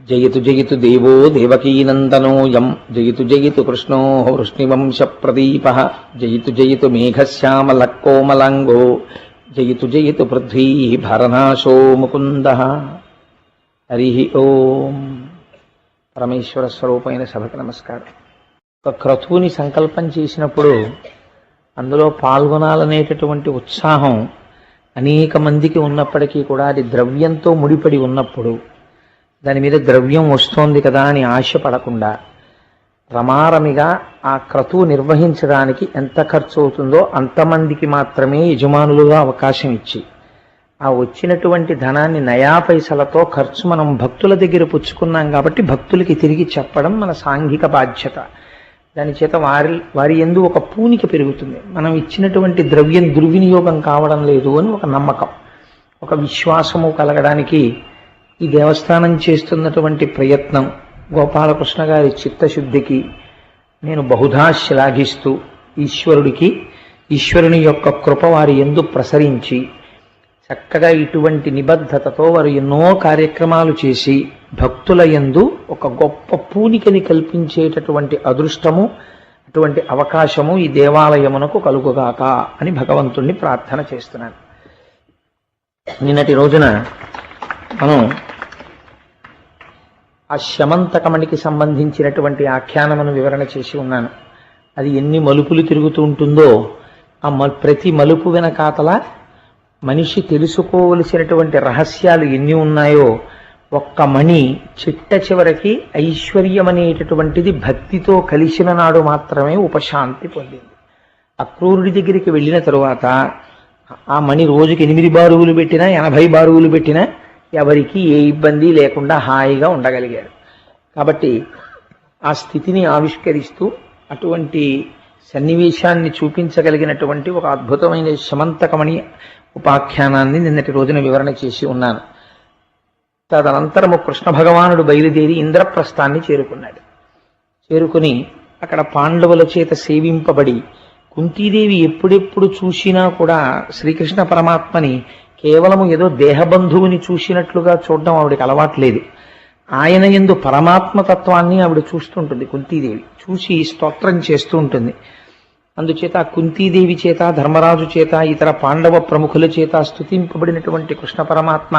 జయతు జయతు దేవో దేవకీనందనోయం జయతు జయతు కృష్ణో వృష్ణివంశ ప్రదీప జయతు జయతు మేఘశ్యామల కోమలాంగో జయతు జయతు పృథ్వీ భరనాశో ముకుంద. హరి ఓం. పరమేశ్వర స్వరూపమైన సభకు నమస్కారం. ఒక క్రతువుని సంకల్పం చేసినప్పుడు అందులో పాల్గొనాలనేటటువంటి ఉత్సాహం అనేక మందికి ఉన్నప్పటికీ కూడా అది ద్రవ్యంతో ముడిపడి ఉన్నప్పుడు దాని మీద ద్రవ్యం వస్తోంది కదా అని ఆశపడకుండా రమారమిగా ఆ క్రతువు నిర్వహించడానికి ఎంత ఖర్చు అవుతుందో అంతమందికి మాత్రమే యజమానులుగా అవకాశం ఇచ్చి ఆ వచ్చినటువంటి ధనాన్ని నయా పైసలతో ఖర్చు మనం భక్తుల దగ్గర పుచ్చుకున్నాం కాబట్టి భక్తులకి తిరిగి చెప్పడం మన సాంఘిక బాధ్యత. దాని చేత వారి యందు ఒక పూనిక పెరుగుతుంది. మనం ఇచ్చినటువంటి ద్రవ్యం దుర్వినియోగం కావడం లేదు అని ఒక నమ్మకం, ఒక విశ్వాసము కలగడానికి ఈ దేవస్థానం చేస్తున్నటువంటి ప్రయత్నం గోపాలకృష్ణ గారి చిత్తశుద్ధికి నేను బహుధా శ్లాఘిస్తూ ఈశ్వరుని యొక్క కృప వారి యందు ప్రసరించి చక్కగా ఇటువంటి నిబద్ధతతో వారు ఎన్నో కార్యక్రమాలు చేసి భక్తుల యందు ఒక గొప్ప పూనికని కల్పించేటటువంటి అదృష్టము, అటువంటి అవకాశము ఈ దేవాలయమునకు కలుగుగాక అని భగవంతుణ్ణి ప్రార్థన చేస్తున్నాను. నిన్నటి రోజున మనం ఆ శమంతకమణికి సంబంధించినటువంటి ఆఖ్యానమును వివరణ చేసి ఉన్నాను. అది ఎన్ని మలుపులు తిరుగుతూ ఉంటుందో ఆ ప్రతి మలుపు వెనకాతల మనిషి తెలుసుకోవలసినటువంటి రహస్యాలు ఎన్ని ఉన్నాయో ఒక్క మణి చిట్ట చివరికి ఐశ్వర్యం అనేటటువంటిది భక్తితో కలిసిన నాడు మాత్రమే ఉపశాంతి పొందింది. అక్రూరుడి దగ్గరికి వెళ్ళిన తరువాత ఆ మణి రోజుకి 8 బారువులు పెట్టినా 80 బారువులు పెట్టినా ఎవరికి ఏ ఇబ్బంది లేకుండా హాయిగా ఉండగలిగాడు. కాబట్టి ఆ స్థితిని ఆవిష్కరిస్తూ అటువంటి సన్నివేశాన్ని చూపించగలిగినటువంటి ఒక అద్భుతమైన శమంతకమణి ఉపాఖ్యానాన్ని నిన్నటి రోజున వివరణ చేసి ఉన్నాను. తదనంతరము కృష్ణ భగవానుడు బయలుదేరి ఇంద్రప్రస్థాన్ని చేరుకున్నాడు. చేరుకుని అక్కడ పాండవుల చేత సేవింపబడి కుంతీదేవి ఎప్పుడెప్పుడు చూసినా కూడా శ్రీకృష్ణ పరమాత్మని కేవలము ఏదో దేహబంధువుని చూసినట్లుగా చూడడం ఆవిడకి అలవాట్లేదు. ఆయన యందు పరమాత్మతత్వాన్ని ఆవిడ చూస్తుంటుంది. కుంతీదేవి చూసి స్తోత్రం చేస్తూ ఉంటుంది. అందుచేత కుంతీదేవి చేత, ధర్మరాజు చేత, ఇతర పాండవ ప్రముఖుల చేత స్తుతింపబడినటువంటి కృష్ణ పరమాత్మ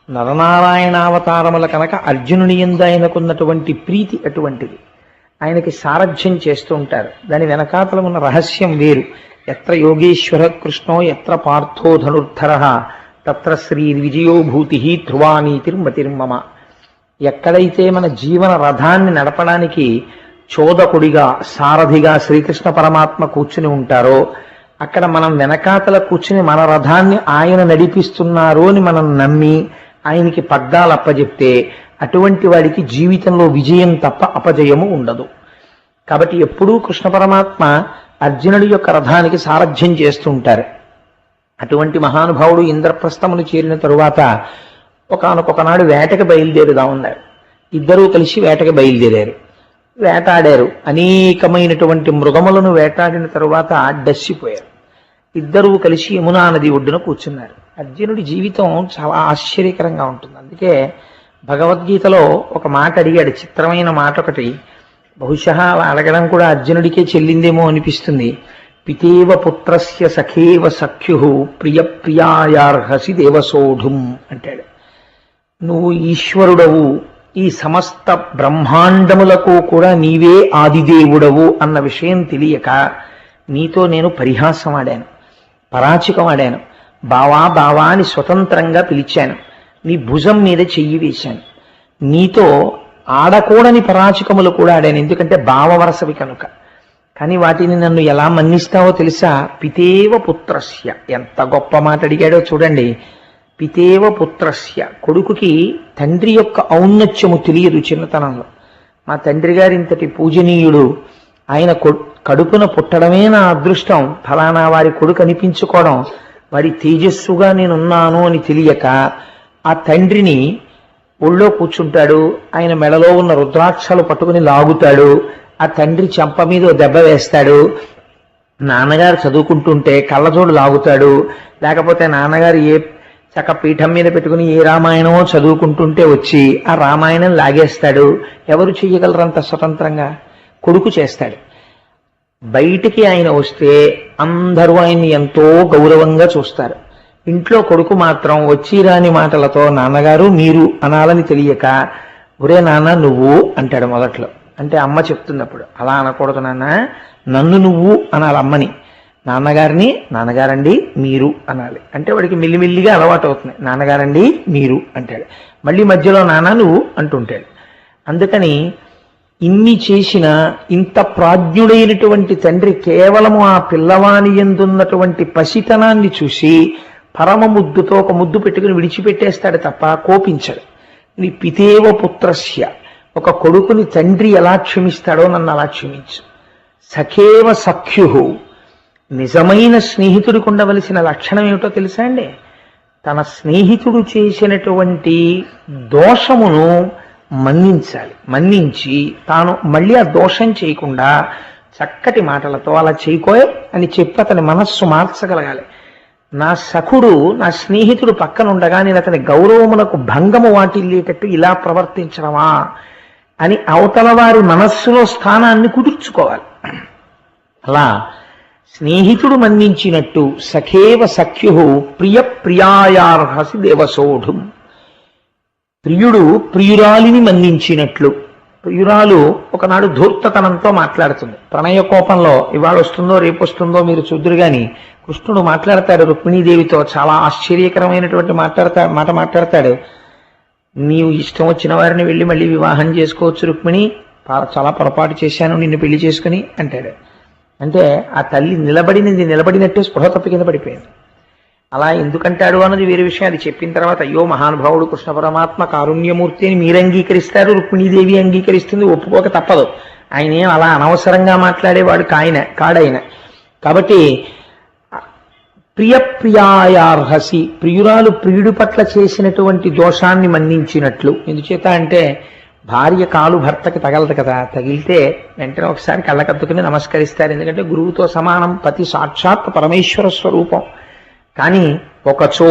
నరనారాయణావతారముల కనుక అర్జునుని యందు ఆయనకున్నటువంటి ప్రీతి అటువంటిది. ఆయనకి సారథ్యం చేస్తూ ఉంటారు. దాని వెనకాతల ఉన్న రహస్యం వేరు. ఎత్ర యోగేశ్వర కృష్ణో ఎత్ర పార్థో ధనుర్ధర తత్ర శ్రీ విజయోభూతి ధ్రువానీతిర్మతిర్మమ. ఎక్కడైతే మన జీవన రథాన్ని నడపడానికి చోదకుడిగా, సారథిగా శ్రీకృష్ణ పరమాత్మ కూర్చుని ఉంటారో అక్కడ మనం వెనకాతల కూర్చుని మన రథాన్ని ఆయన నడిపిస్తున్నారు అని మనం నమ్మి ఆయనకి పగ్గాలు అప్పజెప్తే అటువంటి వాడికి జీవితంలో విజయం తప్ప అపజయము ఉండదు. కాబట్టి ఎప్పుడూ కృష్ణ పరమాత్మ అర్జునుడి యొక్క రథానికి సారథ్యం చేస్తూ ఉంటారు. అటువంటి మహానుభావుడు ఇంద్రప్రస్థమును చేరిన తరువాత ఒకానొకనాడు వేటకి బయలుదేరుదామన్నారు. ఇద్దరూ కలిసి వేటకి బయలుదేరారు. వేటాడారు. అనేకమైనటువంటి మృగములను వేటాడిన తరువాత డస్సిపోయారు. ఇద్దరూ కలిసి యమునా నది ఒడ్డున కూర్చున్నారు. అర్జునుడి జీవితం చాలా ఆశ్చర్యకరంగా ఉంటుంది. అందుకే భగవద్గీతలో ఒక మాట అడిగాడు, చిత్రమైన మాట ఒకటి. బహుశా అడగడం కూడా అర్జునుడికే చెల్లిందేమో అనిపిస్తుంది. పితేవ పుత్రస్య సఖేవ సఖ్యు ప్రియ ప్రియాయార్హసి దేవసోఢుం అంటాడు. నువ్వు ఈశ్వరుడవు, ఈ సమస్త బ్రహ్మాండములకు కూడా నీవే ఆదిదేవుడవు అన్న విషయం తెలియక నీతో నేను పరిహాసం ఆడాను, పరాచికం ఆడాను. బావా బావా అని స్వతంత్రంగా పిలిచాను. నీ భుజం మీద చెయ్యి వేశాను. నీతో ఆడకూడని పరాచికములు కూడా ఆడాను, ఎందుకంటే భావవరసవి కనుక. కానీ వాటిని నన్ను ఎలా మన్నిస్తావో తెలుసా? పితేవ పుత్రస్య. ఎంత గొప్ప మాట అడిగాడో చూడండి. పితేవ పుత్రస్య. కొడుకుకి తండ్రి యొక్క ఔన్నత్యము తెలియదు చిన్నతనంలో. మా తండ్రి గారి ఇంతటి పూజనీయుడు, ఆయన కడుపున పుట్టడమే నా అదృష్టం, ఫలానా వారి కొడుకు అనిపించుకోవడం, వారి తేజస్సుగా నేనున్నాను అని తెలియక ఆ తండ్రిని ఒళ్ళో కూర్చుంటాడు. ఆయన మెడలో ఉన్న రుద్రాక్షలు పట్టుకుని లాగుతాడు. ఆ తండ్రి చెంప మీద దెబ్బ వేస్తాడు. నాన్నగారు చదువుకుంటుంటే కళ్ళజోడు లాగుతాడు. లేకపోతే నాన్నగారు ఏ చక్క పీఠం మీద పెట్టుకుని ఏ రామాయణమో చదువుకుంటుంటే వచ్చి ఆ రామాయణం లాగేస్తాడు. ఎవరు చెయ్యగలరంత స్వతంత్రంగా? కొడుకు చేస్తాడు. బయటికి ఆయన వస్తే అందరూ ఆయన్ని ఎంతో గౌరవంగా చూస్తారు. ఇంట్లో కొడుకు మాత్రం వచ్చి రాని మాటలతో నాన్నగారు మీరు అనాలని తెలియక ఒరే నాన్న నువ్వు అంటాడు మొదట్లో. అంటే అమ్మ చెప్తున్నప్పుడు అలా అనకూడదు నాన్న, నన్ను నువ్వు అనాలి అమ్మని. నాన్నగారిని నాన్నగారండి మీరు అనాలి. అంటే వాడికి మెల్లిమెల్లిగా అలవాటు అవుతుంది. నాన్నగారండి మీరు అంటాడు. మళ్ళీ మధ్యలో నాన్న నువ్వు అంటుంటాడు. అందుకని ఇన్ని చేసిన ఇంత ప్రాజ్ఞుడైనటువంటి తండ్రి కేవలము ఆ పిల్లవాని యందున్నటువంటి పసితనాన్ని చూసి పరమ ముద్దుతో ఒక ముద్దు పెట్టుకుని విడిచిపెట్టేస్తాడు తప్ప కోపించడు. నీ పితేవ పుత్రస్య, ఒక కొడుకుని తండ్రి ఎలా క్షమిస్తాడో నన్ను అలా క్షమించు. సఖేవ సఖ్యు, నిజమైన స్నేహితుడికి ఉండవలసిన లక్షణం ఏమిటో తెలుసా అండి? తన స్నేహితుడు చేసినటువంటి దోషమును మన్నించాలి. మన్నించి తాను మళ్ళీ ఆ దోషం చేయకుండా చక్కటి మాటలతో అలా చేయకోయ్ అని చెప్పి అతని మనస్సు మార్చగలగాలి. నా సఖుడు నా స్నేహితుడు పక్కన ఉండగా నేను అతని గౌరవమునకు భంగము వాటిల్లేటట్టు ఇలా ప్రవర్తించడమా అని అవతల వారి మనస్సులో స్థానాన్ని కుదుర్చుకోవాలి. అలా స్నేహితుడు మన్నించినట్టు సఖేవ సఖ్యు ప్రియ ప్రియాయార్హసి దేవసోఢుం, ప్రియుడు ప్రియురాలిని మన్నించినట్లు. ప్రియురాలు ఒకనాడు ధూర్తతనంతో మాట్లాడుతుంది. ప్రణయ కోపంలో ఇవాళ వస్తుందో రేపు వస్తుందో మీరు చూద్దురు గాని కృష్ణుడు మాట్లాడతాడు రుక్మిణీదేవితో. చాలా ఆశ్చర్యకరమైనటువంటి మాట మాట్లాడతాడు. నీవు ఇష్టం వచ్చిన వారిని వెళ్ళి మళ్ళీ వివాహం చేసుకోవచ్చు రుక్మిణి, చాలా పొరపాటు చేశాను నిన్ను పెళ్లి చేసుకుని అంటాడు. అంటే ఆ తల్లి నిలబడినట్టే స్పృహ తప్పి కింద పడిపోయింది. అలా ఎందుకంటాడు అన్నది వేరే విషయం. అది చెప్పిన తర్వాత అయ్యో మహానుభావుడు కృష్ణ పరమాత్మ కారుణ్యమూర్తి అని మీరు అంగీకరిస్తారు, రుక్మిణీదేవి అంగీకరిస్తుంది, ఒప్పుకోక తప్పదు. ఆయన ఏం అలా అనవసరంగా మాట్లాడేవాడు కాడాయన. కాబట్టి ప్రియ ప్రియాయార్హసి, ప్రియురాలు ప్రియుడి పట్ల చేసినటువంటి దోషాన్ని మన్నించినట్లు. ఎందుచేత అంటే భార్య కాలు భర్తకి తగలదు కదా, తగిలితే వెంటనే ఒకసారి కళ్ళకద్దుకుని నమస్కరిస్తారు. ఎందుకంటే గురువుతో సమానం, పతి సాక్షాత్ పరమేశ్వర స్వరూపం. కానీ ఒకచో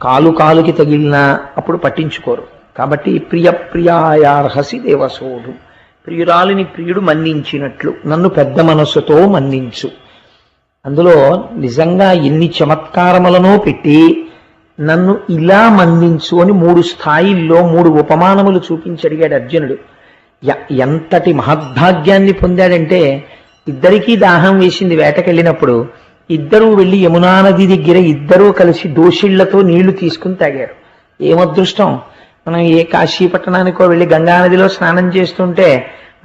కాలుకి తగిలినా అప్పుడు పట్టించుకోరు. కాబట్టి ప్రియ ప్రియాయార్హసి దేవసోడు, ప్రియురాలిని ప్రియుడు మన్నించినట్లు నన్ను పెద్ద మనస్సుతో మన్నించు. అందులో నిజంగా ఎన్ని చమత్కారములనో పెట్టి నన్ను ఇలా మన్నించు అని 3 స్థాయిల్లో 3 ఉపమానములు చూపించి అడిగాడు అర్జునుడు. ఎంతటి మహద్భాగ్యాన్ని పొందాడంటే, ఇద్దరికీ దాహం వేసింది వేటకెళ్ళినప్పుడు. ఇద్దరూ వెళ్ళి యమునా నది దగ్గర ఇద్దరూ కలిసి దోషిళ్లతో నీళ్లు తీసుకుని తాగారు. ఏమదృష్టం! మనం ఏ కాశీ పట్టణానికో వెళ్ళి గంగానదిలో స్నానం చేస్తుంటే,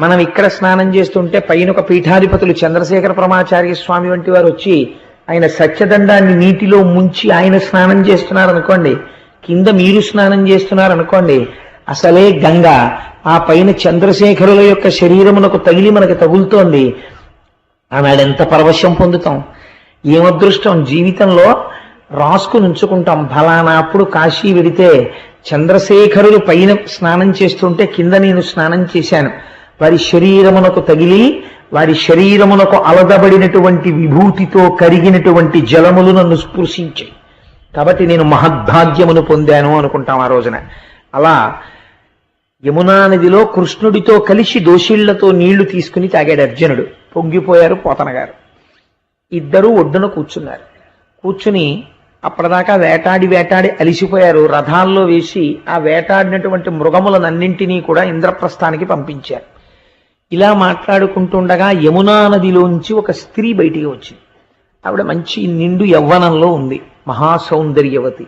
మనం ఇక్కడ స్నానం చేస్తుంటే పైన ఒక పీఠాధిపతులు చంద్రశేఖర పరమాచార్య స్వామి వంటి వారు వచ్చి ఆయన సత్యదండాన్ని నీటిలో ముంచి ఆయన స్నానం చేస్తున్నారనుకోండి, కింద మీరు స్నానం చేస్తున్నారనుకోండి, అసలే గంగ ఆ పైన చంద్రశేఖరుల యొక్క శరీరమునకు తగిలి మనకి తగులుతోంది. ఆనాడెంత పరవశం పొందుతాం! ఏమదృష్టం! జీవితంలో రాసుకుని ఉంచుకుంటాం. ఫలానా అప్పుడు కాశీ వెడితే చంద్రశేఖరులు పైన స్నానం చేస్తుంటే కింద నేను స్నానం చేశాను. వారి శరీరమునకు తగిలి వారి శరీరమునకు అలదబడినటువంటి విభూతితో కరిగినటువంటి జలములు నన్ను స్పృశించాయి. కాబట్టి నేను మహద్భాగ్యమును పొందాను అనుకుంటాం ఆ రోజున. అలా యమునా నదిలో కృష్ణుడితో కలిసి దోషిళ్లతో నీళ్లు తీసుకుని తాగాడు అర్జునుడు. పొంగిపోయారు పోతన గారు. ఇద్దరూ ఒడ్డున కూర్చున్నారు. కూర్చుని అప్పటిదాకా వేటాడి అలిసిపోయారు. రథాల్లో వేసి ఆ వేటాడినటువంటి మృగములనన్నింటినీ కూడా ఇంద్రప్రస్థానికి పంపించారు. ఇలా మాట్లాడుకుంటుండగా యమునా నదిలోంచి ఒక స్త్రీ బయటికి వచ్చింది. ఆవిడ మంచి నిండు యవ్వనంలో ఉంది, మహాసౌందర్యవతి.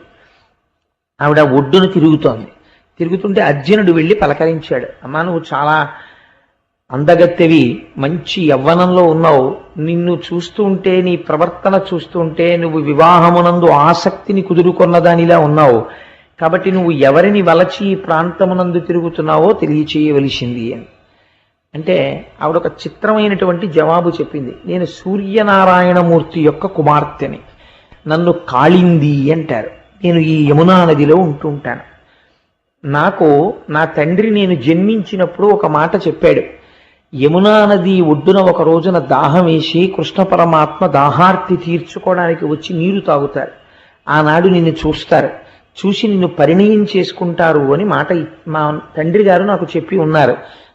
ఆవిడ ఒడ్డును తిరుగుతుంటే అర్జునుడు వెళ్ళి పలకరించాడు. అమ్మా, నువ్వు చాలా అందగత్తెవి, మంచి యవ్వనంలో ఉన్నావు. నిన్ను చూస్తుంటే, నీ ప్రవర్తన చూస్తుంటే నువ్వు వివాహమునందు ఆసక్తిని కుదురుకొన్నదానిలా ఉన్నావు. కాబట్టి నువ్వు ఎవరిని వలచి ఈ ప్రాంతమునందు తిరుగుతున్నావో తెలియచేయవలసింది అని అంటే ఆవిడ ఒక చిత్రమైనటువంటి జవాబు చెప్పింది. నేను సూర్యనారాయణమూర్తి యొక్క కుమార్తెని, నన్ను కాళింది అంటారు. నేను ఈ యమునా నదిలో ఉంటుంటాను. నాకు నా తండ్రి నేను జన్మించినప్పుడు ఒక మాట చెప్పాడు. యమునా నది ఒడ్డున ఒక రోజున దాహం వేసి కృష్ణ పరమాత్మ దాహార్తి తీర్చుకోవడానికి వచ్చి నీరు తాగుతారు. ఆనాడు నిన్ను చూస్తారు. చూసి నిన్ను పరిణయం చేసుకుంటారు అని మాట మా తండ్రి గారు నాకు చెప్పి ఉన్నారు.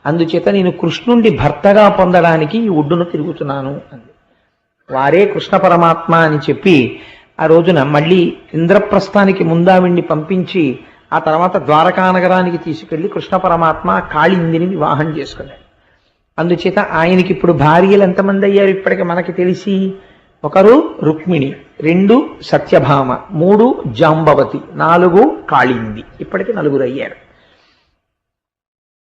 అందుచేత నేను కృష్ణుండి భర్తగా పొందడానికి ఈ ఒడ్డున తిరుగుతున్నాను అంది. వారే కృష్ణ పరమాత్మ అని చెప్పి ఆ రోజున మళ్ళీ ఇంద్రప్రస్థానికి ముందావిణ్ణి పంపించి ఆ తర్వాత ద్వారకా నగరానికి తీసుకెళ్లి కృష్ణ పరమాత్మ కాళిందిని వివాహం చేసుకున్నాడు. అందుచేత ఆయనకి ఇప్పుడు భార్యలు ఎంతమంది అయ్యారు ఇప్పటికి మనకి తెలిసి? ఒకరు రుక్మిణి, 2 సత్యభామ, 3 జాంబవతి, 4 కాళింది. ఇప్పటికి 4 అయ్యారు.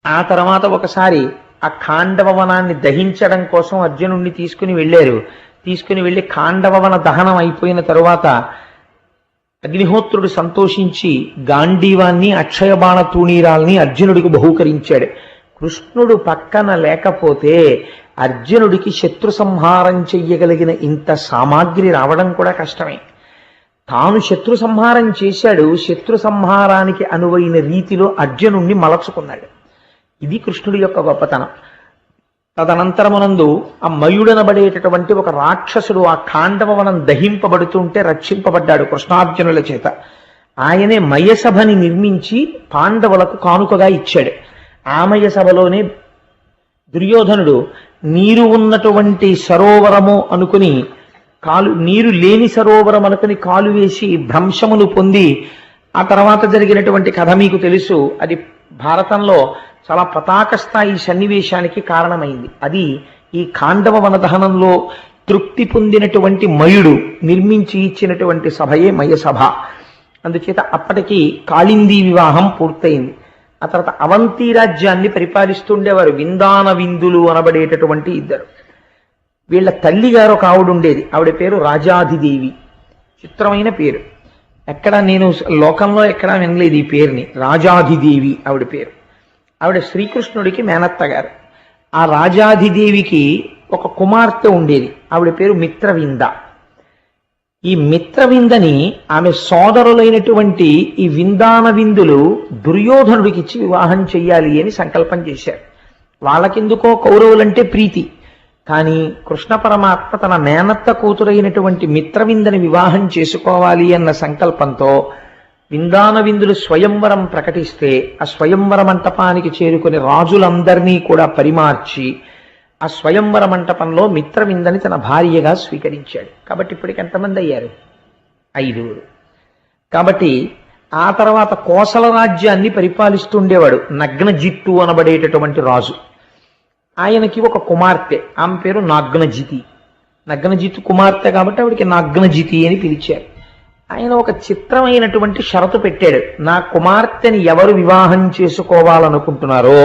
ఆ తర్వాత ఒకసారి ఆ ఖాండవవనాన్ని దహించడం కోసం అర్జునుడిని తీసుకుని వెళ్ళారు. తీసుకుని వెళ్ళి ఖాండవవన దహనం అయిపోయిన తరువాత అగ్నిహోత్రుడు సంతోషించి గాంధీవాన్ని అక్షయబాణ తూణీరాల్ని అర్జునుడికి బహూకరించాడు. కృష్ణుడు పక్కన లేకపోతే అర్జునుడికి శత్రు సంహారం చెయ్యగలిగిన ఇంత సామాగ్రి రావడం కూడా కష్టమే. తాను శత్రు సంహారం చేశాడు. శత్రు సంహారానికి అనువైన రీతిలో అర్జునుణ్ణి మలచుకున్నాడు. ఇది కృష్ణుడి యొక్క గొప్పతనం. తదనంతరమునందు ఆ మయుడనబడేటటువంటి ఒక రాక్షసుడు ఆ ఖాండవవనం దహింపబడుతుంటే రక్షింపబడ్డాడు కృష్ణార్జునుల చేత. ఆయనే మయసభని నిర్మించి పాండవులకు కానుకగా ఇచ్చాడు. ఆ మయసభలోనే దుర్యోధనుడు నీరు ఉన్నటువంటి సరోవరము అనుకుని నీరు లేని సరోవరం అనుకుని కాలు వేసి భ్రంశమును పొంది ఆ తర్వాత జరిగినటువంటి కథ మీకు తెలుసు. అది భారతంలో చాలా పతాక స్థాయి సన్నివేశానికి కారణమైంది. అది ఈ ఖాండవ వనదహనంలో తృప్తి పొందినటువంటి మయుడు నిర్మించి ఇచ్చినటువంటి సభయే మయసభ. అందుచేత అప్పటికి కాళిందీ వివాహం పూర్తయింది. ఆ తర్వాత అవంతి రాజ్యాన్ని పరిపాలిస్తుండేవారు విందాన విందులు అనబడేటటువంటి ఇద్దరు. వీళ్ళ తల్లి గారు ఒక ఆవిడ ఉండేది. ఆవిడ పేరు రాజాధిదేవి. చిత్రమైన పేరు. ఎక్కడ నేను లోకంలో ఎక్కడా వినలేదు ఈ పేరుని. రాజాధిదేవి ఆవిడ పేరు. ఆవిడ శ్రీకృష్ణుడికి మేనత్త గారు. ఆ రాజాధిదేవికి ఒక కుమార్తె ఉండేది. ఆవిడ పేరు మిత్రవింద. ఈ మిత్రవిందని ఆమె సోదరులైనటువంటి ఈ విందాన విందులు దుర్యోధనుడికి ఇచ్చి వివాహం చెయ్యాలి అని సంకల్పం చేశారు. వాళ్ళకెందుకో కౌరవులంటే ప్రీతి. కానీ కృష్ణ పరమాత్మ తన మేనత్త కూతురైనటువంటి మిత్రవిందని వివాహం చేసుకోవాలి అన్న సంకల్పంతో విందాన విందులు స్వయంవరం ప్రకటిస్తే ఆ స్వయంవర మంటపానికి చేరుకుని రాజులందరినీ కూడా పరిమార్చి ఆ స్వయంవర మంటపంలో మిత్రవిందని తన భార్యగా స్వీకరించాడు. కాబట్టి ఇప్పటికి ఎంతమంది అయ్యారు? 5. కాబట్టి ఆ తర్వాత కోసల రాజ్యాన్ని పరిపాలిస్తుండేవాడు నగ్నజిత్తు అనబడేటటువంటి రాజు. ఆయనకి ఒక కుమార్తె. ఆమె పేరు నాగ్నజితి. నగ్నజిత్తు కుమార్తె కాబట్టి ఆవిడికి నాగ్నజితి అని పిలిచారు. ఆయన ఒక చిత్రమైనటువంటి షరతు పెట్టాడు. నా కుమార్తెని ఎవరు వివాహం చేసుకోవాలనుకుంటున్నారో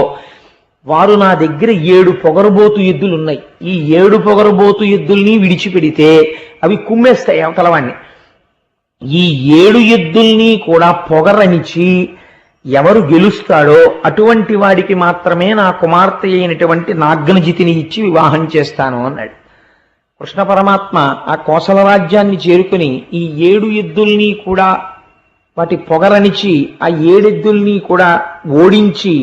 వారు నా దగ్గర 7 పొగరుబోతు ఎద్దులు ఉన్నాయి. ఈ 7 పొగరుబోతు ఎద్దుల్ని విడిచిపెడితే అవి కుమ్మేస్తాయి అవతలవాణ్ణి. ఈ 7 ఎద్దుల్ని కూడా పొగరనిచి ఎవరు గెలుస్తాడో అటువంటి వాడికి మాత్రమే నా కుమార్తె అయినటువంటి నాగ్నజితిని ఇచ్చి వివాహం చేస్తాను అన్నాడు. కృష్ణ పరమాత్మ ఆ కోసల రాజ్యాన్ని చేరుకుని ఈ 7 ఎద్దుల్ని కూడా వాటి పొగరనిచి ఆ 7 ఎద్దుల్ని కూడా ఓడించి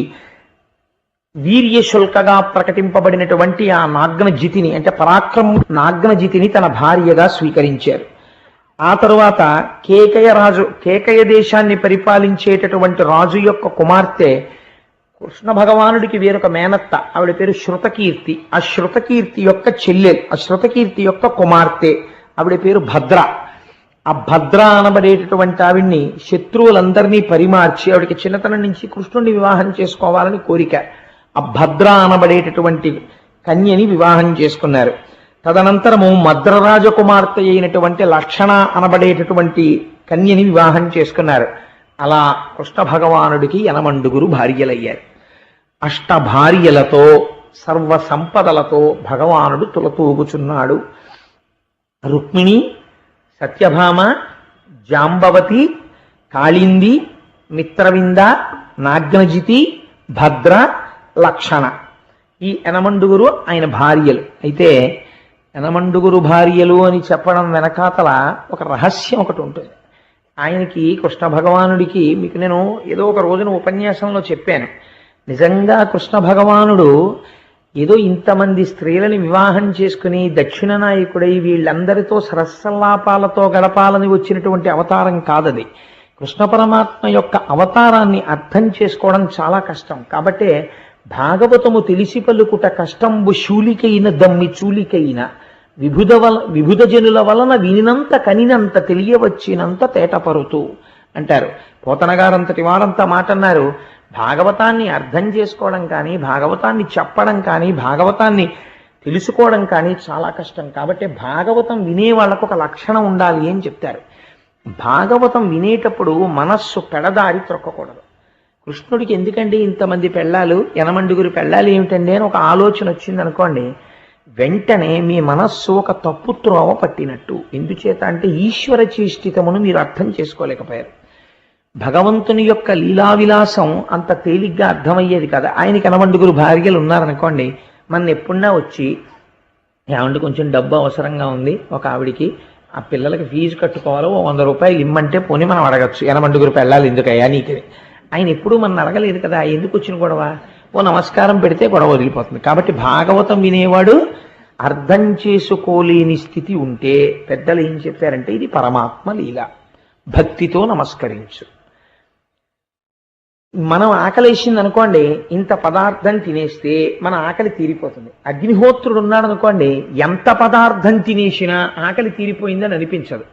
వీర్యశుల్కగా ప్రకటింపబడినటువంటి ఆ నాగ్నజితిని అంటే పరాక్రమ నాగ్నజితిని తన భార్యగా స్వీకరించారు. ఆ తరువాత కేకయ దేశాన్ని పరిపాలించేటటువంటి రాజు యొక్క కుమార్తె కృష్ణ భగవానుడికి వేరొక మేనత్త. ఆవిడ పేరు శృతకీర్తి. ఆ శృతకీర్తి యొక్క చెల్లెలు, ఆ శృతకీర్తి యొక్క కుమార్తె ఆవిడ పేరు భద్ర. ఆ భద్ర అనబడేటటువంటి ఆవిడ్ని శత్రువులందరినీ పరిమార్చి ఆవిడికి చిన్నతనం నుంచి కృష్ణుడిని వివాహం చేసుకోవాలని కోరిక. ఆ భద్ర అనబడేటటువంటి కన్యని వివాహం చేసుకున్నారు. తదనంతరము మద్రరాజకుమార్తె అయినటువంటి లక్షణ అనబడేటటువంటి కన్యని వివాహం చేసుకున్నారు. అలా కృష్ణ భగవానుడికి 8 భార్యలయ్యారు. 8 భార్యలతో సర్వ సంపదలతో భగవానుడు తులతూగుచున్నాడు. రుక్మిణి, సత్యభామ, జాంబవతి, కాళింది, మిత్రవింద, నాగ్నజితి, భద్ర, లక్షణ. ఈ 8 ఆయన భార్యలు. అయితే 8 భార్యలు అని చెప్పడం వెనకాతల ఒక రహస్యం ఒకటి ఉంటుంది. ఆయనకి కృష్ణ భగవానుడికి మీకు నేను ఏదో ఒక రోజున ఉపన్యాసంలో చెప్పాను. నిజంగా కృష్ణ భగవానుడు ఏదో ఇంతమంది స్త్రీలని వివాహం చేసుకుని దక్షిణ నాయకుడై వీళ్ళందరితో సరస్సల్లాపాలతో గడపాలని వచ్చినటువంటి అవతారం కాదది. కృష్ణ పరమాత్మ యొక్క అవతారాన్ని అర్థం చేసుకోవడం చాలా కష్టం. కాబట్టే భాగవతము తెలిసి పలుకుట కష్టంబు శూలికైన దమ్మి చూలికైన విభుధ జనుల వలన వినినంత కనినంత తెలియవచ్చినంత తేటపరుతూ అంటారు. పోతన గారంతటి వారంతా మాట అన్నారు, భాగవతాన్ని అర్థం చేసుకోవడం కానీ, భాగవతాన్ని చెప్పడం కానీ, భాగవతాన్ని తెలుసుకోవడం కానీ చాలా కష్టం. కాబట్టి భాగవతం వినే వాళ్ళకు ఒక లక్షణం ఉండాలి అని చెప్తారు. భాగవతం వినేటప్పుడు మనస్సు పెడదారి త్రొక్కకూడదు. కృష్ణుడికి ఎందుకండి ఇంతమంది పెళ్ళాలు, 80 పెళ్ళాలు ఏమిటండి అని ఒక ఆలోచన వచ్చింది అనుకోండి, వెంటనే మీ మనస్సు ఒక తప్పు త్రోవ పట్టినట్టు. ఎందుచేత అంటే ఈశ్వర చేష్టితమును మీరు అర్థం చేసుకోలేకపోయారు. భగవంతుని యొక్క లీలా విలాసం అంత తేలిగ్గా అర్థమయ్యేది కదా. ఆయనకి 80 భార్యలు ఉన్నారనుకోండి, మన ఎప్పుడన్నా వచ్చి ఏమంటే కొంచెం డబ్బు అవసరంగా ఉంది, ఒక ఆవిడికి ఆ పిల్లలకి ఫీజు కట్టుకోవాలో 100 రూపాయలు ఇమ్మంటే పోనీ మనం అడగచ్చు, 80 పెళ్ళాలి ఎందుకయ్యా నీకని. ఆయన ఎప్పుడూ మనం అడగలేదు కదా, ఎందుకు వచ్చిన గొడవ, ఓ నమస్కారం పెడితే గొడవ వదిలిపోతుంది. కాబట్టి భాగవతం వినేవాడు అర్థం చేసుకోలేని స్థితి ఉంటే పెద్దలు ఏం చెప్పారంటే ఇది పరమాత్మ లీల, భక్తితో నమస్కరించు. మనం ఆకలేసింది అనుకోండి, ఇంత పదార్థం తినేస్తే మన ఆకలి తీరిపోతుంది. అగ్నిహోత్రుడు ఉన్నాడు అనుకోండి, ఎంత పదార్థం తినేసినా ఆకలి తీరిపోయిందని అనిపించదు.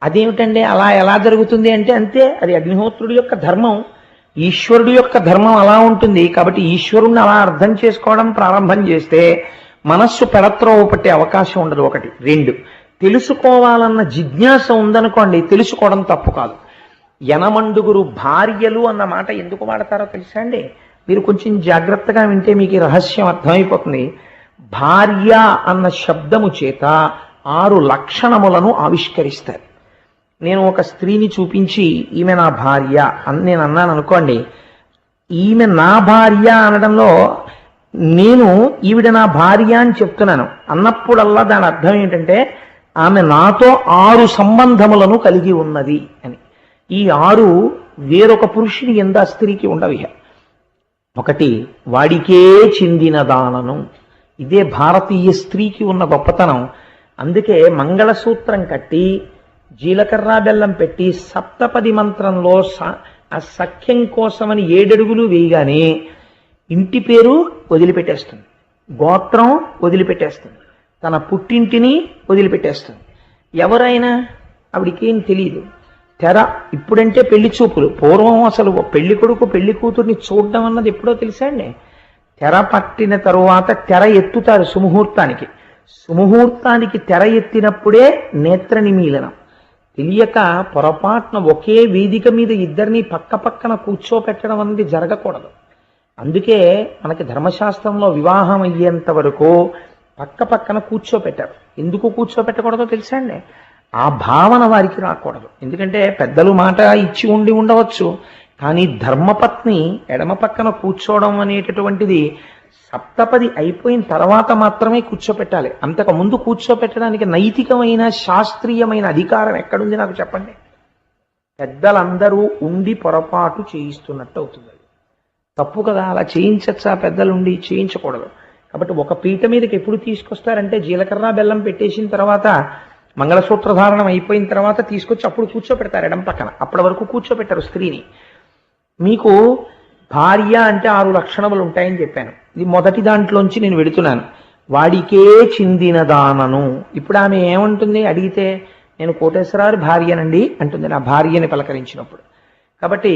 అదేమిటండి అలా ఎలా జరుగుతుంది అంటే అంతే, అది అగ్నిహోత్రుడి యొక్క ధర్మం, ఈశ్వరుడు యొక్క ధర్మం అలా ఉంటుంది. కాబట్టి ఈశ్వరుణ్ణి అలా అర్థం చేసుకోవడం ప్రారంభం చేస్తే మనస్సు పెడత్రోవ పట్టే అవకాశం ఉండదు. 1. 2, తెలుసుకోవాలన్న జిజ్ఞాస ఉందనుకోండి, తెలుసుకోవడం తప్పు కాదు. 80 భార్యలు అన్న మాట ఎందుకు వాడతారో తెలుసా అండి? మీరు కొంచెం జాగ్రత్తగా వింటే మీకు రహస్యం అర్థమైపోతుంది. భార్య అన్న శబ్దము చేత 6 లక్షణములను ఆవిష్కరిస్తారు. నేను ఒక స్త్రీని చూపించి ఈమె నా భార్య అని నేను అన్నాను అనుకోండి, ఈమె నా భార్య అనడంలో నేను ఈవిడ నా భార్య అని చెప్తున్నాను అన్నప్పుడల్లా దాని అర్థం ఏంటంటే ఆమె నాతో 6 సంబంధములను కలిగి ఉన్నది అని. ఈ 6 వేరొక పురుషుని ఎందా స్త్రీకి ఉండవి. 1, వాడికే చెందిన దానను. ఇదే భారతీయ స్త్రీకి ఉన్న గొప్పతనం. అందుకే మంగళసూత్రం కట్టి జీలకర్ర బెల్లం పెట్టి సప్తపది మంత్రంలో ఆ సఖ్యం కోసమని 7 అడుగులు వేయగానే ఇంటి పేరు వదిలిపెట్టేస్తుంది, గోత్రం వదిలిపెట్టేస్తుంది, తన పుట్టింటిని వదిలిపెట్టేస్తుంది. ఎవరైనా ఆవిడికేం తెలియదు. తెర ఇప్పుడంటే పెళ్లి చూపులు, పూర్వం అసలు పెళ్లి కొడుకు పెళ్లి కూతుర్ని చూడడం అన్నది ఎప్పుడో తెలుసా అండి? తెర పట్టిన తరువాత తెర ఎత్తుతారు సుముహూర్తానికి. సుముహూర్తానికి తెర ఎత్తినప్పుడే నేత్ర నిమీలనం. తెలియక పొరపాటున ఒకే వేదిక మీద ఇద్దరిని పక్క పక్కన కూర్చోపెట్టడం అనేది జరగకూడదు. అందుకే మనకి ధర్మశాస్త్రంలో వివాహం అయ్యేంత వరకు పక్క పక్కన కూర్చోపెట్టారు. ఎందుకు కూర్చోపెట్టకూడదో తెలుసా అండి? ఆ భావన వారికి రాకూడదు. ఎందుకంటే పెద్దలు మాట ఇచ్చి ఉండవచ్చు, కానీ ధర్మపత్ని ఎడమ పక్కన కూర్చోవడం అనేటటువంటిది సప్తపది అయిపోయిన తర్వాత మాత్రమే కూర్చోపెట్టాలి. అంతకు ముందు కూర్చోపెట్టడానికి నైతికమైన శాస్త్రీయమైన అధికారం ఎక్కడుంది నాకు చెప్పండి? పెద్దలందరూ ఉండి పొరపాటు చేయిస్తున్నట్టు అవుతుంది. తప్పు కదా, అలా చేయించచ్చా? పెద్దలుండి చేయించకూడదు. కాబట్టి ఒక పీట మీదకి ఎప్పుడు తీసుకొస్తారంటే జీలకర్ర బెల్లం పెట్టేసిన తర్వాత మంగళసూత్రధారణం అయిపోయిన తర్వాత తీసుకొచ్చి అప్పుడు కూర్చోపెడతారు ఎడం పక్కన. అప్పటి వరకు కూర్చోపెట్టారు స్త్రీని. మీకు భార్య అంటే 6 లక్షణములు ఉంటాయని చెప్పాను. ఇది మొదటి దాంట్లోంచి నేను వెడుతున్నాను. వాడికే చెందిన దానను. ఇప్పుడు ఆమె ఏమంటుంది అడిగితే, నేను కోటేశ్వరారు భార్యనండి అంటుంది నా భార్యని పలకరించినప్పుడు. కాబట్టి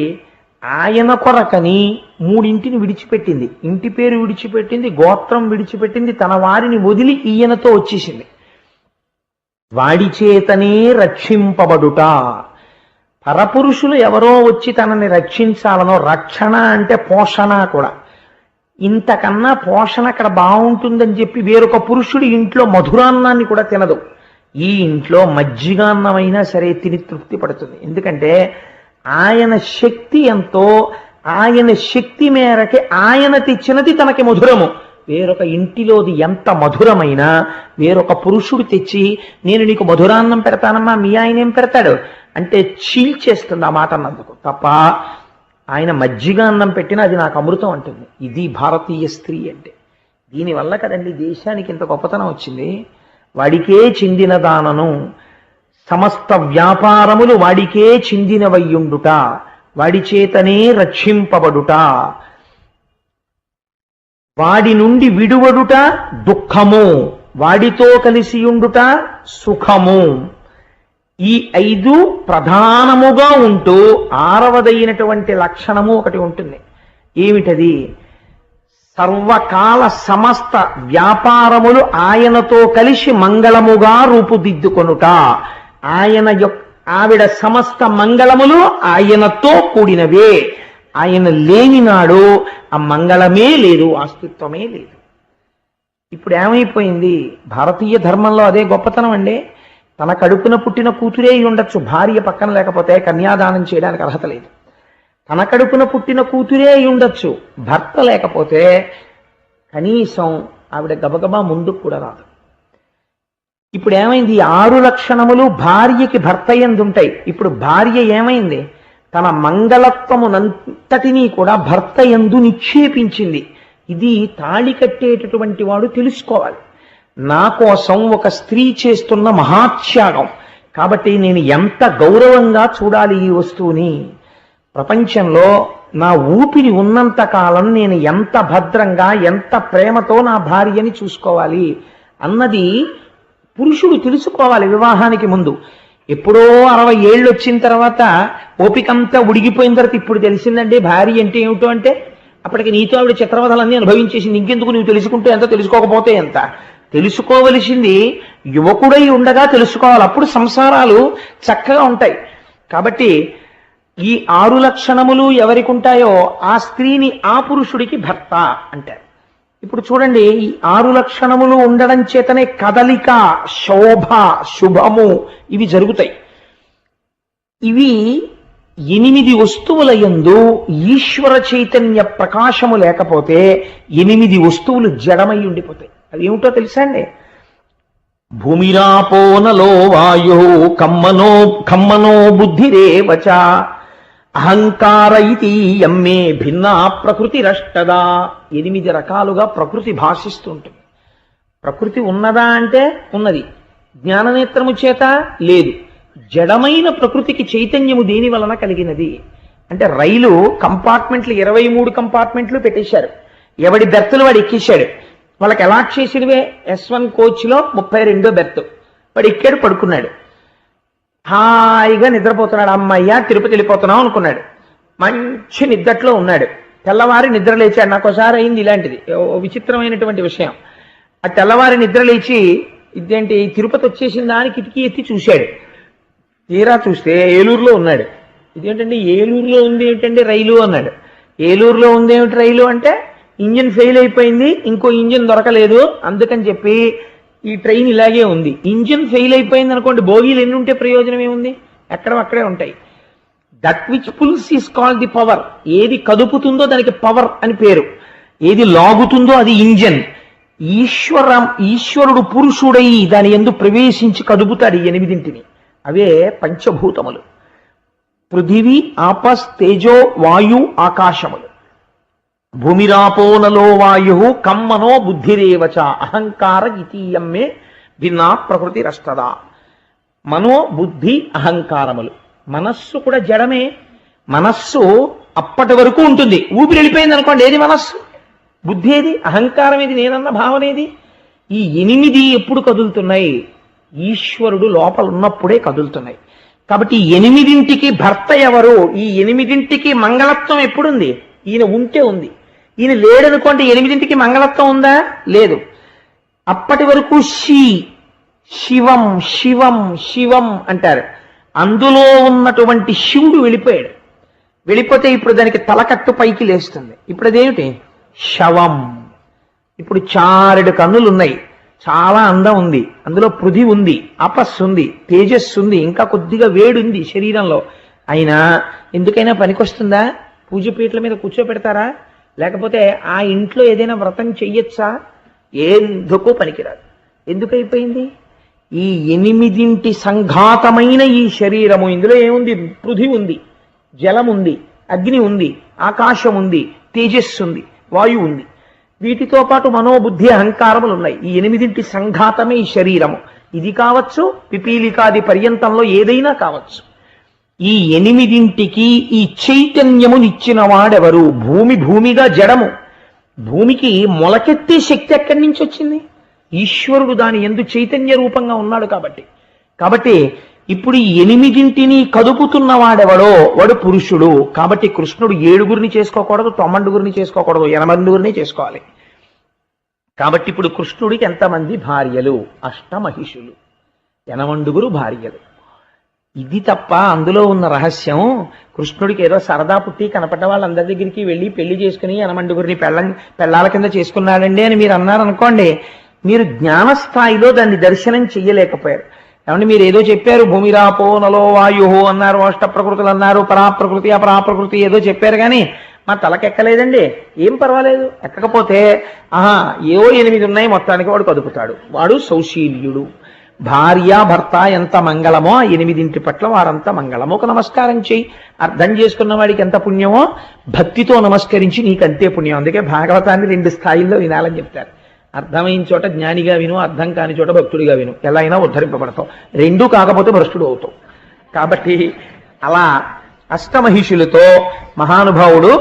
ఆయన కొరకని 3 విడిచిపెట్టింది. ఇంటి పేరు విడిచిపెట్టింది, గోత్రం విడిచిపెట్టింది, తన వారిని వదిలి ఈయనతో వచ్చేసింది. వాడి చేతనే రక్షింపబడుట. పరపురుషులు ఎవరో వచ్చి తనని రక్షించాలనో, రక్షణ అంటే పోషణ కూడా, ఇంతకన్నా పోషణ అక్కడ బాగుంటుందని చెప్పి వేరొక పురుషుడి ఇంట్లో మధురాన్నాన్ని కూడా తినదు. ఈ ఇంట్లో మజ్జిగాన్నమైనా సరే తిని తృప్తి పడుతుంది. ఎందుకంటే ఆయన శక్తి ఎంతో, ఆయన శక్తి మేరకి ఆయన తెచ్చినది తనకి మధురము. వేరొక ఇంటిలోది ఎంత మధురమైనా వేరొక పురుషుడు తెచ్చి నేను నీకు మధురాన్నం పెడతానమ్మా, మీ ఆయన ఏం పెడతాడు అంటే చీల్చేస్తుంది ఆ మాట అన్నందుకు తప్ప. ఆయన మజ్జిగ అన్నం పెట్టినా అది నాకు అమృతం అంటుంది. ఇది భారతీయ స్త్రీ అంటే. దీనివల్ల కదండి దేశానికి ఇంత గొప్పతనం వచ్చింది. వాడికే చెందిన దానను సమస్త వ్యాపారములు వాడికే చిందినవయ్యుండుట, వాడి చేతనే రక్షింపబడుట, వాడి నుండి విడువడుట దుఃఖము, వాడితో కలిసియుండుట సుఖము. ఈ 5 ప్రధానముగా ఉంటూ 6వదైనటువంటి లక్షణము ఒకటి ఉంటుంది. ఏమిటది? సర్వకాల సమస్త వ్యాపారములు ఆయనతో కలిసి మంగళముగా రూపుదిద్దుకొనుట. ఆవిడ సమస్త మంగళములు ఆయనతో కూడినవే. ఆయన లేనినాడు ఆ మంగళమే లేదు, అస్తిత్వమే లేదు. ఇప్పుడు ఏమైపోయింది? భారతీయ ధర్మంలో అదే గొప్పతనం అండి. తన కడుపున పుట్టిన కూతురే ఉండొచ్చు, భార్య పక్కన లేకపోతే కన్యాదానం చేయడానికి అర్హత లేదు. తన కడుపున పుట్టిన కూతురే ఉండొచ్చు, భర్త లేకపోతే కనీసం ఆవిడ గబగబా ముందుకు కూడా రాదు. ఇప్పుడు ఏమైంది? 6 లక్షణములు భార్యకి భర్త యందుంటాయి. ఇప్పుడు భార్య ఏమైంది? తన మంగళత్వమునంతటినీ కూడా భర్త యందు నిక్షేపించింది. ఇది తాళి కట్టేటటువంటి వాడు తెలుసుకోవాలి. నా కోసం ఒక స్త్రీ చేస్తున్న మహాత్యాగం, కాబట్టి నేను ఎంత గౌరవంగా చూడాలి ఈ వస్తువుని. ప్రపంచంలో నా ఊపిరి ఉన్నంత కాలం నేను ఎంత భద్రంగా ఎంత ప్రేమతో నా భార్యని చూసుకోవాలి అన్నది పురుషుడు తెలుసుకోవాలి వివాహానికి ముందు. ఎప్పుడో 60 ఏళ్ళు వచ్చిన తర్వాత ఓపికంతా ఉడిగిపోయిన తర్వాత ఇప్పుడు తెలిసిందండి భార్య అంటే ఏమిటో అంటే, అప్పటికి నీతో ఆవిడ చిత్రవధలన్నీ అనుభవించేసింది, ఇంకెందుకు నువ్వు తెలుసుకుంటే ఎంత, తెలుసుకోకపోతే ఎంత. తెలుసుకోవలసింది యువకుడై ఉండగా తెలుసుకోవాలి, అప్పుడు సంసారాలు చక్కగా ఉంటాయి. కాబట్టి ఈ 6 లక్షణములు ఎవరికి ఉంటాయో ఆ స్త్రీని ఆ పురుషుడికి భర్త అంటారు. ఇప్పుడు చూడండి, ఈ 6 లక్షణములు ఉండడం చేతనే కదలిక, శోభ, శుభము ఇవి జరుగుతాయి. ఇవి 8 వస్తువుల యందు ఈశ్వర చైతన్య ప్రకాశము లేకపోతే 8 వస్తువులు జడమై ఉండిపోతాయి. అవి ఏమిటో తెలుసా అండి? భూమిరాపోనలో వాయు కమ్మనో బుద్ధిరేవచ అహంకార ఇతి యమ్మే భిన్నా ప్రకృతి రష్టదా. 8 రకాలుగా ప్రకృతి భాషిస్తుంటుంది. ప్రకృతి ఉన్నదా అంటే ఉన్నది, జ్ఞాననేత్రము చేత లేదు. జడమైన ప్రకృతికి చైతన్యము దేని వలన కలిగినది అంటే, రైలు కంపార్ట్మెంట్లు 23 కంపార్ట్మెంట్లు పెట్టేశారు, ఎవడి బెర్తులు వాడు ఎక్కేశాడు. వాళ్ళకి అలాట్ చేసినవే S1 కోచ్లో 32వ బెర్త్. వాడు ఎక్కాడు, పడుకున్నాడు, హాయిగా నిద్రపోతున్నాడు. అమ్మయ్య తిరుపతి వెళ్ళిపోతున్నాం అనుకున్నాడు. మంచి నిద్రలో ఉన్నాడు. తెల్లవారి నిద్ర లేచాడు. నాకు ఒకసారి అయింది ఇలాంటిది, విచిత్రమైనటువంటి విషయం. ఆ తెల్లవారి నిద్ర లేచి ఇదేంటి తిరుపతి వచ్చేసిందా అని కిటికీ ఎత్తి చూశాడు. తీరా చూస్తే ఏలూరులో ఉన్నాడు. ఇదేంటండి ఏలూరులో ఉంది ఏమిటండి రైలు అన్నాడు. ఏలూరులో ఉంది ఏమిటి రైలు అంటే, ఇంజిన్ ఫెయిల్ అయిపోయింది, ఇంకో ఇంజిన్ దొరకలేదు, అందుకని చెప్పి ఈ ట్రైన్ ఇలాగే ఉంది. ఇంజిన్ ఫెయిల్ అయిపోయింది అనుకోండి, బోగీలు ఎన్ని ఉంటే ప్రయోజనం ఏముంది? అక్కడే ఉంటాయి. That which pulls is called the power. ఏది కదుపుతుందో దానికి పవర్ అని పేరు, ఏది లాగుతుందో అది ఇంజన్. ఈశ్వరుడు పురుషుడై దాని యందు ప్రవేశించి కదుపుతాడు 8. అవే పంచభూతములు: పృథివీ, ఆపస్, తేజో, వాయు, ఆకాశములు. భూమిరాపోనలో వాయు కమ్మనో బుద్ధిరేవచ అహంకార ఇతీయమ్మే భిన్నా ప్రకృతి రష్టదా. మనో, బుద్ధి, అహంకారములు. మనస్సు కూడా జడమే. మనస్సు అప్పటి వరకు ఉంటుంది, ఊపిరి వెళ్ళిపోయింది అనుకోండి, ఏది మనస్సు? బుద్ధి ఏది? అహంకారం ఏది? నేనన్న భావన ఏది? ఈ 8 ఎప్పుడు కదులుతున్నాయి? ఈశ్వరుడు లోపల ఉన్నప్పుడే కదులుతున్నాయి. కాబట్టి 8ంటికి భర్త ఎవరు? ఈ 8ంటికి మంగళత్వం ఎప్పుడుంది? ఈయన ఉంటే ఉంది. ఈయన లేడనుకోండి, 8ంటికి మంగళత్వం ఉందా? లేదు. అప్పటి వరకు శివం శివం శివం అంటారు. అందులో ఉన్నటువంటి శివుడు వెళ్ళిపోయాడు. వెళ్ళిపోతే ఇప్పుడు దానికి తలకట్టు పైకి లేస్తుంది. ఇప్పుడు అదేమిటి? శవం. ఇప్పుడు 4 కన్నులు ఉన్నాయి, చాలా అందం ఉంది, అందులో పృథి ఉంది, అపస్సు ఉంది, తేజస్సు ఉంది, ఇంకా కొద్దిగా వేడుంది శరీరంలో. అయినా ఎందుకైనా పనికొస్తుందా? పూజపీఠల మీద కూర్చోపెడతారా? లేకపోతే ఆ ఇంట్లో ఏదైనా వ్రతం చెయ్యొచ్చా? ఎందుకు పనికిరాదు. ఎందుకైపోయింది? ఈ 8 సంఘాతమైన ఈ శరీరము, ఇందులో ఏముంది? పృథి ఉంది, జలం ఉంది, అగ్ని ఉంది, ఆకాశం ఉంది, తేజస్సు ఉంది, వాయువు ఉంది. వీటితో పాటు మనోబుద్ధి అహంకారములు ఉన్నాయి. ఈ 8 సంఘాతమే ఈ శరీరము. ఇది కావచ్చు, పిపీలికాది పర్యంతంలో ఏదైనా కావచ్చు. ఈ 8ంటికి ఈ చైతన్యమునిచ్చిన వాడెవరు? భూమిగా జడము. భూమికి మొలకెత్తే శక్తి ఎక్కడి నుంచి వచ్చింది? ఈశ్వరుడు దాని యందు చైతన్య రూపంగా ఉన్నాడు కాబట్టి ఇప్పుడు ఈ 8ంటిని కదుపుతున్న వాడెవడో వాడు పురుషుడు. కాబట్టి కృష్ణుడు 7గురిని చేసుకోకూడదు, 9గురిని చేసుకోకూడదు, 8గురిని చేసుకోవాలి. కాబట్టి ఇప్పుడు కృష్ణుడికి ఎంతమంది భార్యలు? అష్టమహిషులు, 8 భార్యలు. ఇది తప్ప అందులో ఉన్న రహస్యం కృష్ణుడికి ఏదో సరదా పుట్టి కనపడ్డ వాళ్ళందరి దగ్గరికి వెళ్ళి పెళ్లి చేసుకుని 8 పెళ్ళాల కింద చేసుకున్నాడండి అని మీరు అన్నారనుకోండి, మీరు జ్ఞానస్థాయిలో దాన్ని దర్శనం చెయ్యలేకపోయారు. ఏమంటే మీరు ఏదో చెప్పారు, భూమిరాపో నలో వాయు అన్నారు, అష్ట ప్రకృతులు అన్నారు, పరాప్రకృతి అపరాప్రకృతి ఏదో చెప్పారు, కానీ మా తలకెక్కలేదండి. ఏం పర్వాలేదు, ఎక్కకపోతే ఏవో 8 ఉన్నాయి మొత్తానికి వాడు కదుపుతాడు. వాడు సౌశీల్యుడు. భార్య భర్త ఎంత మంగళమో 8 పట్ల వారంత మంగళమో. ఒక నమస్కారం చెయ్యి, అర్థం చేసుకున్న వాడికి ఎంత పుణ్యమో భక్తితో నమస్కరించి నీకంతే పుణ్యం. అందుకే భాగవతాన్ని 2 స్థాయిల్లో వినాలని చెప్తారు. అర్థమైన చోట జ్ఞానిగా విను, అర్థం కాని చోట భక్తుడిగా విను, ఎలా అయినా ఉద్ధరింపబడతావు. 2 కాకపోతే భ్రష్టుడు అవుతావు. కాబట్టి అలా అష్టమహిషులతో మహానుభావుడు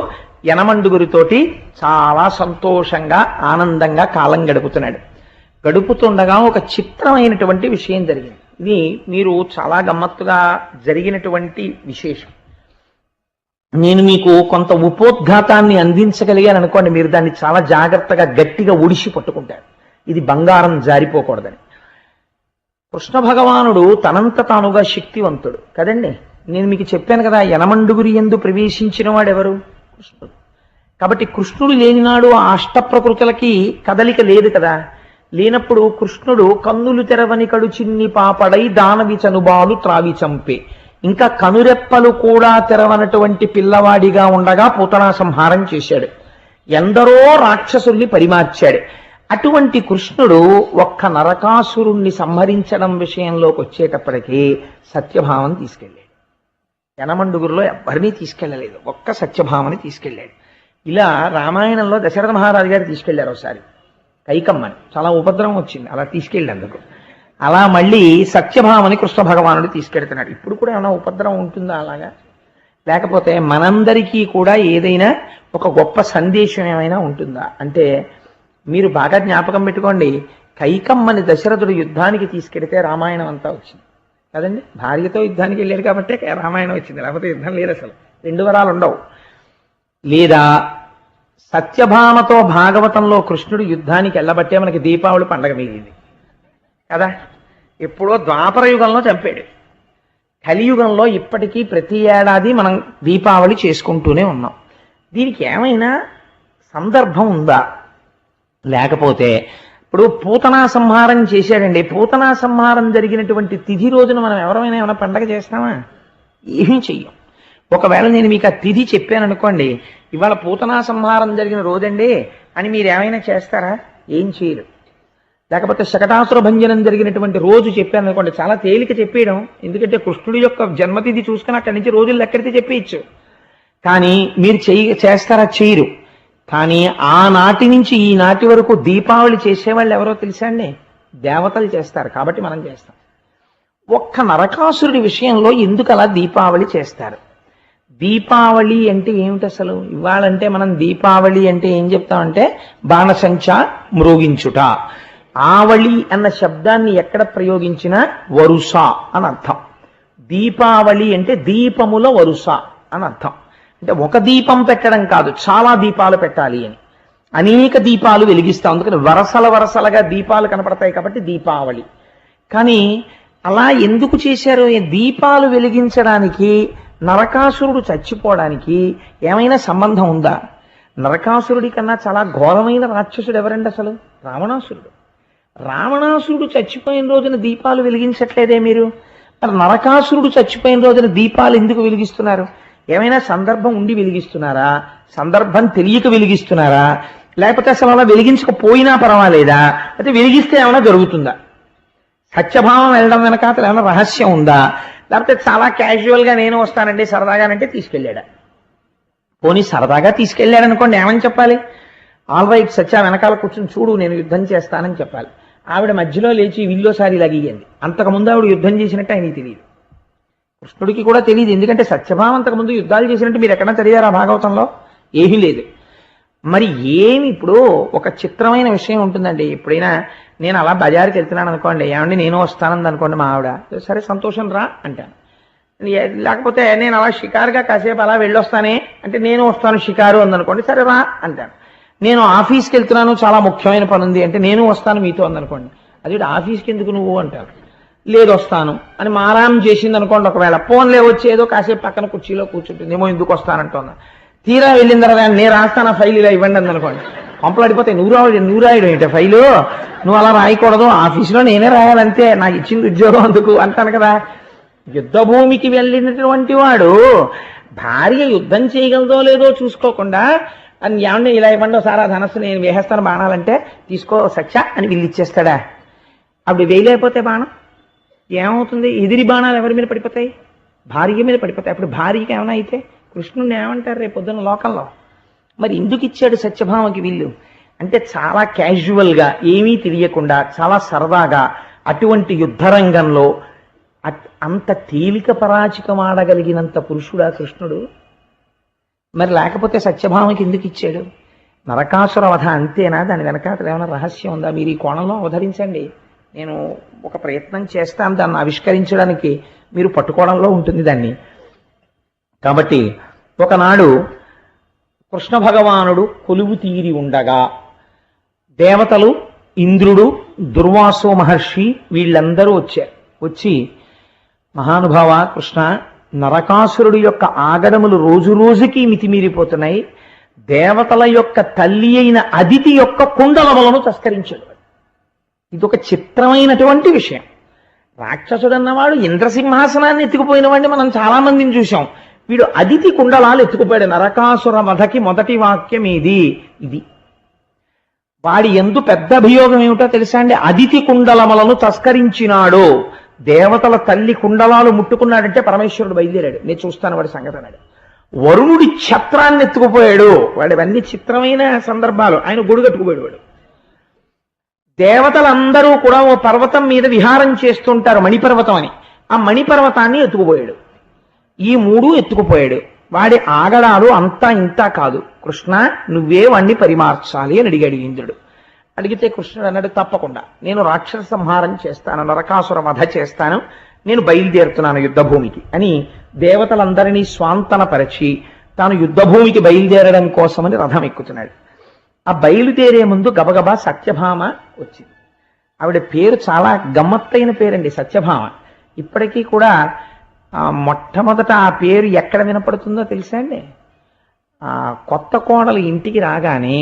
8 చాలా సంతోషంగా ఆనందంగా కాలం గడుపుతుండగా ఒక చిత్రమైనటువంటి విషయం జరిగింది. ఇది మీరు చాలా గమ్మత్తుగా జరిగినటువంటి విశేషం. నేను మీకు కొంత ఉపోద్ఘాతాన్ని అందించగలిగాను అనుకోండి, మీరు దాన్ని చాలా జాగ్రత్తగా గట్టిగా ఒడిసి పట్టుకుంటారు. ఇది బంగారం జారిపోకూడదని. కృష్ణ భగవానుడు తనంత తానుగా శక్తివంతుడు కదండి. నేను మీకు చెప్పాను కదా, 8 యందు ప్రవేశించిన వాడెవరు? కృష్ణుడు. కాబట్టి కృష్ణుడు లేనినాడు ఆ అష్టప్రకృతులకి కదలిక లేదు కదా. లేనప్పుడు కృష్ణుడు కన్నులు తెరవని కడు చిన్ని పాపడై దానవి చనుబాలు త్రావి చంపే, ఇంకా కనురెప్పలు కూడా తెరవనటువంటి పిల్లవాడిగా ఉండగా పూతనా సంహారం చేశాడు. ఎందరో రాక్షసుల్ని పరిమార్చాడు. అటువంటి కృష్ణుడు ఒక్క నరకాసురుణ్ణి సంహరించడం విషయంలోకి వచ్చేటప్పటికీ సత్యభామని తీసుకెళ్ళాడు. 8 ఎవరినీ తీసుకెళ్ళలేదు, ఒక్క సత్యభామని తీసుకెళ్ళాడు. ఇలా రామాయణంలో దశరథ మహారాజు గారు తీసుకెళ్లారు ఒకసారి కైకమ్మని. చాలా ఉపద్రవం వచ్చింది అలా తీసుకెళ్ళేందుకు. అలా మళ్ళీ సత్యభామని కృష్ణ భగవానుడు తీసుకెళ్తున్నాడు. ఇప్పుడు కూడా ఏమైనా ఉపద్రవం ఉంటుందా అలాగా? లేకపోతే మనందరికీ కూడా ఏదైనా ఒక గొప్ప సందేశం ఏమైనా ఉంటుందా అంటే, మీరు బాగా జ్ఞాపకం పెట్టుకోండి, కైకమ్మని దశరథుడు యుద్ధానికి తీసుకెడితే రామాయణం అంతా వచ్చింది కదండి. భార్యతో యుద్ధానికి వెళ్ళాడు కాబట్టి రామాయణం వచ్చింది, లేకపోతే యుద్ధం లేదు, అసలు 2 వరాలు ఉండవు. లేదా సత్యభామతో భాగవతంలో కృష్ణుడు యుద్ధానికి వెళ్ళబట్టే మనకి దీపావళి పండగ మిగిలింది కదా. ఎప్పుడో ద్వాపర యుగంలో చంపాడు. కలియుగంలో ఇప్పటికీ ప్రతి ఏడాది మనం దీపావళి చేసుకుంటూనే ఉన్నాం. దీనికి ఏమైనా సందర్భం ఉందా? లేకపోతే ఇప్పుడు పూతనా సంహారం చేశాడండి. పూతనా సంహారం జరిగినటువంటి తిథి రోజున మనం ఎవరైనా ఏమైనా పండగ చేస్తామా? ఏమీ చెయ్యం. ఒకవేళ నేను మీకు ఆ తిథి చెప్పాను అనుకోండి, ఇవాళ పూతనా సంహారం జరిగిన రోజండి అని మీరు ఏమైనా చేస్తారా? ఏం చేయరు. లేకపోతే శకటాసుర భంజనం జరిగినటువంటి రోజు చెప్పాను అనుకోండి, చాలా తేలిక చెప్పేయడం. ఎందుకంటే కృష్ణుడి యొక్క జన్మతిథి చూసుకుని అక్కడి నుంచి రోజులు లెక్కడితే చెప్పేయచ్చు. కానీ మీరు చేస్తారా? చేయరు. కానీ ఆనాటి నుంచి ఈనాటి వరకు దీపావళి చేసేవాళ్ళు ఎవరో తెలుసా అండి? దేవతలు చేస్తారు, కాబట్టి మనం చేస్తాం. ఒక్క నరకాసురుడి విషయంలో ఎందుకు అలా దీపావళి చేస్తారు? దీపావళి అంటే ఏమిటి అసలు? ఇవాళంటే మనం దీపావళి అంటే ఏం చెప్తామంటే బాణసంచ మ్రోగించుట. ఆవళి అన్న శబ్దాన్ని ఎక్కడ ప్రయోగించినా వరుస అని అర్థం. దీపావళి అంటే దీపముల వరుస అని అర్థం. అంటే ఒక దీపం పెట్టడం కాదు, చాలా దీపాలు పెట్టాలి అని. అనేక దీపాలు వెలిగిస్తాం, అందుకని వరసలుగా దీపాలు కనపడతాయి కాబట్టి దీపావళి. కానీ అలా ఎందుకు చేశారు? దీపాలు వెలిగించడానికి నరకాసురుడు చచ్చిపోవడానికి ఏమైనా సంబంధం ఉందా? నరకాసురుడి కన్నా చాలా ఘోరమైన రాక్షసుడు ఎవరండి అసలు? రావణాసురుడు. రావణాసురుడు చచ్చిపోయిన రోజున దీపాలు వెలిగించట్లేదే మీరు? మరి నరకాసురుడు చచ్చిపోయిన రోజున దీపాలు ఎందుకు వెలిగిస్తున్నారు? ఏమైనా సందర్భం ఉండి వెలిగిస్తున్నారా? సందర్భం తెలియక వెలిగిస్తున్నారా? లేకపోతే అసలు అలా వెలిగించకపోయినా పర్వాలేదా? అయితే వెలిగిస్తే ఏమైనా జరుగుతుందా? సత్యభావం వెళ్ళడం వెనక అసలు ఏమైనా రహస్యం ఉందా? లేకపోతే చాలా క్యాజువల్గా నేను వస్తానండి సరదాగానంటే తీసుకెళ్ళాడా? పోనీ సరదాగా తీసుకెళ్ళాడు అనుకోండి, ఏమని చెప్పాలి? ఆల్ రైట్ సత్య వెనకాల కూర్చొని చూడు నేను యుద్ధం చేస్తానని చెప్పాలి. ఆవిడ మధ్యలో లేచి విల్లోసారి లగియంది. అంతకుముందు ఆవిడ యుద్ధం చేసినట్టు ఆయనకి తెలియదు, కృష్ణుడికి కూడా తెలియదు. ఎందుకంటే సత్యభామ అంతకుముందు యుద్ధాలు చేసినట్టు మీరు ఎక్కడన్నా చదివారా భాగవతంలో? ఏమీ లేదు. మరి ఏమి ఇప్పుడు ఒక చిత్రమైన విషయం ఉంటుందండి. ఎప్పుడైనా నేను అలా బజారుకి వెళ్తున్నాను అనుకోండి, ఏమండి నేను వస్తానంది అనుకోండి మా ఆవిడ, సరే సంతోషం రా అంటాను. లేకపోతే నేను అలా షికారుగా కాసేపు అలా వెళ్ళొస్తానే అంటే నేను వస్తాను షికారు అందనుకోండి, సరే రా అంటాను. నేను ఆఫీస్కి వెళ్తున్నాను చాలా ముఖ్యమైన పని ఉంది అంటే నేను వస్తాను మీతో అందనుకోండి, అది ఆఫీస్కి ఎందుకు నువ్వు అంటారు. లేదు వస్తాను అని మారాం చేసింది అనుకోండి, ఒకవేళ ఫోన్లే వచ్చి ఏదో కాసేపు పక్కన కుర్చీలో కూర్చుంటుంది, ఏమో ఎందుకు వస్తానంటున్నా. తీరా వెళ్ళిన తర్వాత నేను రాస్తాను ఫైల్ ఇలా ఇవ్వండి అందనుకోండి, పంపలాడిపోతాయి. నువ్వు రాయడం ఏంటి ఫైలు, నువ్వు అలా రాయకూడదు, ఆఫీసులో నేనే రాయాలంతే, నాకు ఇచ్చింది ఉద్యోగం అందుకు అంటాను కదా. యుద్ధ భూమికి వెళ్ళినటువంటి వాడు భార్య యుద్ధం చేయగలదో లేదో చూసుకోకుండా అని ఏమన్నా ఇలా ఇవ్వండి సారా ధనస్సు నేను వేసేస్తాను బాణాలంటే తీసుకో సత్య అని వీళ్ళు ఇచ్చేస్తాడా? అప్పుడు వేయలేకపోతే బాణం ఏమవుతుంది? ఎదిరి బాణాలు ఎవరి మీద పడిపోతాయి? భార్య మీద పడిపోతాయి. అప్పుడు భార్యకి ఏమైనా అయితే కృష్ణుడిని ఏమంటారు రేపు పొద్దున్న లోకంలో? మరి ఎందుకు ఇచ్చాడు సత్యభామకి వీళ్ళు అంటే చాలా క్యాజువల్గా ఏమీ తెలియకుండా చాలా సరదాగా అటువంటి యుద్ధరంగంలో అంత తేలిక పరాచికం ఆడగలిగినంత పురుషుడా కృష్ణుడు? మరి లేకపోతే సత్యభామకి ఎందుకు ఇచ్చాడు? నరకాసుర వధ అంతేనా? దాని వెనకాతల ఏమైనా రహస్యం ఉందా? మీరు ఈ కోణంలో అవతరించండి, నేను ఒక ప్రయత్నం చేస్తాను దాన్ని ఆవిష్కరించడానికి, మీరు పట్టుకోవడంలో ఉంటుంది దాన్ని. కాబట్టి ఒకనాడు కృష్ణ భగవానుడు కొలువు తీరి ఉండగా దేవతలు, ఇంద్రుడు, దుర్వాసో మహర్షి వీళ్ళందరూ వచ్చారు. వచ్చి మహానుభావ కృష్ణ, నరకాసురుడు యొక్క ఆగడములు రోజు రోజుకి మితిమీరిపోతున్నాయి, దేవతల యొక్క తల్లి అయిన అదితి యొక్క కుండలములను తస్కరించాడు. ఇదొక చిత్రమైనటువంటి విషయం. రాక్షసుడన్నవాడు ఇంద్రసింహాసనాన్ని ఎత్తుకుపోయిన వాడిని మనం చాలా మందిని చూసాం. వీడు అదితి కుండలాలు ఎత్తుకుపోయాడు. నరకాసుర వధకి మొదటి వాక్యం ఇది. వాడి ఎందు పెద్ద అభియోగం ఏమిటో తెలుసా అండి? అదితి కుండలములను తస్కరించినాడు. దేవతల తల్లి కుండలాలు ముట్టుకున్నాడంటే పరమేశ్వరుడు బయలుదేరాడు, నేను చూస్తాను వాడి సంగతి అన్నాడు. వరుణుడి ఛత్రాన్ని ఎత్తుకుపోయాడు. వాడివన్నీ చిత్రమైన సందర్భాలు. ఆయన గొడుగు కట్టుకుపోయాడు వాడు. దేవతలందరూ కూడా ఓ పర్వతం మీద విహారం చేస్తుంటారు, మణిపర్వతం అని. ఆ మణిపర్వతాన్ని ఎత్తుకుపోయాడు. ఈ మూడు ఎత్తుకుపోయాడు. వాడి ఆగడాలు అంతా ఇంతా కాదు, కృష్ణ నువ్వే వాణ్ణి పరిమార్చాలి అని అడిగాడు ఇంద్రుడు. అడిగితే కృష్ణుడు అన్నాడు, తప్పకుండా నేను రాక్షస సంహారం చేస్తాను, నరకాసుర వధ చేస్తాను, నేను బయలుదేరుతున్నాను యుద్ధభూమికి అని దేవతలందరినీ స్వాంతనపరిచి తాను యుద్ధభూమికి బయలుదేరడం కోసమని రథం ఎక్కుతున్నాడు. ఆ బయలుదేరే ముందు గబగబా సత్యభామ వచ్చింది. ఆవిడ పేరు చాలా గమ్మత్తైన పేరండి, సత్యభామ. ఇప్పటికీ కూడా మొట్టమొదట ఆ పేరు ఎక్కడ వినపడుతుందో తెలుసా అండి? కొత్త కోడలు ఇంటికి రాగానే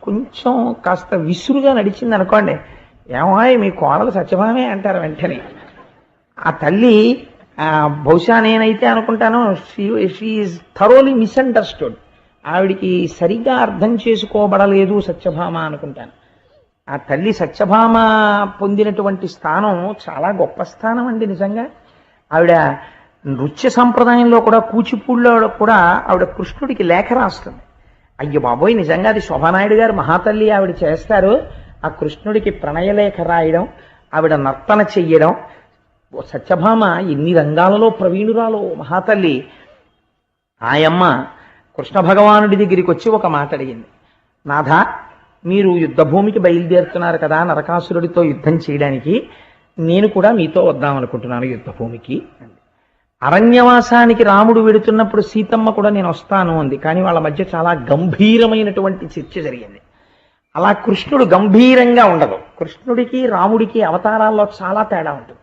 కొంచెం కాస్త విసురుగా నడిచింది అనుకోండి, ఏమాయ్ మీ కోడలు సత్యభామే అంటారు వెంటనే. ఆ తల్లి బహుశా నేనైతే అనుకుంటాను షీ ఈజ్ థరోలీ మిస్అండర్స్టూడ్, ఆవిడికి సరిగ్గా అర్థం చేసుకోబడలేదు సత్యభామ అనుకుంటాను. ఆ తల్లి సత్యభామ పొందినటువంటి స్థానం చాలా గొప్ప స్థానం అండి నిజంగా. ఆవిడ నృత్య సంప్రదాయంలో కూడా కూచిపూడిలో కూడా ఆవిడ కృష్ణుడికి లేఖ రాస్తుంది. అయ్యో బాబోయ్, నిజంగా అది శోభానాయుడు గారు మహాతల్లి ఆవిడ చేస్తారు. ఆ కృష్ణుడికి ప్రణయలేఖ రాయడం, ఆవిడ నర్తన చెయ్యడం. సత్యభామ ఎన్ని రంగాలలో ప్రవీణురాలో మహాతల్లి. ఆయమ్మ కృష్ణ భగవానుడి దగ్గరికి వచ్చి ఒక మాట అడిగింది, నాథ మీరు యుద్ధభూమికి బయలుదేరుతున్నారు కదా నరకాసురుడితో యుద్ధం చేయడానికి, నేను కూడా మీతో వద్దామనుకుంటున్నాను యుద్ధభూమికి అంది. అరణ్యవాసానికి రాముడు వెడుతున్నప్పుడు సీతమ్మ కూడా నేను వస్తాను అంది. కానీ వాళ్ళ మధ్య చాలా గంభీరమైనటువంటి చర్చ జరిగింది. అలా కృష్ణుడు గంభీరంగా ఉండదు. కృష్ణుడికి రాముడికి అవతారాల్లో చాలా తేడా ఉంటుంది.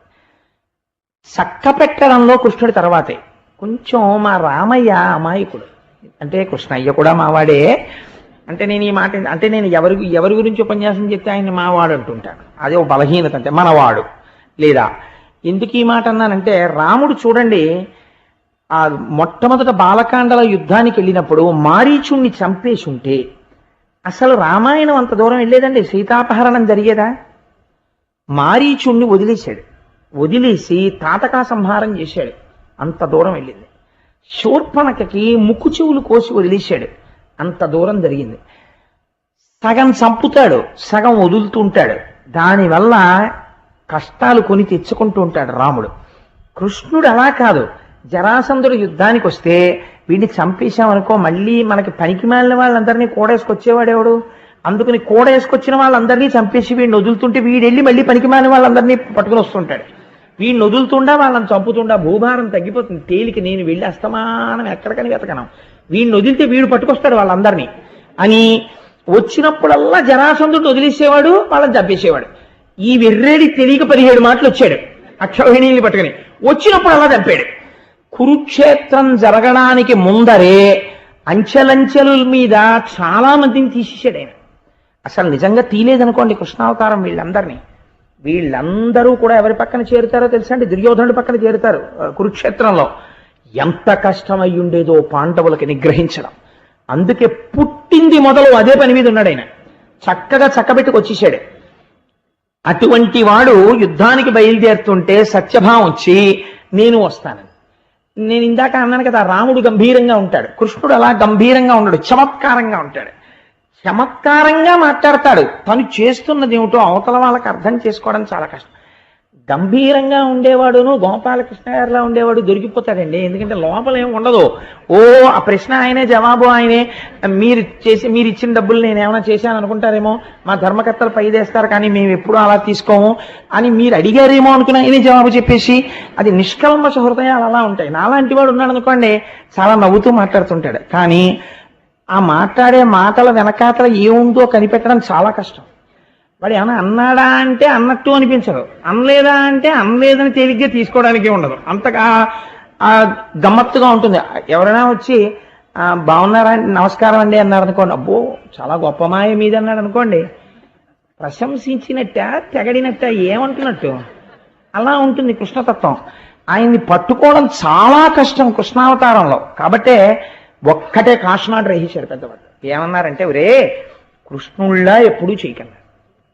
చక్క పెట్టడంలో కృష్ణుడి తర్వాతే. కొంచెం మా రామయ్య అమాయకుడు, అంటే కృష్ణయ్య కూడా మావాడే. అంటే నేను ఈ మాట అంటే నేను ఎవరి గురించి ఉపన్యాసం చెప్తే ఆయన మావాడు అంటుంటాను, అదే ఓ బలహీనత. అంటే మనవాడు లేదా ఎందుకు ఈ మాట అన్నానంటే, రాముడు చూడండి ఆ మొట్టమొదట బాలకాండల యుద్ధానికి వెళ్ళినప్పుడు మారీచుణ్ణి చంపేసి ఉంటే అసలు రామాయణం అంత దూరం వెళ్ళేదండి, సీతాపహరణం జరిగేదా? మారీచుణ్ణి వదిలేశాడు, వదిలేసి తాటకా సంహారం చేశాడు, అంత దూరం వెళ్ళింది. శూర్పణఖకి ముక్కు చెవులు కోసి వదిలేశాడు, అంత దూరం జరిగింది. సగం చంపుతాడు, సగం వదులుతుంటాడు, దానివల్ల కష్టాలు కొని తెచ్చుకుంటూ ఉంటాడు రాముడు. కృష్ణుడు అలా కాదు. జరాసంధుడు యుద్ధానికి వస్తే వీడిని చంపేశామనుకో మళ్ళీ మనకి పనికి మాలిన వాళ్ళందరినీ కూడేసుకొచ్చేవాడేవాడు? అందుకని కూడేసుకొచ్చిన వాళ్ళందరినీ చంపేసి వీడిని వదులుతుంటే వీడెళ్ళి మళ్ళీ పనికి మాలిన వాళ్ళందరినీ పట్టుకుని వస్తుంటాడు. వీడిని వదులుతుండా వాళ్ళని చంపుతుండా భూభారం తగ్గిపోతుంది. తేలిక నేను వెళ్ళి అస్తమానం ఎక్కడికని వెతకను, వీడిని వదిలితే వీడు పట్టుకొస్తాడు వాళ్ళందరినీ అని వచ్చినప్పుడల్లా జరాసంధుడిని వదిలేసేవాడు, వాళ్ళని చంపేసేవాడు. ఈ వెర్రేడి తెలియక 17 మాటలు వచ్చాడు అక్షౌహిణీని పట్టుకుని, వచ్చినప్పుడు అలా చంపాడు. కురుక్షేత్రం జరగడానికి ముందరే అంచెలంచెల మీద చాలా మందిని తీసేసాడు ఆయన. అసలు నిజంగా తీలేదనుకోండి కృష్ణావతారం వీళ్ళందరూ కూడా ఎవరి పక్కన చేరుతారో తెలుసా అండి? దుర్యోధనుడి పక్కన చేరుతారు. కురుక్షేత్రంలో ఎంత కష్టమై ఉండేదో పాండవులకి నిగ్రహించడం. అందుకే పుట్టింది మొదలు అదే పని మీద ఉన్నాడు ఆయన. చక్కగా చక్కబెట్టుకు వచ్చేసాడు. అటువంటి వాడు యుద్ధానికి బయలుదేరుతుంటే సత్యభామ వచ్చి నేను వస్తానని. నేను ఇందాక అన్నాను కదా, రాముడు గంభీరంగా ఉంటాడు, కృష్ణుడు అలా గంభీరంగా ఉండడు, చమత్కారంగా ఉంటాడు. చమత్కారంగా మాట్లాడతాడు. తను చేస్తున్నది ఏమిటో అవతల వాళ్ళకి అర్థం చేసుకోవడం చాలా కష్టం. గంభీరంగా ఉండేవాడును గోపాలకృష్ణ గారిలా ఉండేవాడు దొరికిపోతాడండి. ఎందుకంటే లోపల ఏమి ఉండదు. ఓ ఆ ప్రశ్న ఆయనే, జవాబు ఆయనే. మీరు ఇచ్చిన డబ్బులు నేను ఏమైనా చేశాను అనుకుంటారేమో, మా ధర్మకర్తలు పైదేస్తారు కానీ మేము ఎప్పుడూ అలా తీసుకోము అని మీరు అడిగారేమో అనుకుని ఆయనే జవాబు చెప్పేసి, అది నిష్కల్మష హృదయాలు అలా ఉంటాయి. నాలాంటి వాడు ఉన్నాడు అనుకోండి చాలా నవ్వుతూ మాట్లాడుతుంటాడు. కానీ ఆ మాట్లాడే మాటల వెనకాతల ఏముందో కనిపెట్టడం చాలా కష్టం. వాడు ఏమైనా అన్నాడా అంటే అన్నట్టు అనిపించదు, అనలేదా అంటే అనలేదని తేలిగ్గా తీసుకోవడానికి ఉండదు. అంతగా గమ్మత్తుగా ఉంటుంది. ఎవరైనా వచ్చి బాగున్నారా నమస్కారం అండి అన్నారు అనుకోండి, అబ్బో చాలా గొప్ప మాయ మీద అన్నాడు అనుకోండి, ప్రశంసించినట్ట తెగడినట్ట ఏమంటున్నట్టు అలా ఉంటుంది కృష్ణతత్వం. ఆయన్ని పట్టుకోవడం చాలా కష్టం కృష్ణావతారంలో. కాబట్టే ఒక్కటే కాషనాడు రహించాడు పెద్దవాడు. ఏమన్నారంటే, ఒరే కృష్ణుళ్ళ ఎప్పుడూ చేయకన్నారు,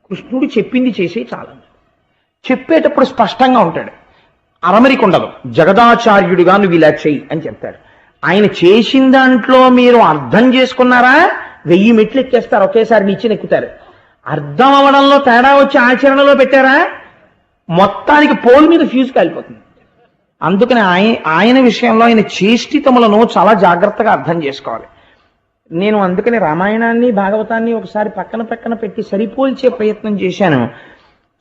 కృష్ణుడు చెప్పింది చేసి చాలా. చెప్పేటప్పుడు స్పష్టంగా ఉంటాడు, అరమరిక ఉండదు. జగదాచార్యుడిగా నువ్వు ఇలా చెయ్యి అని చెప్తాడు. ఆయన చేసిన దాంట్లో మీరు అర్థం చేసుకున్నారా 1000 మెట్లు ఎక్కేస్తారు, ఒకేసారి నిచ్చెన ఎక్కుతారు. అర్థం అవ్వడంలో తేడా వచ్చి ఆచరణలో పెట్టారా మొత్తానికి పోల్ మీద ఫ్యూజ్ కాలిపోతుంది. అందుకని ఆయన విషయంలో ఆయన చేష్టితములను చాలా జాగ్రత్తగా అర్థం చేసుకోవాలి. నేను అందుకని రామాయణాన్ని భాగవతాన్ని ఒకసారి పక్కన పెట్టి సరిపోల్చే ప్రయత్నం చేశాను.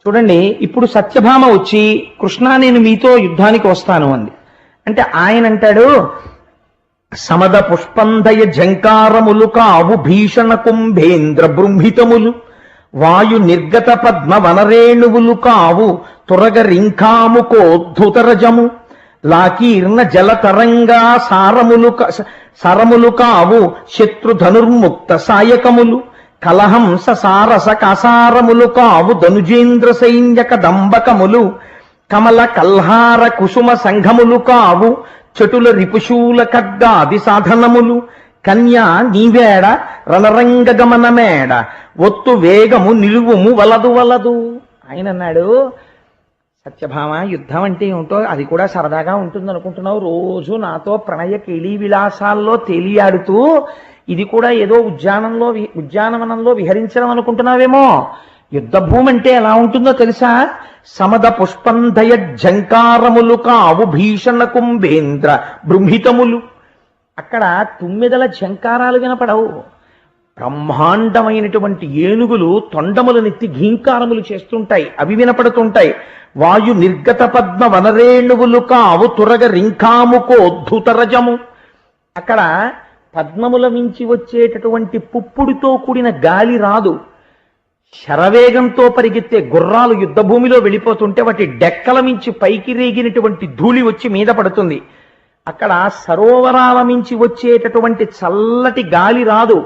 చూడండి, ఇప్పుడు సత్యభామ వచ్చి కృష్ణ నేను మీతో యుద్ధానికి వస్తాను అంది. అంటే ఆయన అంటాడు, సమద పుష్పందయ జంకారములు కావు భీషణ కుంభేంద్ర బృంహితములు, వాయు నిర్గత పద్మ వనరేణువులు కావు తురగ రింఖాముకోద్ధుతరజము, లాకీర్ణ జల తరంగా సరములు కావు శత్రు ధనుర్ముక్త సాయకములు, కలహంస సారస కసారములు కావు ధనుజేంద్ర సైన్యక దంబకములు, కమల కల్హార కుసుమ సంఘములు కావు చటుల రిపుశూల ఖడ్గాది సాధనములు, కన్యా నీవేడ రణరంగ గమన మేడ ఒత్తు వేగము నిలువుము వలదు. ఆయన అన్నాడు, సత్యభామ యుద్ధం అంటే ఏమిటో అది కూడా సరదాగా ఉంటుంది అనుకుంటున్నావు, రోజు నాతో ప్రణయ కేళీ విలాసాల్లో తేలియాడుతూ ఇది కూడా ఏదో ఉద్యానవనంలో విహరించడం అనుకుంటున్నావేమో. యుద్ధ భూమి అంటే ఎలా ఉంటుందో తెలుసా? సమద పుష్పంధయ జంకారములు కావు భీషణ కుంభేంద్ర బృంహితములు. అక్కడ తుమ్మెదల జంకారాలు వినపడవు, బ్రహ్మాండమైనటువంటి ఏనుగులు తొండములనెత్తి ఘీంకారములు చేస్తుంటాయి, అవి వినపడుతుంటాయి. వాయు నిర్గత పద్మ వనరేణువులు కావు తురగ రింఖాముకోద్ధుతరజము. అక్కడ పద్మముల మించి వచ్చేటటువంటి పుప్పుడుతో కూడిన గాలి రాదు. శరవేగంతో పరిగెత్తే గుర్రాలు యుద్ధభూమిలో వెళ్ళిపోతుంటే వాటి డెక్కల మించి పైకి రేగినటువంటి ధూళి వచ్చి మీద పడుతుంది. అక్కడ సరోవరాల మించి వచ్చేటటువంటి చల్లటి గాలి రాదు.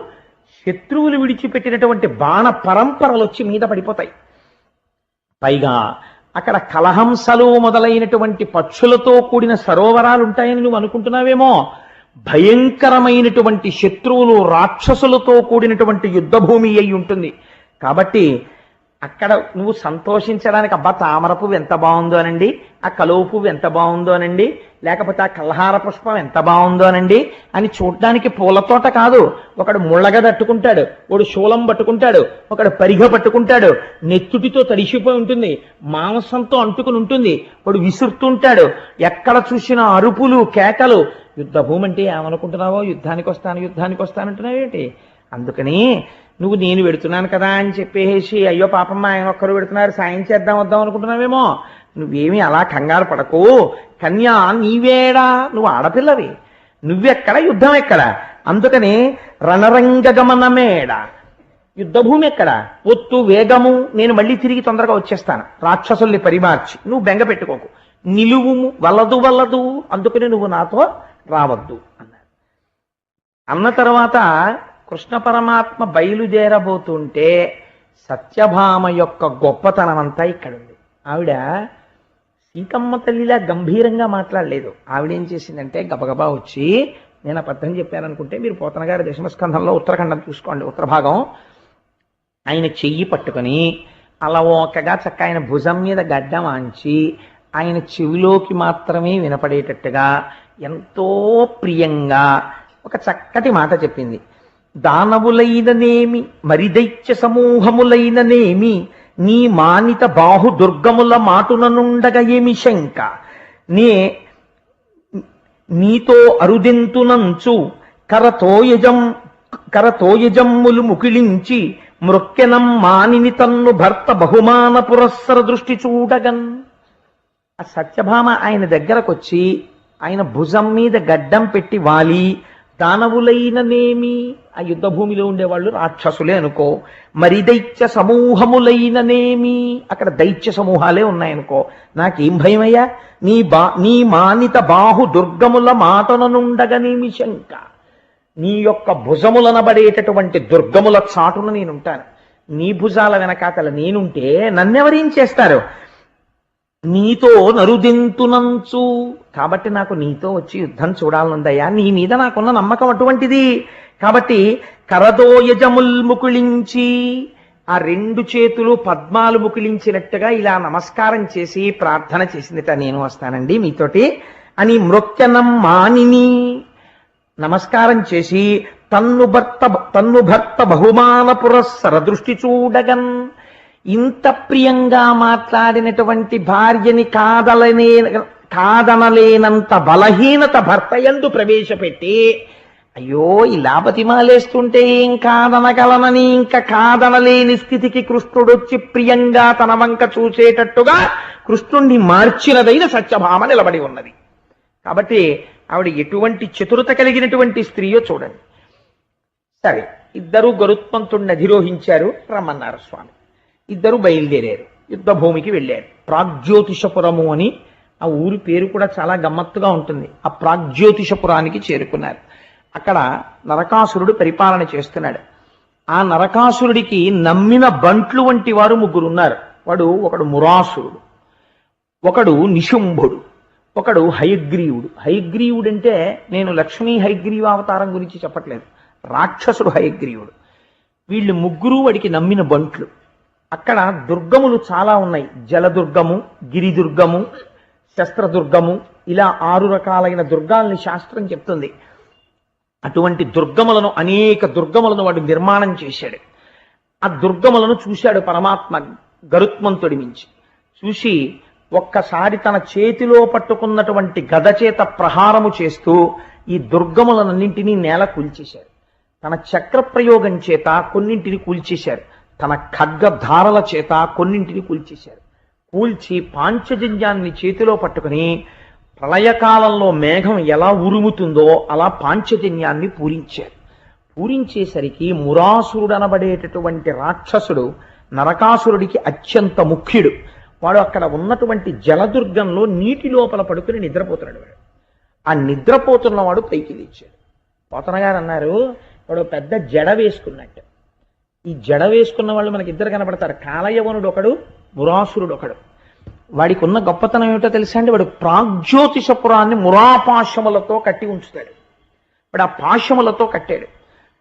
శత్రువులు విడిచిపెట్టినటువంటి బాణ పరంపరలు వచ్చి మీద పడిపోతాయి. పైగా అక్కడ కలహంసలు మొదలైనటువంటి పక్షులతో కూడిన సరోవరాలు ఉంటాయని నువ్వు అనుకుంటున్నావేమో. భయంకరమైనటువంటి శత్రువులు రాక్షసులతో కూడినటువంటి యుద్ధభూమి అయి ఉంటుంది. కాబట్టి అక్కడ నువ్వు సంతోషించడానికి అబ్బా తామర పువ్వు ఎంత బాగుందో అనండి, ఆ కలువ పువ్వు ఎంత బాగుందో అనండి, లేకపోతే ఆ కల్హార పుష్పం ఎంత బాగుందో అనండి అని చూడ్డానికి పూలతోట కాదు. ఒకడు ముళ్ళగా తట్టుకుంటాడు, ఒకడు శూలం పట్టుకుంటాడు, ఒకడు పరిగ పట్టుకుంటాడు, నెత్తుటితో తడిసిపోయి ఉంటుంది, మాంసంతో అంటుకుని ఉంటుంది, వాడు విసురుతుంటాడు. ఎక్కడ చూసినా అరుపులు కేకలు. యుద్ధ భూమి అంటే ఏమనుకుంటున్నావో, యుద్ధానికి వస్తానంటున్నావేంటి? అందుకని నువ్వు నేను పెడుతున్నాను కదా అని చెప్పేసి అయ్యో పాపమ్మ ఆయన ఒక్కరు పెడుతున్నారు సాయం చేద్దాం వద్దాం అనుకుంటున్నావేమో. నువ్వేమీ అలా కంగారు పడకు. కన్యా నీవేడా, నువ్వు ఆడపిల్లవి, నువ్వెక్కడ యుద్ధం ఎక్కడ? అందుకని రణరంగ గమనమేడ, యుద్ధభూమి ఎక్కడ? ఒత్తు వేగము, నేను మళ్ళీ తిరిగి తొందరగా వచ్చేస్తాను రాక్షసుల్ని పరిమార్చి, నువ్వు బెంగ పెట్టుకోకు. నిలువుము, వల్లదు, అందుకని నువ్వు నాతో రావద్దు అన్నారు. అన్న తర్వాత కృష్ణ పరమాత్మ బయలుదేరబోతుంటే సత్యభామ యొక్క గొప్పతనం అంతా ఇక్కడుంది. ఆవిడ సీతమ్మ తల్లిలా గంభీరంగా మాట్లాడలేదు. ఆవిడేం చేసిందంటే గబగబా వచ్చి, నేను అబద్ధం చెప్పాననుకుంటే మీరు పోతన గారి దశమస్కంధంలో ఉత్తరాఖండం చూసుకోండి, ఉత్తర భాగం, ఆయన చెయ్యి పట్టుకొని అలవోకగా చక్క ఆయన భుజం మీద గడ్డం ఆంచి ఆయన చెవిలోకి మాత్రమే వినపడేటట్టుగా ఎంతో ప్రియంగా ఒక చక్కటి మాట చెప్పింది. దానవులైననేమి మరిదైత్య సమూహములైననేమి నీ మానిత బాహు దుర్గముల మాటుననుండగ ఏమి శంక, నీతో అరుదెంతునంచు కరతోయజమ్ములు ముకిళించి మృక్కెనం మానిని తన్ను భర్త బహుమాన పురస్సర దృష్టి చూడగన్. ఆ సత్యభామ ఆయన దగ్గరకొచ్చి ఆయన భుజం మీద గడ్డం పెట్టి వాలి, దానవులైననేమి, ఆ యుద్ధ భూమిలో ఉండేవాళ్ళు రాక్షసులే అనుకో, మరి దైత్య సమూహములైననేమి, అక్కడ దైత్య సమూహాలే ఉన్నాయనుకో, నాకేం భయమయ్యా, నీ మానిత బాహు దుర్గముల మాటననుండగనేమి శంక, నీ యొక్క భుజములనబడేటటువంటి దుర్గముల చాటున నేనుంటాను, నీ భుజాల వెనకాతల నేనుంటే నన్నెవరేం చేస్తారు? నీతో నరుదింతునంచు, కాబట్టి నాకు నీతో వచ్చి యుద్ధం చూడాలనుందయ్యా, నీ మీద నాకున్న నమ్మకం అటువంటిది. కాబట్టి కరదోయజముల్ ముకుళించి, ఆ రెండు చేతులు పద్మాలు ముకుళించినట్టుగా ఇలా నమస్కారం చేసి ప్రార్థన చేసిందిట, నేను వస్తానండి మీతోటి అని. మృక్యనం మానిని, నమస్కారం చేసి తన్ను భర్త బహుమాన పురస్సర దృష్టి చూడగన్, ఇంత ప్రియంగా మాట్లాడినటువంటి భార్యని కాదనలేనంత బలహీనత భర్త యందు ప్రవేశపెట్టి, అయ్యో ఇలా బతిమాలేస్తుంటే ఏం కాదనగలనని ఇంకా కాదనలేని స్థితికి కృష్ణుడొచ్చి ప్రియంగా తన వంక చూసేటట్టుగా కృష్ణుణ్ణి మార్చినదైన సత్యభామ నిలబడి ఉన్నది. కాబట్టి ఆవిడ ఎటువంటి చతురత కలిగినటువంటి స్త్రీయో చూడండి. సరే, ఇద్దరు గరుత్మంతుడిని అధిరోహించారు, రమ్మన్నారు స్వామి. ఇద్దరు బయలుదేరారు, యుద్ధ భూమికి వెళ్ళారు. ప్రాగ్జ్యోతిషపురము అని ఆ ఊరి పేరు కూడా చాలా గమ్మత్తుగా ఉంటుంది. ఆ ప్రాగ్జ్యోతిషపురానికి చేరుకున్నారు. అక్కడ నరకాసురుడు పరిపాలన చేస్తున్నాడు. ఆ నరకాసురుడికి నమ్మిన బంట్లు వంటి వారు ముగ్గురు ఉన్నారు. ఒకడు మురాసురుడు, ఒకడు నిశుంభుడు, ఒకడు హయగ్రీవుడు. హయగ్రీవుడు అంటే నేను లక్ష్మీ హయగ్రీవ అవతారం గురించి చెప్పట్లేదు, రాక్షసుడు హయగ్రీవుడు. వీళ్ళు ముగ్గురు వాడికి నమ్మిన బంట్లు. అక్కడ దుర్గములు చాలా ఉన్నాయి. జలదుర్గము, గిరిదుర్గము, శస్త్రదుర్గము, ఇలా 6 రకాలైన దుర్గాల్ని శాస్త్రం చెప్తుంది. అటువంటి దుర్గములను, అనేక దుర్గములను వాడు నిర్మాణం చేశాడు. ఆ దుర్గములను చూశాడు పరమాత్మ గరుత్మంతుడి మించి. చూసి ఒక్కసారి తన చేతిలో పట్టుకున్నటువంటి గద చేత ప్రహారము చేస్తూ ఈ దుర్గములన్నింటినీ నేల కూల్చేశారు. తన చక్ర ప్రయోగం చేత కొన్నింటిని కూల్చేశారు, తన ఖడ్గధారల చేత కొన్నింటిని కూల్చేశారు. కూల్చి పాంచజన్యాన్ని చేతిలో పట్టుకుని ప్రళయకాలంలో మేఘం ఎలా ఉరుముతుందో అలా పాంచజన్యాన్ని పూరించారు. పూరించేసరికి మురాసురుడు అనబడేటటువంటి రాక్షసుడు నరకాసురుడికి అత్యంత ముఖ్యుడు. వాడు అక్కడ ఉన్నటువంటి జలదుర్గంలో నీటి లోపల పడుకుని నిద్రపోతున్నాడు. వాడు ఆ నిద్రపోతున్నవాడు పైకి లేచాడు. పోతన గారు అన్నారు, వాడు పెద్ద జడ వేసుకున్నట్టు. ఈ జడ వేసుకున్న వాళ్ళు మనకి ఇద్దరు కనబడతారు, కాలయవనుడు ఒకడు, మురాసురుడు ఒకడు. వాడికి ఉన్న గొప్పతనం ఏమిటో తెలుసా అండి, వాడు ప్రాగ్జ్యోతిషపురాన్ని మురాపాశములతో కట్టి ఉంచుతాడు. వాడు ఆ పాశములతో కట్టాడు.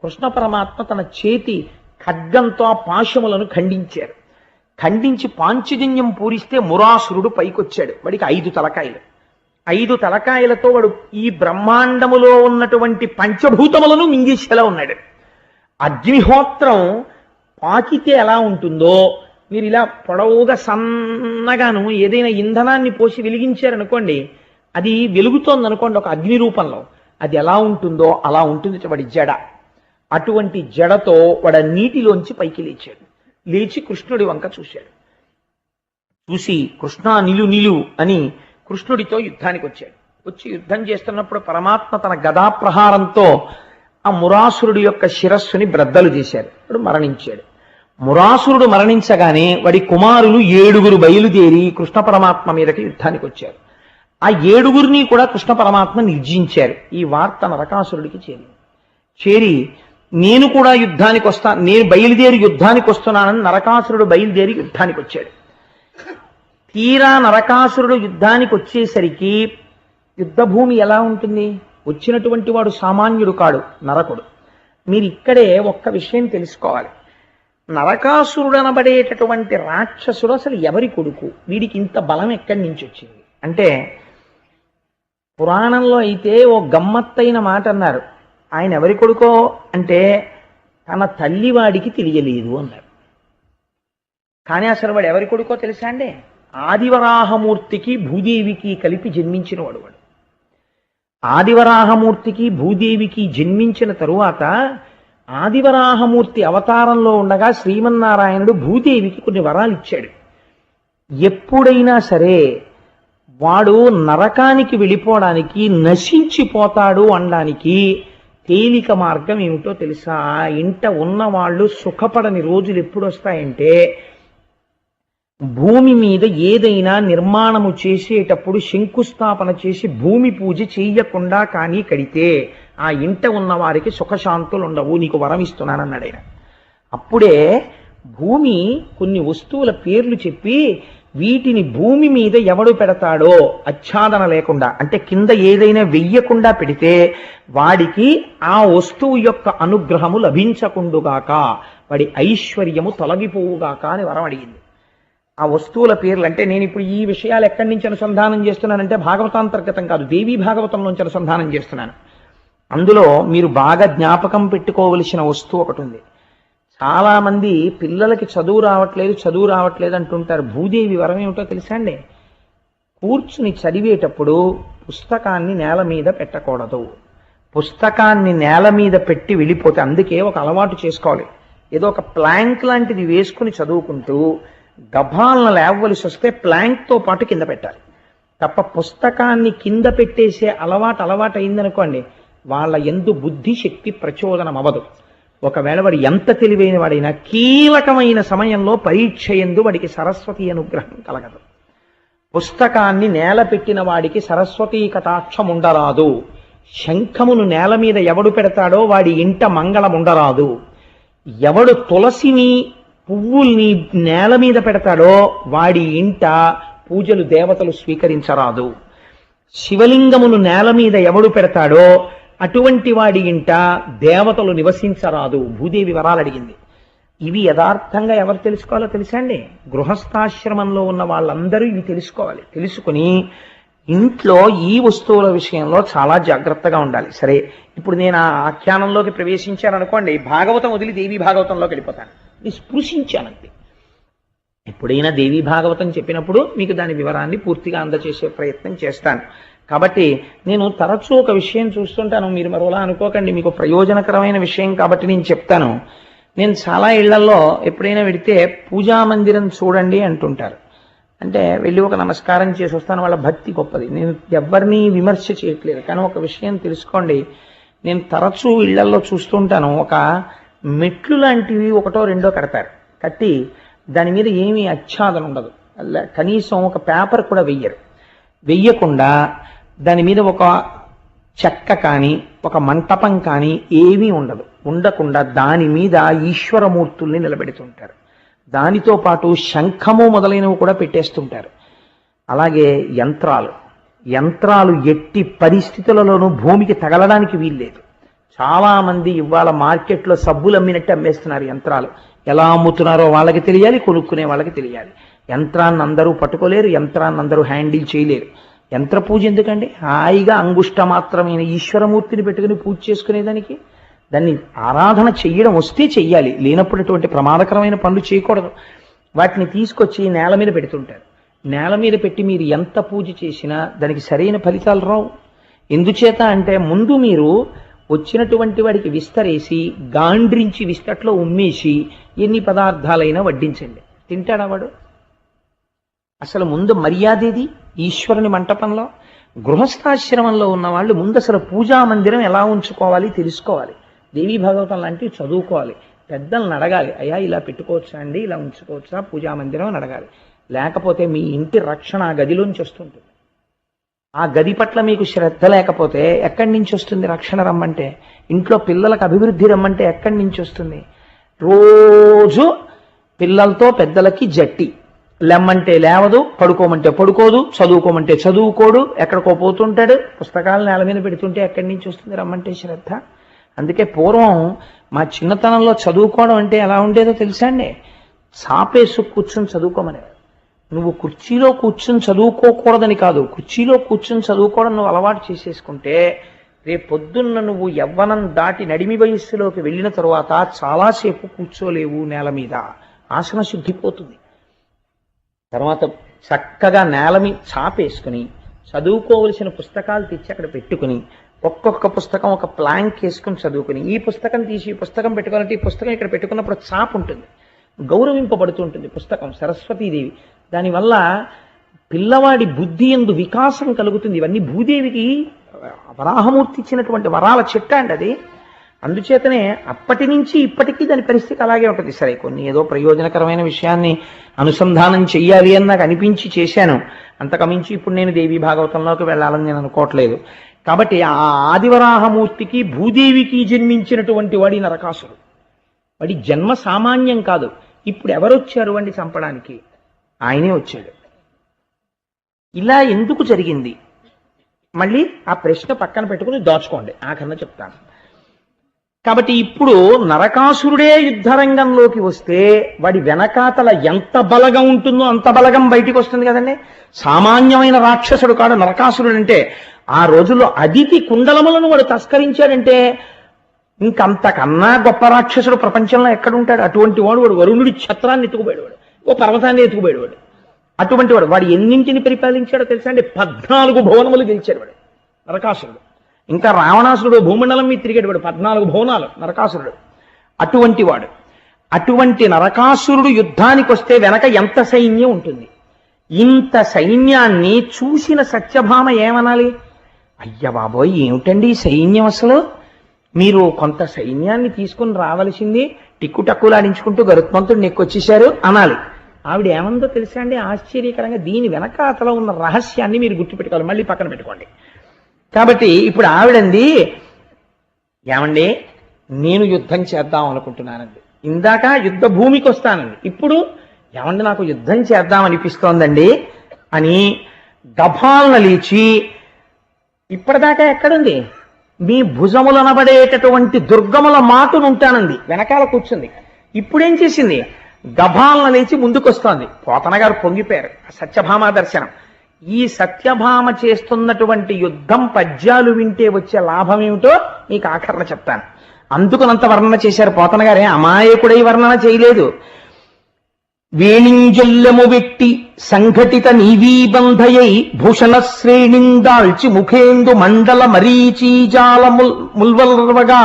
కృష్ణ పరమాత్మ తన చేతి ఖడ్గంతో ఆ పాశములను ఖండించారు. ఖండించి పాంచజన్యం పూరిస్తే మురాసురుడు పైకొచ్చాడు. వాడికి 5 తలకాయలు. 5 తలకాయలతో వాడు ఈ బ్రహ్మాండములో ఉన్నటువంటి పంచభూతములను మింగేసేలా ఉన్నాడు. అగ్నిహోత్రం పాకితే ఎలా ఉంటుందో, మీరు ఇలా పొడవుగా సన్నగాను ఏదైనా ఇంధనాన్ని పోసి వెలిగించారనుకోండి, అది వెలుగుతోంది అనుకోండి ఒక అగ్ని రూపంలో, అది ఎలా ఉంటుందో అలా ఉంటుంది వాడి జడ. అటువంటి జడతో వాడు నీటిలోంచి పైకి లేచాడు. లేచి కృష్ణుడి వంక చూశాడు. చూసి కృష్ణ నిలు అని కృష్ణుడితో యుద్ధానికి వచ్చాడు. వచ్చి యుద్ధం చేస్తున్నప్పుడు పరమాత్మ తన గదా ప్రహారంతో ఆ మురాసురుడి యొక్క శిరస్సుని బ్రద్దలు చేశాడు. వాడు మరణించాడు. మురాసురుడు మరణించగానే వాడి కుమారులు 7 బయలుదేరి కృష్ణ పరమాత్మ మీదకి యుద్ధానికి వచ్చారు. ఆ 7 కూడా కృష్ణ పరమాత్మ నిర్జించారు. ఈ వార్త నరకాసురుడికి చేరి నేను కూడా యుద్ధానికి వస్తాను, నేను బయలుదేరి యుద్ధానికి వస్తున్నానని నరకాసురుడు బయలుదేరి యుద్ధానికి వచ్చాడు. తీరా నరకాసురుడు యుద్ధానికి వచ్చేసరికి యుద్ధభూమి ఎలా ఉంటుంది? వచ్చినటువంటి వాడు సామాన్యుడు కాడు, నరకుడు. మీరు ఇక్కడే ఒక్క విషయం తెలుసుకోవాలి. నరకాసురుడు అనబడేటటువంటి రాక్షసుడు అసలు ఎవరి కొడుకు? వీడికి ఇంత బలం ఎక్కడి నుంచి వచ్చింది అంటే, పురాణంలో అయితే ఓ గమ్మత్తైన మాట అన్నారు. ఆయన ఎవరి కొడుకో అంటే తన తల్లి వాడికి తెలియలేదు అన్నారు. కానీ అసలు వాడు ఎవరి కొడుకో తెలుసా అండి? ఆదివరాహమూర్తికి భూదేవికి కలిపి జన్మించిన వాడు. ఆదివరాహమూర్తికి భూదేవికి జన్మించిన తరువాత ఆదివరాహమూర్తి అవతారంలో ఉండగా శ్రీమన్నారాయణుడు భూదేవికి కొన్ని వరాలు ఇచ్చాడు. ఎప్పుడైనా సరే వాడు నరకానికి వెళ్ళిపోవడానికి, నశించిపోతాడు అనడానికి తేలిక మార్గం ఏమిటో తెలుసా? ఇంట ఉన్నవాళ్ళు సుఖపడని రోజులు ఎప్పుడు వస్తాయంటే, భూమి మీద ఏదైనా నిర్మాణము చేసేటప్పుడు శంకుస్థాపన చేసి భూమి పూజ చెయ్యకుండా కానీ కడితే ఆ ఇంట ఉన్న వారికి సుఖశాంతులు ఉండవు, నీకు వరం ఇస్తున్నానన్నాడు ఆయన. అప్పుడే భూమి కొన్ని వస్తువుల పేర్లు చెప్పి వీటిని భూమి మీద ఎవడు పెడతాడో ఆచ్ఛాదన లేకుండా, అంటే కింద ఏదైనా వెయ్యకుండా పెడితే వాడికి ఆ వస్తువు యొక్క అనుగ్రహము లభించకుండుగాక, వాడి ఐశ్వర్యము తొలగిపోవుగాక అని వరం అడిగింది. ఆ వస్తువుల పేర్లు అంటే నేను ఇప్పుడు ఈ విషయాలు ఎక్కడి నుంచి అనుసంధానం చేస్తున్నానంటే భాగవతాంతర్గతం కాదు, దేవీ భాగవతంలోంచి అనుసంధానం చేస్తున్నాను. అందులో మీరు బాగా జ్ఞాపకం పెట్టుకోవలసిన వస్తువు ఒకటి ఉంది. చాలా మంది పిల్లలకి చదువు రావట్లేదు అంటుంటారు. భూదేవి వరం ఏమిటో తెలుసా అండి? కూర్చుని చదివేటప్పుడు పుస్తకాన్ని నేల మీద పెట్టకూడదు. పుస్తకాన్ని నేల మీద పెట్టి వెళ్ళిపోతే, అందుకే ఒక అలవాటు చేసుకోవాలి. ఏదో ఒక ప్లాంక్ లాంటిది వేసుకుని చదువుకుంటూ గభాలను లేవలసి వస్తే ప్లాంక్తో పాటు కింద పెట్టాలి తప్ప పుస్తకాన్ని కింద పెట్టేసే అలవాటు అయిందనుకోండి, వాళ్ళ యందు బుద్ధి శక్తి ప్రచోదనం అవ్వదు. ఒకవేళ వాడు ఎంత తెలివైన వాడైనా కీలకమైన సమయంలో పరీక్ష యందు వాడికి సరస్వతి అనుగ్రహం కలగదు. పుస్తకాన్ని నేల పెట్టిన వాడికి సరస్వతీ కటాక్షం ఉండరాదు. శంఖమును నేల మీద ఎవడు పెడతాడో వాడి ఇంట మంగళం ఉండరాదు. ఎవడు తులసిని పువ్వుల్ని నేల మీద పెడతాడో వాడి ఇంట పూజలు దేవతలు స్వీకరించరాదు. శివలింగమును నేల మీద ఎవడు పెడతాడో అటువంటి వాడి ఇంట దేవతలు నివసించరాదు. భూదేవి వరాలు అడిగింది. ఇవి యథార్థంగా ఎవరు తెలుసుకోవాలో తెలుసా అండి? గృహస్థాశ్రమంలో ఉన్న వాళ్ళందరూ ఇవి తెలుసుకోవాలి. తెలుసుకుని ఇంట్లో ఈ వస్తువుల విషయంలో చాలా జాగ్రత్తగా ఉండాలి. సరే, ఇప్పుడు నేను ఆ ఆఖ్యానంలోకి ప్రవేశించాను అనుకోండి, భాగవతం వదిలి దేవీ భాగవతంలోకి వెళ్ళిపోతాను. నేను స్పృశించానంతే. ఎప్పుడైనా దేవీ భాగవతం చెప్పినప్పుడు మీకు దాని వివరాన్ని పూర్తిగా అందజేసే ప్రయత్నం చేస్తాను. కాబట్టి నేను తరచూ ఒక విషయం చూస్తుంటాను, మీరు మరోలా అనుకోకండి, మీకు ప్రయోజనకరమైన విషయం కాబట్టి నేను చెప్తాను. నేను చాలా ఇళ్లలో ఎప్పుడైనా వెడితే పూజా మందిరం చూడండి అంటుంటారు. అంటే వెళ్ళి ఒక నమస్కారం చేసి వస్తాను, వాళ్ళ భక్తి గొప్పది. నేను ఎవరిని విమర్శ చేయట్లేదు, కానీ ఒక విషయం తెలుసుకోండి. నేను తరచూ ఇళ్లలో చూస్తుంటాను, ఒక మెట్లు లాంటివి ఒకటో రెండో కడతారు. కట్టి దాని మీద ఏమీ ఆచ్ఛాదన ఉండదు, కనీసం ఒక పేపర్ కూడా వెయ్యకుండా దాని మీద ఒక చెక్క కానీ ఒక మంటపం కానీ ఏమీ ఉండకుండా దాని మీద ఈశ్వరమూర్తుల్ని నిలబెడుతుంటారు. దానితో పాటు శంఖము మొదలైనవి కూడా పెట్టేస్తుంటారు. అలాగే యంత్రాలు ఎట్టి పరిస్థితులలోనూ భూమికి తగలడానికి వీల్లేదు. చాలా మంది ఇవాళ మార్కెట్లో సబ్బులు అమ్మినట్టు అమ్మేస్తున్నారు యంత్రాలు. ఎలా అమ్ముతున్నారో వాళ్ళకి తెలియాలి, కొనుక్కునే వాళ్ళకి తెలియాలి. యంత్రాన్ని అందరూ పట్టుకోలేరు, యంత్రాన్ని అందరూ హ్యాండిల్ చేయలేరు. యంత్ర పూజ ఎందుకండి? హాయిగా అంగుష్ట మాత్రమైన ఈశ్వరమూర్తిని పెట్టుకుని పూజ చేసుకునేదానికి. దాన్ని ఆరాధన చెయ్యడం వస్తే చెయ్యాలి, లేనప్పుడు అటువంటి ప్రమాదకరమైన పనులు చేయకూడదు. వాటిని తీసుకొచ్చి నేల మీద పెడుతుంటారు. నేల మీద పెట్టి మీరు ఎంత పూజ చేసినా దానికి సరైన ఫలితాలు రావు. ఎందుచేత అంటే ముందు మీరు వచ్చినటువంటి వాడికి విస్తరేసి గాండ్రించి విస్తట్లో ఉమ్మేసి ఎన్ని పదార్థాలైనా వడ్డించండి. తింటాడా వాడు? అసలు ముందు మర్యాదేది ఈశ్వరుని మంటపంలో. గృహస్థాశ్రమంలో ఉన్న వాళ్ళు ముందు అసలు పూజా మందిరం ఎలా ఉంచుకోవాలి తెలుసుకోవాలి. దేవీ భాగవతం లాంటివి చదువుకోవాలి. పెద్దలను అడగాలి, అయ్యా ఇలా పెట్టుకోవచ్చా అండి, ఇలా ఉంచుకోవచ్చా పూజా మందిరం అని అడగాలి. లేకపోతే మీ ఇంటి రక్షణ ఆ గదిలోంచి వస్తుంటుంది. ఆ గది పట్ల మీకు శ్రద్ధ లేకపోతే ఎక్కడి నుంచి వస్తుంది రక్షణ? రమ్మంటే ఇంట్లో పిల్లలకు అభివృద్ధి రమ్మంటే ఎక్కడి నుంచి వస్తుంది? రోజు పిల్లలతో పెద్దలకి జట్టి, లెమ్మంటే లేవదు, పడుకోమంటే పడుకోదు, చదువుకోమంటే చదువుకోడు, ఎక్కడికో పోతుంటాడు. పుస్తకాలు నేల మీద పెడుతుంటే ఎక్కడి నుంచి వస్తుంది రమ్మంటే శ్రద్ధ? అందుకే పూర్వం మా చిన్నతనంలో చదువుకోవడం అంటే ఎలా ఉండేదో తెలుసా అండి? సాపేసు కూర్చొని చదువుకోమనేవారు. నువ్వు కుర్చీలో కూర్చుని చదువుకోకూడదని కాదు, కుర్చీలో కూర్చుని చదువుకోవడం నువ్వు అలవాటు చేసేసుకుంటే రేపు పొద్దున్న నువ్వు యవ్వనం దాటి నడిమి వయస్సులోకి వెళ్ళిన తరువాత చాలాసేపు కూర్చోలేవు నేల మీద, ఆసన శుద్ధిపోతుంది. తర్వాత చక్కగా నేల మీద చాపేసుకుని చదువుకోవలసిన పుస్తకాలు తెచ్చి అక్కడ పెట్టుకుని ఒక్కొక్క పుస్తకం ఒక ప్లాంక్ వేసుకుని చదువుకుని ఈ పుస్తకం తీసి ఈ పుస్తకం పెట్టుకోవాలంటే ఈ పుస్తకం ఇక్కడ పెట్టుకున్నప్పుడు చాప్ ఉంటుంది, గౌరవింపబడుతుంటుంది పుస్తకం, సరస్వతీదేవి. దానివల్ల పిల్లవాడి బుద్ధి యందు వికాసం కలుగుతుంది. ఇవన్నీ భూదేవికి వరాహమూర్తి ఇచ్చినటువంటి వరాల చెట్ట అండి అది. అందుచేతనే అప్పటి నుంచి ఇప్పటికీ దాని పరిస్థితి అలాగే ఉంటుంది. సరే, కొన్ని ఏదో ప్రయోజనకరమైన విషయాన్ని అనుసంధానం చెయ్యాలి అని నాకు అనిపించి చేశాను. అంతకమించి ఇప్పుడు నేను దేవీ భాగవతంలోకి వెళ్ళాలని నేను అనుకోవట్లేదు. కాబట్టి ఆ ఆదివరాహమూర్తికి భూదేవికి జన్మించినటువంటి వాడి నరకాసురుడు. వాడి జన్మ సామాన్యం కాదు. ఇప్పుడు ఎవరొచ్చారు వాడిని చంపడానికి? ఆయనే వచ్చాడు. ఇలా ఎందుకు జరిగింది? మళ్ళీ ఆ ప్రశ్న పక్కన పెట్టుకుని దాచుకోండి, ఆఖరణ చెప్తాను. కాబట్టి ఇప్పుడు నరకాసురుడే యుద్ధరంగంలోకి వస్తే వాడి వెనకాతల ఎంత బలగం ఉంటుందో అంత బలగం బయటికి వస్తుంది కదండి. సామాన్యమైన రాక్షసుడు కాడు నరకాసురుడు అంటే. ఆ రోజుల్లో అదితి కుండలములను వాడు తస్కరించాడంటే ఇంకంతకన్నా గొప్ప రాక్షసుడు ప్రపంచంలో ఎక్కడుంటాడు? అటువంటి వాడు వరుణుడి ఛత్రాన్ని ఎత్తుకుపోయాడు, వాడు ఓ పర్వతాన్ని ఎత్తుకుపోయాడు వాడు. అటువంటి వాడు ఎన్నింటిని పరిపాలించాడో తెలుసా అండి? 14 భువనములు గెలిచాడు వాడు నరకాసురుడు. ఇంకా రావణాసురుడు భూమండలం మీద తిరిగాడు వాడు, 14 భువనాలు నరకాసురుడు. అటువంటి వాడు, అటువంటి నరకాసురుడు యుద్ధానికి వస్తే వెనక ఎంత సైన్యం ఉంటుంది? ఇంత సైన్యాన్ని చూసిన సత్యభామ ఏమనాలి? అయ్య బాబోయ్, ఏమిటండి సైన్యం అసలు? మీరు కొంత సైన్యాన్ని తీసుకుని రావలసింది, టిక్కుటక్కులాడించుకుంటూ గరుత్మంతుడు నెక్కొచ్చేశారు అనాలి. ఆవిడ ఏమందో తెలుసా అండి? ఆశ్చర్యకరంగా దీని వెనక అతలో ఉన్న రహస్యాన్ని మీరు గుర్తుపెట్టుకోవాలి, మళ్ళీ పక్కన పెట్టుకోండి. కాబట్టి ఇప్పుడు ఆవిడంది, ఏమండి నేను యుద్ధం చేద్దాం అనుకుంటున్నానండి, ఇందాక యుద్ధ భూమికి వస్తానండి, ఇప్పుడు ఏమండి నాకు యుద్ధం చేద్దాం అనిపిస్తోందండి అని గభాలన లేచి, ఇప్పటిదాకా ఎక్కడుంది? మీ భుజములనబడేటటువంటి దుర్గముల మాటునుంటానంది, వెనకాల కూర్చుంది. ఇప్పుడేం చేసింది? గభాలన లేచి ముందుకొస్తోంది. పోతన గారు పొంగిపోయారు సత్యభామ దర్శనం. ఈ సత్యభామ చేస్తున్నటువంటి యుద్ధం పద్యాలు వింటే వచ్చే లాభం ఏమిటో మీకు ఆఖరణ చెప్తాను. అందుకునంత వర్ణన చేశారు పోతన గారే, అమాయకుడై వర్ణన చేయలేదు. వేణింజొల్లెము వెట్టి సంఘటిత నీవీబంధయై భూషణ శ్రేణిందాల్చి ముఖేందు మండల మరీచీజాల ముల్వల్వగా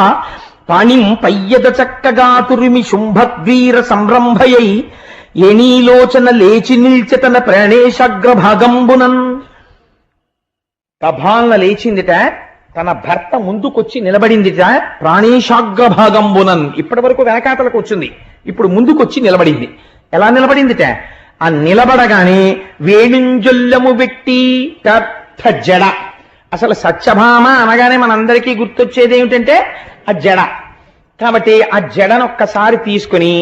పాణిం పయ్యద చక్కగా తురిమి శుంభద్వీర సంరంభయై ఎనీలోచన లేచి నిల్చెతన ప్రాణేశాగ్రభాగంబునన్. గభాలన లేచిందిట, తన భర్త ముందుకొచ్చి నిలబడిందిట. ప్రాణేశాగ్రభాగంబునన్, ఇప్పటి వరకు వెనకాతలకు వచ్చింది, ఇప్పుడు ముందుకొచ్చి నిలబడింది. ఎలా నిలబడిందిట? ఆ నిలబడగానే వేణుంజొల్లము పెట్టి పెద్ద జడ. అసలు సత్యభామ అనగానే మనందరికీ గుర్తొచ్చేది ఏమిటంటే ఆ జడ. కాబట్టి ఆ జడను ఒక్కసారి తీసుకుని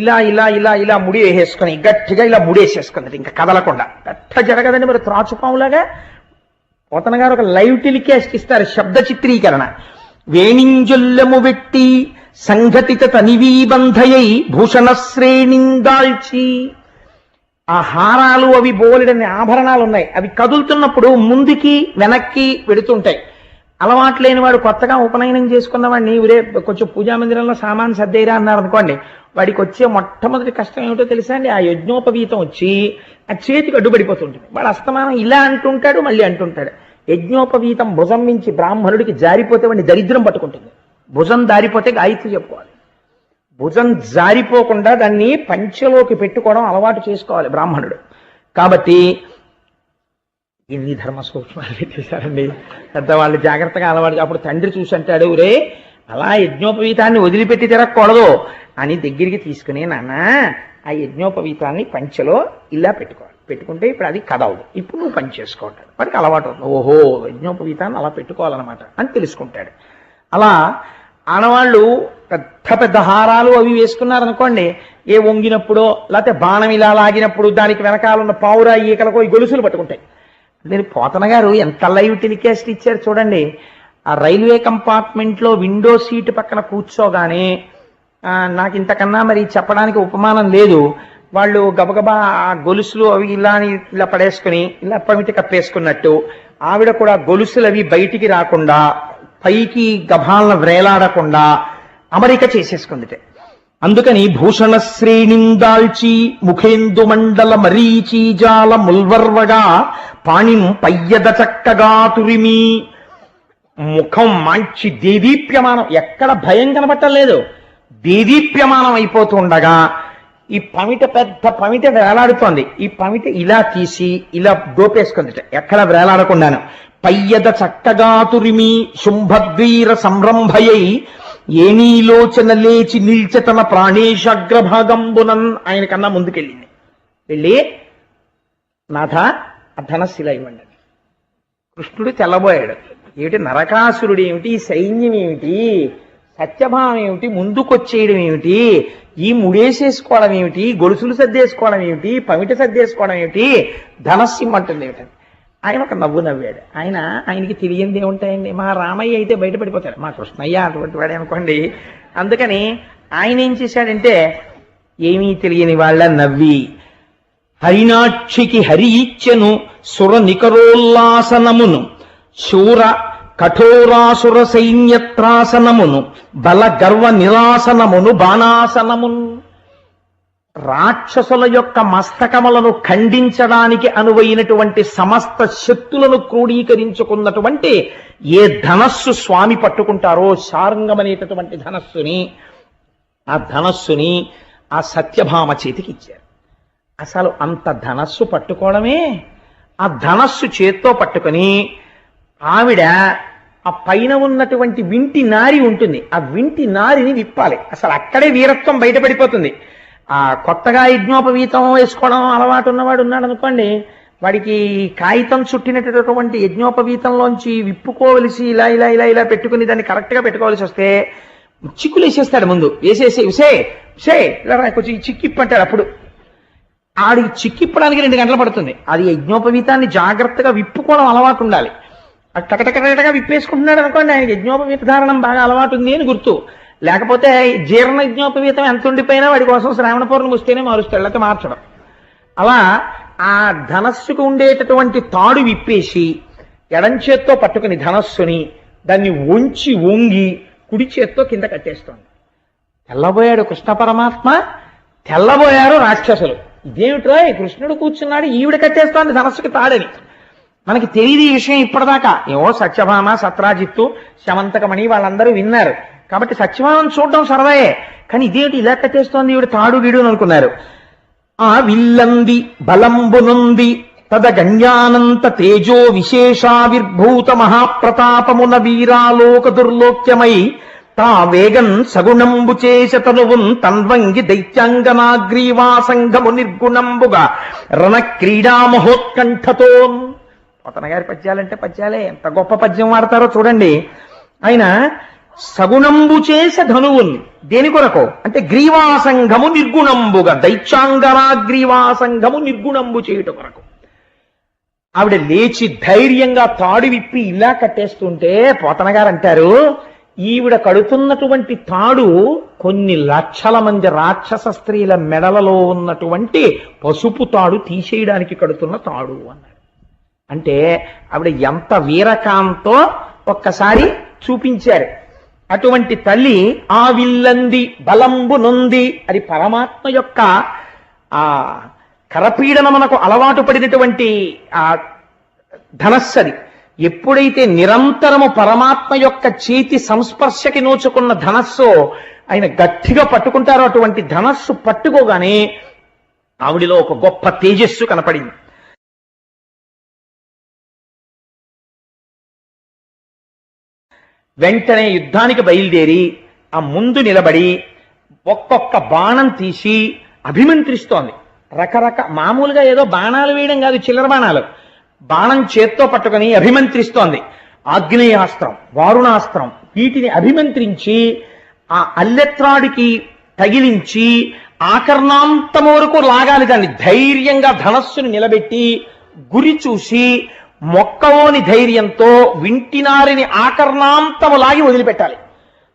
ఇలా ఇలా ఇలా ఇలా ముడి వేసేసుకొని గట్టిగా ఇలా ముడేసేసుకున్నది, ఇంకా కదలకుండా. పెద్ద జడ కదండి, మరి త్రాచుపాములాగా. పోతన గారు ఒక లైవ్ టెలికాస్ట్ ఇస్తారు, శబ్ద చిత్రీకరణ. వేణింజొల్లము వెట్టి సంఘటిత తనివీబంధయై భూషణ శ్రేణిందాల్చి. ఆ హారాలు అవి బోలెడని ఆభరణాలు ఉన్నాయి, అవి కదులుతున్నప్పుడు ముందుకి వెనక్కి వెడుతుంటాయి. అలవాటు లేని వాడు కొత్తగా ఉపనయనం చేసుకున్న వాడిని ఊరే కొంచెం పూజా మందిరంలో సామాన్ సర్దేరా అన్నారు అనుకోండి, వాడికి వచ్చే మొట్టమొదటి కష్టం ఏమిటో తెలుసా అండి? ఆ యజ్ఞోపవీతం వచ్చి ఆ చేతికి అడ్డుపడిపోతుంటుంది. వాడు అస్తమానం ఇలా అంటుంటాడు, మళ్ళీ అంటుంటాడు. యజ్ఞోపవీతం భుజం నుంచి బ్రాహ్మణుడికి జారిపోతే వాడిని దరిద్రం పట్టుకుంటుంది. భుజం దారిపోతే గాయత్రి చెప్పుకోవాలి. భుజం జారిపోకుండా దాన్ని పంచెలోకి పెట్టుకోవడం అలవాటు చేసుకోవాలి బ్రాహ్మణుడు. కాబట్టి ఎన్ని ధర్మ సూక్ష్మాలు పెట్టేశారండి పెద్దవాళ్ళు, జాగ్రత్తగా అలవాటు. అప్పుడు తండ్రి చూసి అంటాడు, రే అలా యజ్ఞోపవీతాన్ని వదిలిపెట్టి తిరగకూడదు అని దగ్గరికి తీసుకుని, నాన్న ఆ యజ్ఞోపవీతాన్ని పంచెలో ఇలా పెట్టుకోవాలి, పెట్టుకుంటే ఇప్పుడు అది కదవదు, ఇప్పుడు నువ్వు పని చేసుకుంటాడు. వాడికి అలవాటు అవుతుంది, ఓహో యజ్ఞోపవీతాన్ని అలా పెట్టుకోవాలన్నమాట అని తెలుసుకుంటాడు. అలా ఆడవాళ్ళు పెద్ద పెద్ద హారాలు అవి వేసుకున్నారనుకోండి, ఏ వంగినప్పుడో లేకపోతే బాణం ఇలా లాగినప్పుడు దానికి వెనకాలన్న పావురా ఈకలకో ఈ గొలుసులు పట్టుకుంటాయి. నేను పోతన గారు ఎంత లైవ్ టెలికాస్ట్ ఇచ్చారు చూడండి. ఆ రైల్వే కంపార్ట్మెంట్లో విండో సీటు పక్కన కూర్చోగానే నాకు ఇంతకన్నా మరి చెప్పడానికి ఉపమానం లేదు. వాళ్ళు గబగబా ఆ గొలుసులు అవి ఇలా పడేసుకుని ఇలా పమిటి కప్పేసుకున్నట్టు ఆవిడ కూడా గొలుసులు అవి బయటికి రాకుండా పైకి గభాలను వ్రేలాడకుండా అమరిక చేసేసుకుందిటే. అందుకని భూషణ శ్రేణిందాల్చి ముఖేందు మండల మరీచీజాల ముల్వర్వగా పాణిం పయ్యద చక్కగా తురిమి. ముఖం మంచి దేదీప్యమానం, ఎక్కడ భయం కనబట్టలేదు, దేదీప్యమానం అయిపోతుండగా ఈ పమిట పెద్ద పమిట వేలాడుతోంది. ఈ పమిట ఇలా తీసి ఇలా దోపేసుకుంది, ఎక్కడ వేలాడకుండాను. పయ్యద చక్కగా తురిమి శుంభద్వీర సంరంభయై ఏనీలోచన లేచి నిల్చె తన ప్రాణేశాగ్రభాగంబునన్. ఆయన కన్నా ముందుకెళ్ళింది, వెళ్ళి నాథ ఆ ధనస్సులా ఇవ్వండి. కృష్ణుడు తెల్లబోయాడు. ఏమిటి నరకాసురుడు ఏమిటి, సైన్యం ఏమిటి, సత్యభావం ఏమిటి, ముందుకొచ్చేయడం ఏమిటి, ఈ ముడేసేసుకోవడం ఏమిటి, గొలుసులు సర్దేసుకోవడం ఏమిటి, పమిట సర్దేసుకోవడం ఏమిటి, ధనస్సు ఇమ్మంటుంది ఏమిటని. ఆయన ఒక నవ్వు నవ్వాడు. ఆయనకి తెలియంది ఏముంటాయండి, మా రామయ్య అయితే బయటపడిపోతాడు, మా కృష్ణయ్య అటువంటి వాడే అనుకోండి. అందుకని ఆయన ఏం చేశాడంటే ఏమీ తెలియని వాళ్ళ నవ్వి, హరినాక్షికి హరి ఇచ్చెను సుర నికరోల్లాసనమును శూర కఠోరాసుర సైన్యత్రాసనమును బల గర్వ నిరాసనమును బాణాసనమును. రాక్షసుల యొక్క మస్తకములను ఖండించడానికి అనువైనటువంటి సమస్త శక్తులను క్రోడీకరించుకున్నటువంటి ఏ ధనస్సు స్వామి పట్టుకుంటారో శార్ంగమనేటటువంటి ధనస్సుని, ఆ ధనస్సుని ఆ సత్యభామ చేతికి ఇచ్చారు. అసలు అంత ధనస్సు పట్టుకోవడమే, ఆ ధనస్సు చేత్తో పట్టుకొని ఆవిడ ఆ పైన ఉన్నటువంటి వింటి నారి ఉంటుంది, ఆ వింటి నారిని విప్పాలి. అసలు అక్కడే వీరత్వం బయటపడిపోతుంది. ఆ కొత్తగా యజ్ఞోపవీతం వేసుకోవడం అలవాటు ఉన్నవాడు ఉన్నాడు అనుకోండి, వాడికి కాగితం చుట్టినటువంటి యజ్ఞోపవీతంలోంచి విప్పుకోవలసి ఇలా ఇలా ఇలా ఇలా పెట్టుకుని దాన్ని కరెక్ట్గా పెట్టుకోవాల్సి వస్తే చిక్కులు వేసేస్తాడు. ముందు వేసేసి ఇలా కొంచెం చిక్కిప్పంటాడు. అప్పుడు ఆడికి చిక్కిప్పడానికి 2 గంటలు పడుతుంది. అది యజ్ఞోపవీతాన్ని జాగ్రత్తగా విప్పుకోవడం అలవాటు ఉండాలి. టకటకటగా విప్పేసుకుంటున్నాడు అనుకోండి, ఆయన యజ్ఞోపవీత ధారణం బాగా అలవాటు ఉంది అని గుర్తు. లేకపోతే జీర్ణ యజ్ఞోపవీతం ఎంత ఉండిపోయినా వాడి కోసం శ్రావణ పౌర్ణమి వస్తేనే మారుస్తాడు, లేకపోతే మార్చడం. అలా ఆ ధనస్సుకు ఉండేటటువంటి తాడు విప్పేసి ఎడం చేత్తో పట్టుకుని ధనస్సుని దాన్ని వంగి కుడి చేత్తో కింద కట్టేస్తోంది. తెల్లబోయాడు కృష్ణ పరమాత్మ, తెల్లబోయారు రాక్షసులు. ఇదేమిట్రా కృష్ణుడు కూర్చున్నాడు, ఈవిడ కట్టేస్తోంది ధనస్సుకి తాడని. మనకి తెలియదు ఈ విషయం ఇప్పటిదాకా. ఏమో సత్యభామ, సత్రాజిత్తు, శమంతకమణి వాళ్ళందరూ విన్నారు కాబట్టి సత్యభామను చూడడం సరదాయే. కానీ ఇదేమిటి ఇలా కట్టేస్తోంది ఈవిడ తాడు గీడు అని అనుకున్నారు. ఆ విల్లంది బలంబునుంది తద గణ్యానంత తేజో విశేషావిర్భూత మహాప్రతాపమున వీరాలోక దుర్లోక్యమై తా వేగన్ సగుణంబు చేసతనువున్ తన్వంగి దైత్యాంగనాగ్రీవాసంగము నిర్గుణంబుగా రణ క్రీడా మహోత్కంఠతో. పోతన గారి పద్యాలంటే పద్యాలే, ఎంత గొప్ప పద్యం వాడతారో చూడండి. ఆయన సగుణంబు చేసే ధనువున్ దేని కొరకు అంటే గ్రీవాసంగము నిర్గుణంబుగా, దైత్యాంగనాగ్రీవాసంగము నిర్గుణంబు చేయుట కొరకు. ఆవిడ లేచి ధైర్యంగా తాడు విప్పి ఇలా కట్టేస్తుంటే పోతన గారు అంటారు, ఈవిడ కడుతున్నటువంటి తాడు కొన్ని లక్షల మంది రాక్షస స్త్రీల మెడలలో ఉన్నటువంటి పసుపు తాడు తీసేయడానికి కడుతున్న తాడు అన్నాడు. అంటే ఆవిడ ఎంత వీరకాంతో ఒక్కసారి చూపించారు. అటువంటి తల్లి ఆ విల్లంది బలంబు నొంది, అది పరమాత్మ యొక్క ఆ కరపీడనమునకు అలవాటు పడినటువంటి ఆ ధనస్సది. ఎప్పుడైతే నిరంతరము పరమాత్మ యొక్క చేతి సంస్పర్శకి నోచుకున్న ధనస్సు ఆయన గట్టిగా పట్టుకుంటారో, అటువంటి ధనస్సు పట్టుకోగానే ఆవిడిలో ఒక గొప్ప తేజస్సు కనపడింది. వెంటనే యుద్ధానికి బయలుదేరి ఆ ముందు నిలబడి ఒక్కొక్క బాణం తీసి అభిమంత్రిస్తోంది. మామూలుగా ఏదో బాణాలు వేయడం కాదు, చిల్లర బాణాలు. బాణం చేత్తో పట్టుకుని అభిమంత్రిస్తోంది. ఆగ్నేయాస్త్రం, వారుణాస్త్రం, వీటిని అభిమంత్రించి ఆ అల్లెత్రాడికి తగిలించి ఆకర్ణాంతం వరకు లాగాలి. దాన్ని ధైర్యంగా ధనస్సును నిలబెట్టి గురి చూసి మొక్కలోని ధైర్యంతో వింటినారిని ఆకర్ణాంతము లాగి వదిలిపెట్టాలి.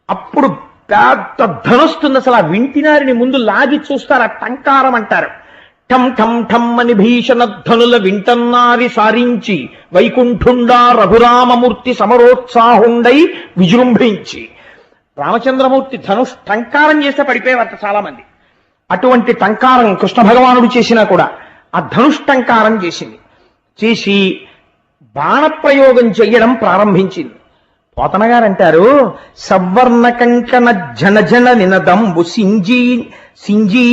అప్పుడు పెద్ద ధనుస్తుంది. అసలు ఆ వింటినారిని ముందు లాగి చూస్తారు, ఆ టంకారం అంటారు. ఠం ఠం ఠం అని భీషణ ధనుల వింటన్నారి సారించి వైకుంఠుండా రఘురామమూర్తి సమరోత్సాహుండై విజృంభించి. రామచంద్రమూర్తి టంకారం చేస్తే పడిపోయేవారు చాలా మంది. అటువంటి టంకారం కృష్ణ భగవానుడు చేసినా కూడా ఆ టంకారం చేసి బాణప్రయోగం చెయ్యడం ప్రారంభించింది. పోతన గారు అంటారు, సవర్ణ కంకణ జనజన నినదంబు సింజీ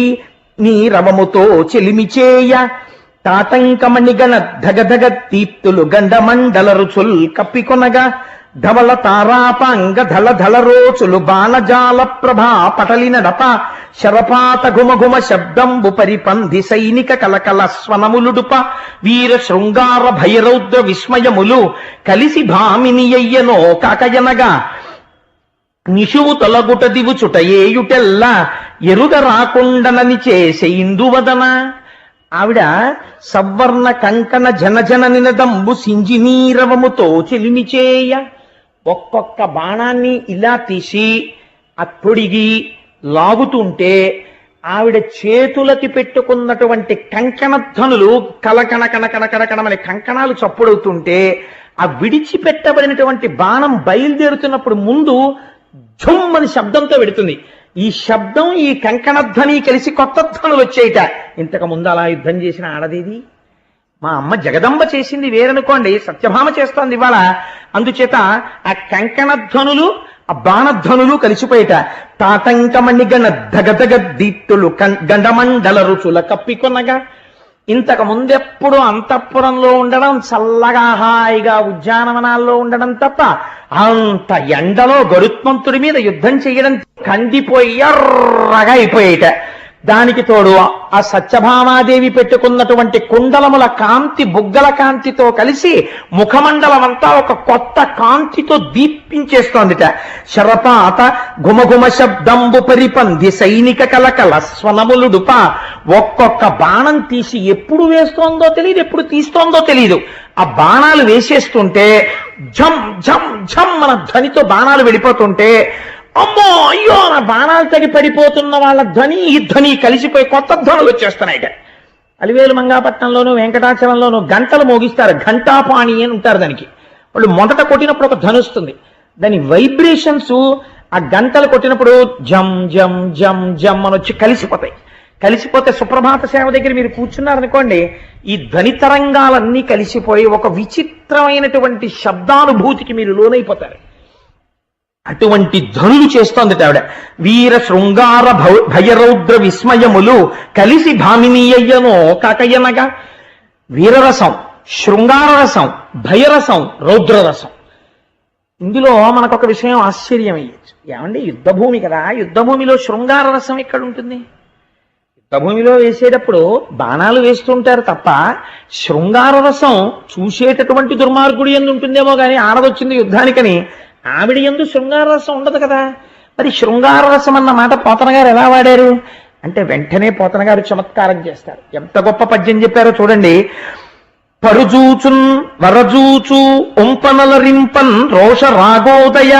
నీ రవముతో చెలిమిచేయ తాటంకమణిగణ ధగధగ దీప్తులు గండమండల రుచుల్ కప్పికొనగా ధవళ తారాపాంగ ధల ధల రోచులు బాణజాల ప్రభా పటలి నడప శరపాత ఘుమఘుమ శబ్దంబు పరిపంధి సైనిక కలకల స్వనములుడుప వీర శృంగార భైరౌద్ర విస్మయములు కలిసి భామిని అయ్యనో కాకయనగా నిషువు తొలగుట దివుచుట ఏయుటెల్ల ఎరుగ రాకుండనని చేసే ఇందువదన. ఆవిడ సవర్ణ కంకణ జనజన నినదంబు సింజినీరవముతో చెలిమిచేయ. ఒక్కొక్క బాణాన్ని ఇలా తీసి ఆ తొడిగి లాగుతుంటే ఆవిడ చేతులకి పెట్టుకున్నటువంటి కంకణధ్వనులు కలకణ కణకణ కణకణమని కంకణాలు చప్పుడవుతుంటే ఆ విడిచిపెట్టబడినటువంటి బాణం బయలుదేరుతున్నప్పుడు ముందు ఝుమ్ అని శబ్దంతో పెడుతుంది. ఈ శబ్దం ఈ కంకణధ్వని కలిసి కొత్త ధ్వనులు వచ్చేయట. ఇంతకు ముందు అలా యుద్ధం చేసిన ఆడదేది? మా అమ్మ జగదంబ చేసింది వేరనుకోండి, సత్యభామ చేస్తోంది ఇవాళ. అందుచేత ఆ కంకణధ్వనులు ఆ బాణధ్వనులు కలిసిపోయేట. తాటంకమణి గణ ధగధగ దీప్తులు గండమండల రుచుల కప్పికొనగా. ఇంతకు ముందెప్పుడు అంతఃపురంలో ఉండడం, చల్లగా హాయిగా ఉద్యానవనాల్లో ఉండడం తప్ప అంత ఎండలో గరుత్మంతుడి మీద యుద్ధం చేయడం కందిపోయి ఎర్రగా అయిపోయేట. దానికి తోడు ఆ సత్యభామాదేవి పెట్టుకున్నటువంటి కుండలముల కాంతి బుగ్గల కాంతితో కలిసి ముఖమండలం అంతా ఒక కొత్త కాంతితో దీపించేస్తోందిట. శరపాత ఘుమఘుమ శబ్దంబు పరిపంధి సైనిక కలకల స్వనములుడుప. ఒక్కొక్క బాణం తీసి ఎప్పుడు వేస్తోందో తెలియదు, ఎప్పుడు తీస్తోందో తెలియదు. ఆ బాణాలు వేసేస్తుంటే ఝం ఝం ఝం మన ధ్వనితో బాణాలు వెళ్ళిపోతుంటే అమ్మో అయ్యో నా బాణాలు తగి పడిపోతున్న వాళ్ళ ధ్వని ఈ ధ్వని కలిసిపోయి కొత్త ధ్వనులు వచ్చేస్తున్నాయిట. అలివేలు మంగాపట్నంలోను వెంకటాచలంలోను గంటలు మోగిస్తారు, ఘంటాపాణి అని ఉంటారు. దానికి వాళ్ళు మొదట కొట్టినప్పుడు ఒక ధ్వని వస్తుంది, దాని వైబ్రేషన్స్ ఆ గంటలు కొట్టినప్పుడు జం జం జం జం అని వచ్చి కలిసిపోతాయి. కలిసిపోతే సుప్రభాత సేవ దగ్గర మీరు కూర్చున్నారనుకోండి, ఈ ధ్వని తరంగాలన్నీ కలిసిపోయి ఒక విచిత్రమైనటువంటి శబ్దానుభూతికి మీరు లోనైపోతారు. అటువంటి ధ్వనులు చేస్తోంది ఆవిడ. వీర శృంగార భయరౌద్ర విస్మయములు కలిసి భామినీయయ్యనో కాకయ్యనగా. వీరరసం, శృంగారరసం, భయరసం, రౌద్రరసం. ఇందులో మనకొక విషయం ఆశ్చర్యం అయ్యచ్చు. ఏమండి యుద్ధభూమి కదా, యుద్ధభూమిలో శృంగార రసం ఎక్కడ ఉంటుంది? యుద్ధభూమిలో వేసేటప్పుడు బాణాలు వేస్తుంటారు తప్ప శృంగార రసం చూసేటటువంటి దుర్మార్గుడి యందు ఉంటుందేమో కానీ ఆడదొచ్చింది యుద్ధానికని ఆవిడ యందు శృంగార రసం ఉండదు కదా. మరి శృంగార రసం అన్న మాట పోతన గారు ఎలా వాడారు అంటే వెంటనే పోతన గారు చమత్కారం చేస్తారు. ఎంత గొప్ప పద్యం చెప్పారో చూడండి. పరుజూచున్ వరజూచు ఒంపనల రింపన్ రోష రాగోదయ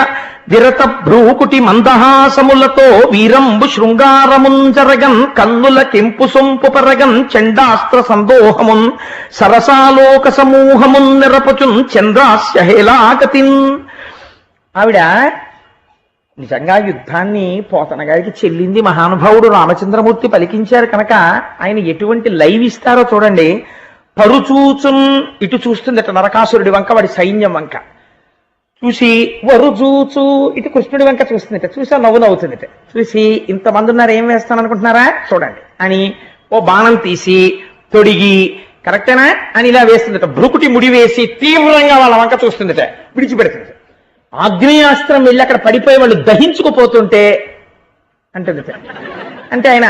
విరత భ్రూకుటి మందహాసములతో వీరంబు శృంగారముంజరగన్ కన్నుల కెంపు సొంపు పరగన్ చండాస్త్ర సందోహమున్ సరసాలోక సమూహమున్ నిరపచున్ చంద్రాస్య హేలాగతిన్. ఆవిడ నిజంగా యుద్ధాన్ని పోతన గారికి చెల్లింది మహానుభావుడు రామచంద్రమూర్తి పలికించారు కనుక ఆయన ఎటువంటి లైవ్ ఇస్తారో చూడండి. పరుచూచున్ ఇటు చూస్తుందట నరకాసురుడి వంక, వాడి సైన్యం వంక చూసి, వరుజూచు ఇటు కృష్ణుడి వంక చూస్తుందట, చూసా నవ్వు నవ్వుతుందట, చూసి ఇంతమంది ఉన్నారు ఏం వేస్తాను అనుకుంటున్నారా చూడండి అని ఓ బాణం తీసి తొడిగి కరెక్టేనా అని ఇలా వేస్తుందట. భ్రుకుటి ముడి వేసి తీవ్రంగా వాళ్ళ వంక చూస్తుందట, విడిచిపెడుతుంది. ఆగ్నేయాస్త్రం వెళ్ళి అక్కడ పడిపోయి వాళ్ళు దహించుకుపోతుంటే అంటుందట. అంటే ఆయన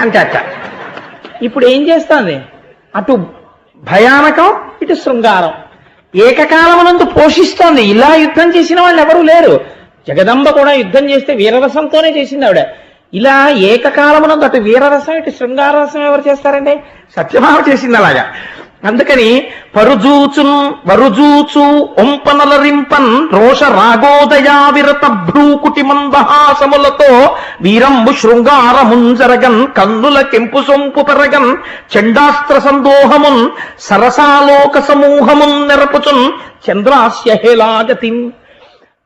అంటే అట్ట ఇప్పుడు ఏం చేస్తుంది, అటు భయానకం ఇటు శృంగారం ఏకకాలమునందు పోషిస్తోంది. ఇలా యుద్ధం చేసిన వాళ్ళు ఎవరూ లేరు. జగదంబ కూడా యుద్ధం చేస్తే వీరరసంతోనే చేసింది ఆవిడ. ఇలా ఏకకాలమునందు అటు వీరరసం ఇటు శృంగారరసం ఎవరు చేస్తారండి? సత్యభామ చేసింది అలాగా. అందుకని పరుజూచున్ వరుజూచు ఒంపనలరింపన్ రోష రాగోదయా విరత భ్రూకుటి మందహాసములతో వీరంబు శృంగారముంజరగన్ కన్నుల కెంపు సొంపు పెరగన్ చండాస్త్ర సందోహమున్ సరసాలోక సమూహమున్ నెరపుచున్ చంద్రాస్య హేలాగతిన్.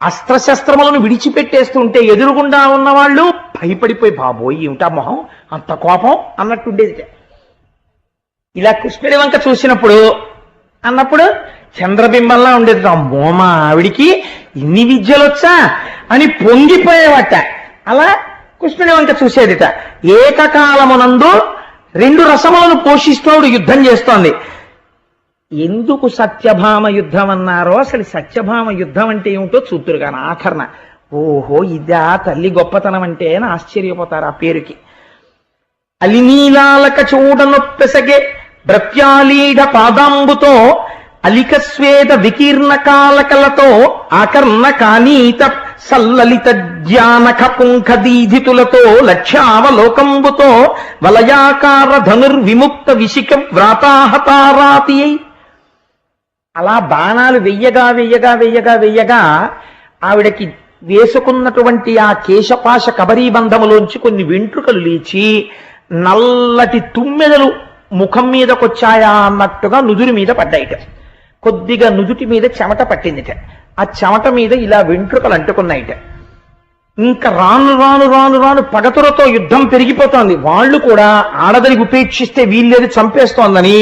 అస్త్రశస్త్రములను విడిచిపెట్టేస్తుంటే ఎదురుగుండా ఉన్నవాళ్ళు భయపడిపోయి బాబోయ్ ఏమిటా మొహం అంత కోపం అన్నట్టుండేది. ఇలా కృష్ణుడి వంక చూసినప్పుడు అన్నప్పుడు చంద్రబింబంలా ఉండేది. అమ్మో మా ఆవిడికి ఇన్ని విద్యలొచ్చా అని పొంగిపోయేవట. అలా కృష్ణుడి వంక చూసేదిట. ఏకకాలమునందు రెండు రసములను పోషిస్తూ యుద్ధం చేస్తోంది. ఎందుకు సత్యభామ యుద్ధం అన్నారో, అసలు సత్యభామ యుద్ధం అంటే ఏమిటో చూతురు కానీ ఆఖరణ ఓహో ఇదా తల్లి గొప్పతనం అంటే అని ఆశ్చర్యపోతారు ఆ పేరుకి. అలినీలాలక చూడనొప్పెసగే భృత్యాలీఢ పాదాంబుతో అలిక స్వేద వికీర్ణ కాలకలతో ఆకర్ణ కానీత సల్లలిత జ్ఞానక పుంఖదీధితులతో లక్ష్యావలోకంబుతో వలయాకార ధనుర్విముక్త విశిక వ్రాతాహతారాతి. అలా బాణాలు వెయ్యగా వెయ్యగా వెయ్యగా వెయ్యగా ఆవిడకి వేసుకున్నటువంటి ఆ కేశపాశ కబరీబంధములోంచి కొన్ని వెంట్రుకలు లేచి నల్లటి తుమ్మెదలు ముఖం మీదకొచ్చాయా అన్నట్టుగా నుదురు మీద పడ్డాయిట. కొద్దిగా నుదుటి మీద చెమట పట్టిందిట. ఆ చెమట మీద ఇలా వెంట్రుకలు అంటుకున్నాయిట. ఇంకా రాను రాను రాను రాను పగతురతో యుద్ధం పెరిగిపోతోంది. వాళ్ళు కూడా ఆడదని ఉపేక్షిస్తే వీళ్ళేది చంపేస్తోందని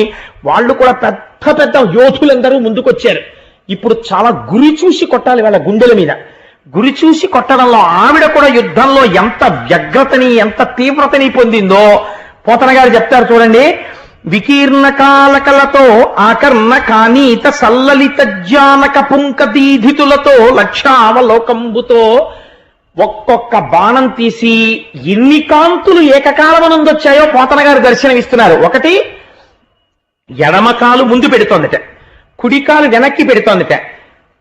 వాళ్ళు కూడా పెద్ద పెద్ద యోధులందరూ ముందుకొచ్చారు. ఇప్పుడు చాలా గురి చూసి కొట్టాలి వాళ్ళ గుండెల మీద. గురి చూసి కొట్టడంలో ఆవిడ కూడా యుద్ధంలో ఎంత వ్యగ్రతని ఎంత తీవ్రతని పొందిందో పోతన గారు చెప్తారు చూడండి. వికీర్ణ కాలకలతో ఆకర్ణ కానీత సల్లలిత జ్ఞానక పుంకదీధితులతో లక్ష్యావలోకంబుతో ఒక్కొక్క బాణం తీసి ఎన్ని కాంతులు ఏకకాలమునందొచ్చాయో పోతన గారు దర్శనమిస్తున్నారు. ఒకటి ఎడమకాలు ముందు పెడుతోందిట, కుడికాలు వెనక్కి పెడుతోందిట,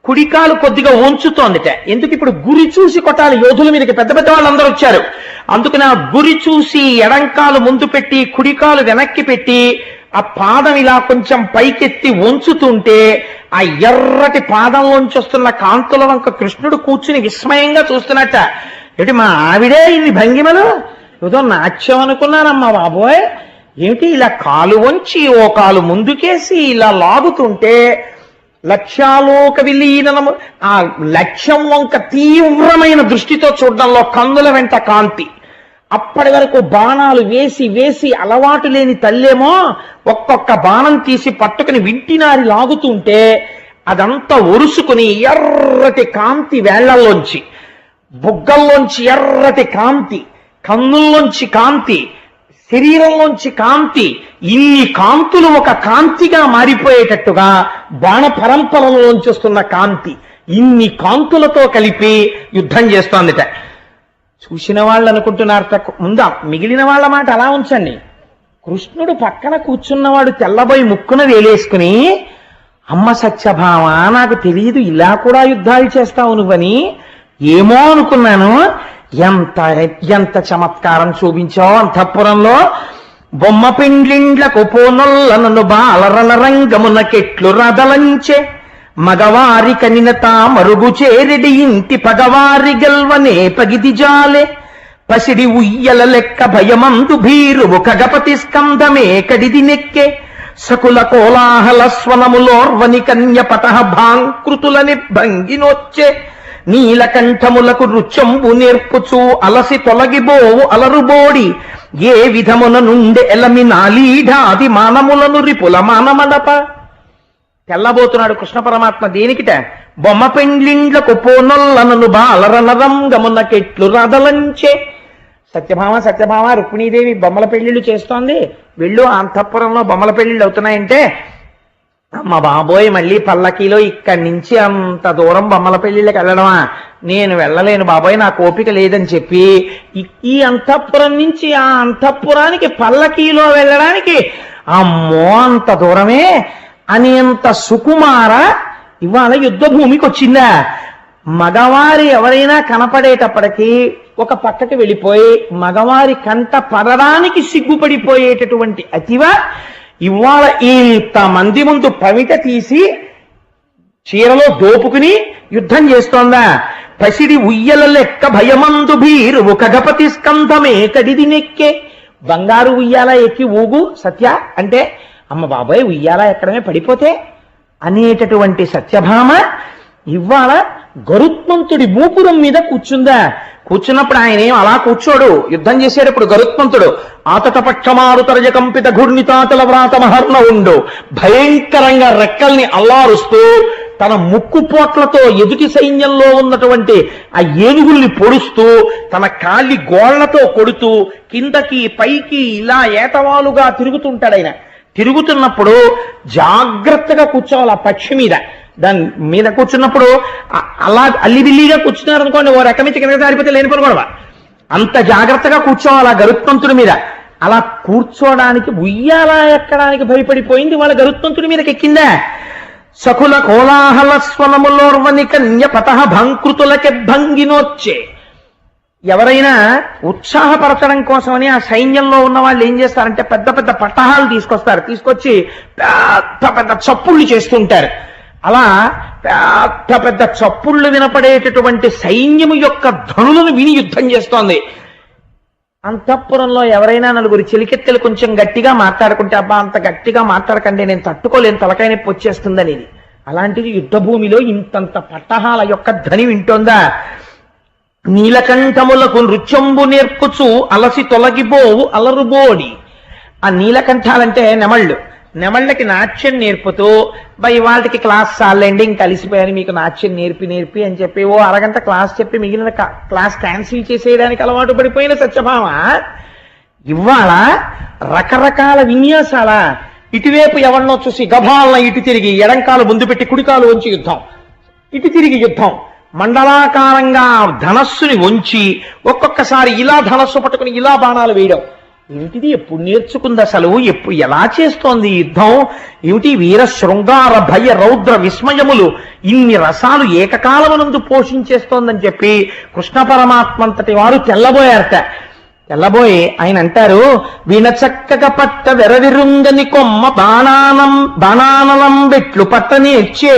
కుడికాలు కొద్దిగా ఉంచుతోందిట. ఎందుకు? ఇప్పుడు గురి చూసి కొట్టాలి. యోధుల మీదకి పెద్ద పెద్ద వాళ్ళందరూ వచ్చారు. అందుకని ఆ గురి చూసి ఎడంకాలు ముందు పెట్టి కుడికాలు వెనక్కి పెట్టి ఆ పాదం ఇలా కొంచెం పైకెత్తి ఉంచుతుంటే ఆ ఎర్రటి పాదంలోంచి వస్తున్న కాంతుల వంక కృష్ణుడు కూర్చుని విస్మయంగా చూస్తున్నట్ట. ఏమిటి మా ఆవిడే ఇన్ని భంగిమలు, ఏదో నాట్యం అనుకున్నానమ్మా బాబోయ్, ఏమిటి ఇలా కాలు వంచి ఓ కాలు ముందుకేసి ఇలా లాగుతుంటే లక్ష్యాలోక విలీనము, ఆ లక్ష్యం వంక తీవ్రమైన దృష్టితో చూడడంలో కన్నుల వెంట కాంతి. అప్పటి వరకు బాణాలు వేసి వేసి అలవాటు లేని తల్లేమో ఒక్కొక్క బాణం తీసి పట్టుకుని వింటినారి లాగుతుంటే అదంతా ఒరుసుకుని ఎర్రటి కాంతి వేళ్లల్లోంచి, బుగ్గల్లోంచి ఎర్రటి కాంతి, కన్నుల్లోంచి కాంతి, శరీరంలోంచి కాంతి, ఇన్ని కాంతులు ఒక కాంతిగా మారిపోయేటట్టుగా బాణ పరంపరలోంచి వస్తున్న కాంతి, ఇన్ని కాంతులతో కలిపి యుద్ధం చేస్తోందిట. చూసిన వాళ్ళు అనుకుంటున్నారు ముందా మిగిలిన వాళ్ళ మాట అలా ఉంచండి. కృష్ణుడు పక్కన కూర్చున్నవాడు తెల్లబోయి ముక్కున వేలేసుకుని, అమ్మ సత్యభామ నాకు తెలియదు ఇలా కూడా యుద్ధాలు చేస్తావు నువ్వని, ఏమో అనుకున్నాను, ఎంత ఎంత చమత్కారం చూపించావు అంతఃపురంలో, బొమ్మ పిండ్లిండ్లకు పోనొల్లనను బాలరణ రంగమునకెట్లు రదలంచే, మగవారి కనినత మరుగు చేరెడి ఇంటి పగవారి గెల్వనే పగిది జాలే పసిడి ఉయ్యల లెక్క భయమందు భీరువు ఖగపతి స్కంధమే కడిది నెక్కే సకుల కోలాహల స్వనములోర్వని కన్య పటహ భాంకృతులని భంగినొచ్చే నీలకంఠములకు రుచంబు నేర్పుచూ అలసి తొలగిబోవు అలరుబోడి ఏ విధమున నుండి ఎలమి నాలీఢాది మానములను రిపుల మానమడప. తెల్లబోతున్నాడు కృష్ణ పరమాత్మ దేనికిట? బొమ్మ పెండ్లిండ్లకు పోనొల్లనను బాలరణరంగమునకెట్లు రదలంచే. సత్యభామ రుక్మిణీదేవి బొమ్మల పెళ్లిళ్ళు చేస్తోంది. వెళ్ళు అంతఃపురంలో బొమ్మల పెళ్లిళ్ళు అవుతున్నాయంటే, అమ్మ బాబోయ్ మళ్ళీ పల్లకీలో ఇక్కడి నుంచి అంత దూరం బొమ్మల పెళ్లిళ్ళకి వెళ్ళడమా, నేను వెళ్ళలేను బాబోయ్, నాకు ఓపిక లేదని చెప్పి ఈ అంతఃపురం నుంచి ఆ అంతఃపురానికి పల్లకీలో వెళ్ళడానికి అమ్మో అంత దూరమే అనేంత సుకుమార ఇవాళ యుద్ధ భూమికి వచ్చిందా? మగవారి ఎవరైనా కనపడేటప్పటికీ ఒక పక్కకి వెళ్ళిపోయి మగవారి కంట పడడానికి సిగ్గుపడిపోయేటటువంటి అతివ ఇవాళ ఇంతమంది ముందు పవిట తీసి చీరలో దోపుకుని యుద్ధం చేస్తోందా? పసిడి ఉయ్యల లెక్క భయమందు భీరువు ఖగపతి స్కంధమే కడిది నెక్కే. బంగారు ఉయ్యాల ఎక్కి ఊగు సత్య అంటే, అమ్మ బాబాయ్ ఉయ్యాల ఎక్కడమే పడిపోతే అనేటటువంటి సత్యభామ ఇవాళ గరుత్మంతుడి మూపురం మీద కూర్చుందా? కూర్చున్నప్పుడు ఆయన ఏం అలా కూర్చోడు, యుద్ధం చేసేటప్పుడు గరుత్మంతుడు ఆతట పక్షమారుతరజ కంపిత ఘూర్ణితాతల వ్రాత మహర్ణ ఉండు భయంకరంగా రెక్కల్ని అల్లారుస్తూ తన ముక్కు పోట్లతో ఎదుటి సైన్యంలో ఉన్నటువంటి ఆ ఏనుగుల్ని పొడుస్తూ తన కాలి గోళ్లతో కొడుతూ కిందకి పైకి ఇలా ఏటవాలుగా తిరుగుతుంటాడు. ఆయన తిరుగుతున్నప్పుడు జాగ్రత్తగా కూర్చోవాలి ఆ పక్షి మీద. దాని మీద కూర్చున్నప్పుడు అలా అల్లిబిల్లిగా కూర్చున్నారనుకోండి, ఓ రకమించి కింద జారిపోతే లేనిపోను గొడవ. అంత జాగ్రత్తగా కూర్చోవాలి ఆ గరుత్మంతుడి మీద. అలా కూర్చోడానికి ఉయ్యాల ఎక్కడానికి భయపడిపోయింది వాళ్ళ గరుత్మంతుడి మీదకి ఎక్కిందా? సకుల కోలాహల స్వనములోర్వని కన్య పతహ భంకృతులకి భంగినొచ్చే. ఎవరైనా ఉత్సాహపరచడం కోసమని ఆ సైన్యంలో ఉన్న వాళ్ళు ఏం చేస్తారంటే పెద్ద పెద్ద పట్టహాలు తీసుకొస్తారు, తీసుకొచ్చి పెద్ద పెద్ద చప్పుళ్ళు చేస్తుంటారు. అలా పెద్ద పెద్ద చప్పుళ్ళు వినపడేటటువంటి సైన్యము యొక్క ధనులను విని యుద్ధం చేస్తోంది. అంతఃపురంలో ఎవరైనా నలుగురు చెలికెత్తెలు కొంచెం గట్టిగా మాట్లాడుకుంటే, అబ్బా అంత గట్టిగా మాట్లాడకండి నేను తట్టుకోలేను, తలకాయ నొప్పి వచ్చేస్తుందని. ఇది అలాంటిది యుద్ధ భూమిలో ఇంతంత పట్టహాల యొక్క ధ్వని వింటోందా? నీలకంఠములకు నృత్యంబు నేర్పుచు అలసి తొలగిపోవు అలరుబోడి. ఆ నీలకంఠాలంటే నెమళ్ళు. నెమళ్ళకి నాట్యం నేర్పుతూ వాళ్ళకి క్లాస్ చాలండి ఇంక కలిసిపోయాను మీకు నాట్యం నేర్పి అని చెప్పి ఓ అరగంట క్లాస్ చెప్పి మిగిలిన క్లాస్ క్యాన్సిల్ చేసేయడానికి అలవాటు పడిపోయిన సత్యభామ ఇవాళ రకరకాల విన్యాసాల ఇటువైపు ఎవరినో చూసి గభాలన ఇటు తిరిగి ఎడంకాలు ముందు పెట్టి కుడికాలు వంచి యుద్ధం, ఇటు తిరిగి యుద్ధం, మండలాకారంగా ధనస్సుని వంచి ఒక్కొక్కసారి ఇలా ధనస్సు పట్టుకుని ఇలా బాణాలు వేయడం. ఏమిటిది? ఎప్పుడు నేర్చుకుంది అసలు? ఎప్పుడు ఎలా చేస్తోంది యుద్ధం? ఏమిటి వీర శృంగార భయ రౌద్ర విస్మయములు ఇన్ని రసాలు ఏకకాలమునందు పోషించేస్తోందని చెప్పి కృష్ణ పరమాత్మంతటి వారు తెల్లబోయారట. తెల్లబోయి ఆయన అంటారు, వీణ చక్కగా పట్ట వెరవిరుంగని కొమ్మ బాణానలం బెట్లు పట్ట నేర్చే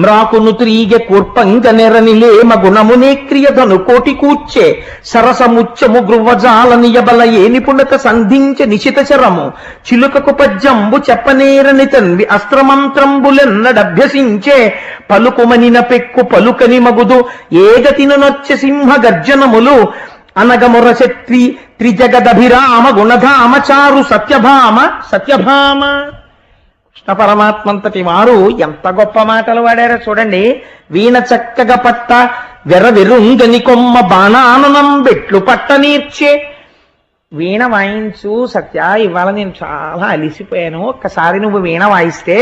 మ్రాకును త్రీగె కూర్పంగ నెరనిలేమ గుణమునే క్రియధను కోటి కూర్చే సరసముచ్చము గృవజాల నియబల ఏ నిపుణత సంధించే నిశిత శరము చిలుకకు పద్యంబు చెప్పనేరని తన్వి అస్త్రమంత్రంబులెన్నడభ్యసించే పలుకుమనిన పెక్కు పలుకని మగుదు ఏగతిను నొచ్చ సింహ గర్జనములు అనగముర శత్రి త్రిజగదభిరామ గుణధామ చారు సత్యభామ. కృష్ణ పరమాత్మంతటి వారు ఎంత గొప్ప మాటలు వాడారో చూడండి. వీణ చక్కగా పట్ట వెరవిరుంగని కొమ్మ బాణాననం బెట్లు పట్ట నేర్చే. వీణ వాయించు సత్య, ఇవాళ నేను చాలా అలిసిపోయాను, ఒక్కసారి నువ్వు వీణ వాయిస్తే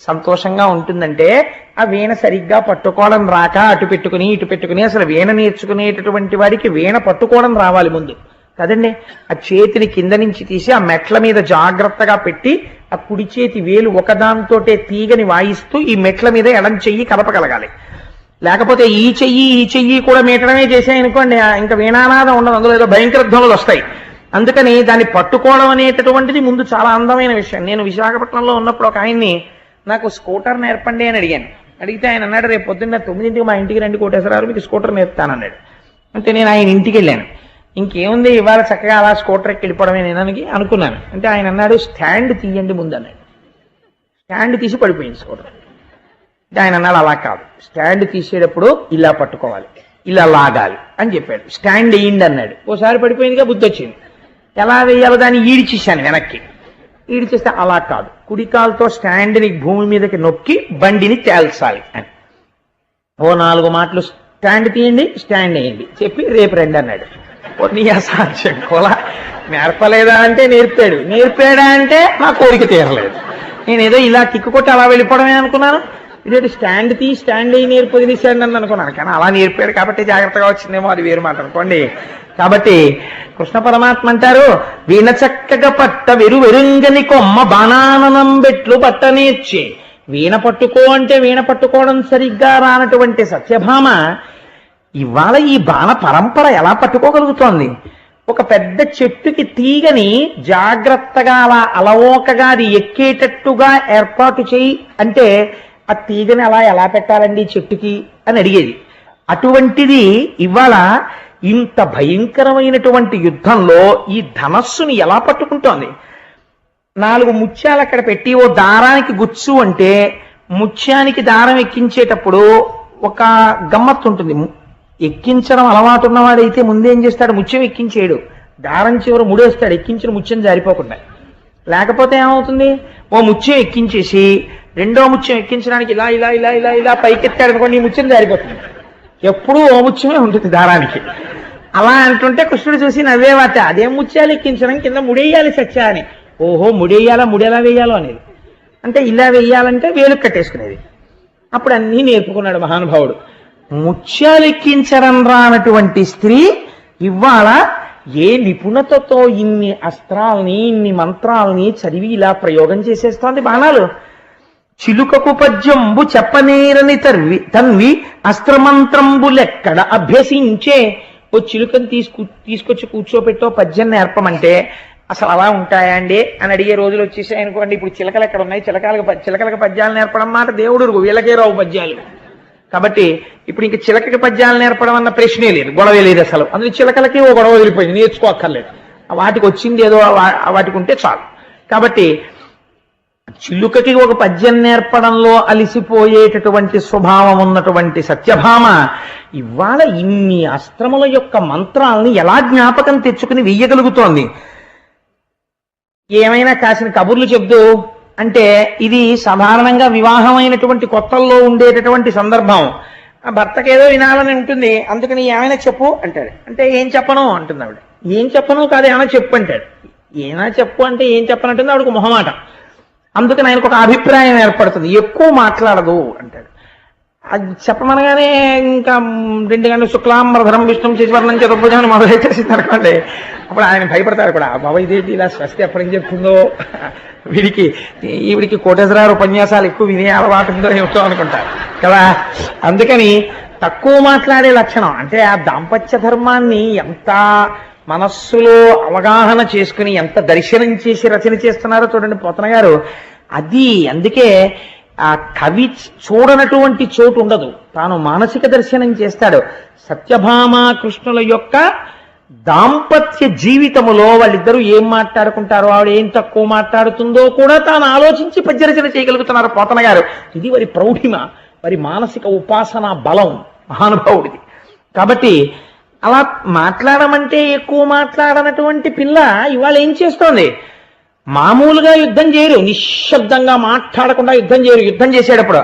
సంతోషంగా ఉంటుందంటే ఆ వీణ సరిగ్గా పట్టుకోవడం రాక అటు పెట్టుకుని ఇటు పెట్టుకుని, అసలు వీణ నేర్చుకునేటటువంటి వాడికి వీణ పట్టుకోవడం రావాలి ముందు కదండి. ఆ చేతిని కింద నుంచి తీసి ఆ మెట్ల మీద జాగ్రత్తగా పెట్టి ఆ కుడి చేతి వేలు ఒకదాంతోటే తీగని వాయిస్తూ ఈ మెట్ల మీద ఎడం చెయ్యి కలపగలగాలి. లేకపోతే ఈ చెయ్యి కూడా మీటడమే చేసాయనుకోండి ఇంకా వీణానాదం ఉండదు, అందులో ఏదో భయంకర ధ్వనులు వస్తాయి. అందుకని దాన్ని పట్టుకోవడం అనేటటువంటిది ముందు చాలా అందమైన విషయం. నేను విశాఖపట్నంలో ఉన్నప్పుడు ఒక ఆయన్ని నాకు స్కూటర్ నేర్పండి అని అడిగాను. అడిగితే ఆయన అన్నాడు, రేపు పొద్దున్న 9ంటికి మా ఇంటికి రండి కోటేశ్వరరావు, మీకు స్కూటర్ నేర్పుతానన్నాడు. అంటే నేను ఆయన ఇంటికి వెళ్ళాను. ఇంకేముంది ఇవాళ చక్కగా అలా స్కూటర్ ఎక్కి వెళ్ళిపోవడమే నేను అనుకున్నాను. అంటే ఆయన అన్నాడు, స్టాండ్ తీయండి ముందు అన్నాడు. స్టాండ్ తీసి పడిపోయింది స్కూటర్. అంటే ఆయన అన్నాడు, అలా కాదు, స్టాండ్ తీసేటప్పుడు ఇలా పట్టుకోవాలి, ఇలా లాగాలి అని చెప్పాడు. స్టాండ్ వేయండి అన్నాడు. ఓసారి పడిపోయిందిగా, బుద్ధి వచ్చింది. ఎలా వేయాలో దాన్ని ఈడ్చేశాను వెనక్కి. ఈడ్చేస్తే అలా కాదు, కుడికాలతో స్టాండ్ని భూమి మీదకి నొక్కి బండిని తేల్చాలి అని. ఓ 4 మాటలు స్టాండ్ తీయండి, స్టాండ్ వేయండి చెప్పి రేపు రండి అన్నాడు. నీ అసాధ్యం కోలా, నేర్పలేదా అంటే నేర్పాడు, నేర్పాడా అంటే నా కోరిక తీరలేదు. నేనేదో ఇలా కిక్కు కొట్టి అలా వెళ్ళిపోవడమే అనుకున్నాను. ఇదేంటి స్టాండ్ తీ స్టాండ్ అయ్యి నేర్పు వదిలేసాడు అని అనుకున్నాను. కానీ అలా నేర్పాడు కాబట్టి జాగ్రత్తగా వచ్చిందేమో, అది వేరు మాట అనుకోండి. కాబట్టి కృష్ణ పరమాత్మ అంటారు, వీణ చక్కగా పట్ట వెరుంగని కొమ్మ బాణాననం బెట్లు పట్ట నేర్చి. వీణ పట్టుకో అంటే వీణ పట్టుకోవడం సరిగ్గా రానటువంటి సత్యభామ ఇవాళ ఈ బాణ పరంపర ఎలా పట్టుకోగలుగుతోంది? ఒక పెద్ద చెట్టుకి తీగని జాగ్రత్తగా అలా అలవోకగా అది ఎక్కేటట్టుగా ఏర్పాటు చేయి అంటే ఆ తీగని అలా ఎలా పెట్టాలండి చెట్టుకి అని అడిగేది. అటువంటిది ఇవాళ ఇంత భయంకరమైనటువంటి యుద్ధంలో ఈ ధనస్సుని ఎలా పట్టుకుంటోంది? 4 ముత్యాలు అక్కడ పెట్టి ఓ దారానికి గుచ్చు అంటే ముత్యానికి దారం ఎక్కించేటప్పుడు ఒక గమ్మత్తు ఉంటుంది. ఎక్కించడం అలవాటు ఉన్నవాడైతే ముందేం చేస్తాడు, ముత్యం ఎక్కించేయడు, దారం చివర ముడేస్తాడు, ఎక్కించిన ముత్యం జారిపోకుండా. లేకపోతే ఏమవుతుంది, ఓ ముత్యం ఎక్కించేసి రెండో ముత్యం ఎక్కించడానికి ఇలా ఇలా ఇలా ఇలా ఇలా పైకెత్తాడు అనుకోండి, ఈ ముత్యం జారిపోతుంది. ఎప్పుడూ ఓ ముత్యమే ఉంటుంది దారానికి. అలా అంటుంటే కృష్ణుడు చూసి నవ్వేవాట, అదేం ముత్యాలు ఎక్కించడం, కింద ముడేయాలి సత్య అని. ఓహో ముడేయాలా, ముడేలా వేయాలో అనేది. అంటే ఇలా వేయాలంటే వేలు కట్టేసుకునేది. అప్పుడు అన్నీ నేర్పుకున్నాడు మహానుభావుడు. ముత్యాలు ఎక్కించడం రానటువంటి స్త్రీ ఇవాళ ఏ నిపుణతతో ఇన్ని అస్త్రాల్ని ఇన్ని మంత్రాల్ని చదివి ఇలా ప్రయోగం చేసేస్తోంది బాణాలు. చిలుకకు పద్యంబు చెప్పనేరని తన్వి అస్త్రమంత్రంబులెక్కడ అభ్యసించే. ఓ చిలుకని తీసుకొచ్చి కూర్చోపెట్టో పద్యం నేర్పమంటే అసలు అలా ఉంటాయా అండి అని అడిగే రోజులు వచ్చేసాయి అనుకోండి. ఇప్పుడు చిలకలు ఎక్కడ ఉన్నాయి, చిలకలకు పద్యాలు నేర్పడం మాట దేవుడు వీళ్ళకే రావు పద్యాలు. కాబట్టి ఇప్పుడు ఇంక చిలకకి పద్యాలు నేర్పడం అన్న ప్రశ్నే లేదు, గొడవే లేదు అసలు. అందులో చిలకలకి ఓ గొడవ వదిలిపోయింది, నేర్చుకోక్కర్లేదు. వాటికి వచ్చింది ఏదో వాటికి ఉంటే చాలు. కాబట్టి చిలుకకి ఒక పద్యం నేర్పడంలో అలిసిపోయేటటువంటి స్వభావం ఉన్నటువంటి సత్యభామ ఇవాళ ఇన్ని అస్త్రముల యొక్క మంత్రాలని ఎలా జ్ఞాపకం తెచ్చుకుని వెయ్యగలుగుతోంది? ఏమైనా కాసిన కబుర్లు చెప్తూ అంటే ఇది సాధారణంగా వివాహమైనటువంటి కొత్తల్లో ఉండేటటువంటి సందర్భం. ఆ భర్తకి ఏదో వినాలని ఉంటుంది, అందుకని ఏమైనా చెప్పు అంటాడు. అంటే ఏం చెప్పను అంటుంది ఆవిడ. ఏం చెప్పను కాదు, ఏమైనా చెప్పు అంటాడు. ఏమైనా చెప్పు అంటే ఏం చెప్పనంటుంది ఆవిడకు మొహమాట. అందుకని ఆయనకు ఒక అభిప్రాయం ఏర్పడుతుంది, ఎక్కువ మాట్లాడదు అంటాడు. అది చెప్పమనగానే ఇంకా 2 గంటలు శుక్లాంబరధరం విష్ణుం శశివర్ణం చతుర్భుజం మొదలైతేసింది అనుకోండి. అప్పుడు ఆయన భయపడతారు కూడా, బాబా ఇదేంటి ఇలా స్వస్తి ఎప్పటికి చెప్తుందో, ఈవిడికి కోటేశ్వరరావు ఉపన్యాసాలు ఎక్కువ వినే అలవాటు ఉందో ఏమిటో అనుకుంటారు కదా. అందుకని తక్కువ మాట్లాడే లక్షణం అంటే ఆ దాంపత్య ధర్మాన్ని ఎంత మనస్సులో అవగాహన చేసుకుని ఎంత దర్శనం చేసి రచన చేస్తున్నారో చూడండి పోతన గారు. అది అందుకే ఆ కవి చూడనటువంటి చోటు ఉండదు, తాను మానసిక దర్శనం చేస్తాడు. సత్యభామ కృష్ణుల యొక్క దాంపత్య జీవితములో వాళ్ళిద్దరూ ఏం మాట్లాడుకుంటారో, ఆవిడ ఏం తక్కువ మాట్లాడుతుందో కూడా తాను ఆలోచించి పద్యరచన చేయగలుగుతున్నారు పోతన గారు. ఇది వారి ప్రౌఢిమ, వారి మానసిక ఉపాసన బలం మహానుభావుడిది. కాబట్టి అలా మాట్లాడమంటే ఎక్కువ మాట్లాడనటువంటి పిల్ల ఇవాళ ఏం చేస్తోంది? మామూలుగా యుద్ధం చేయరు, నిశ్శబ్దంగా మాట్లాడకుండా యుద్ధం చేయరు. యుద్ధం చేసేటప్పుడు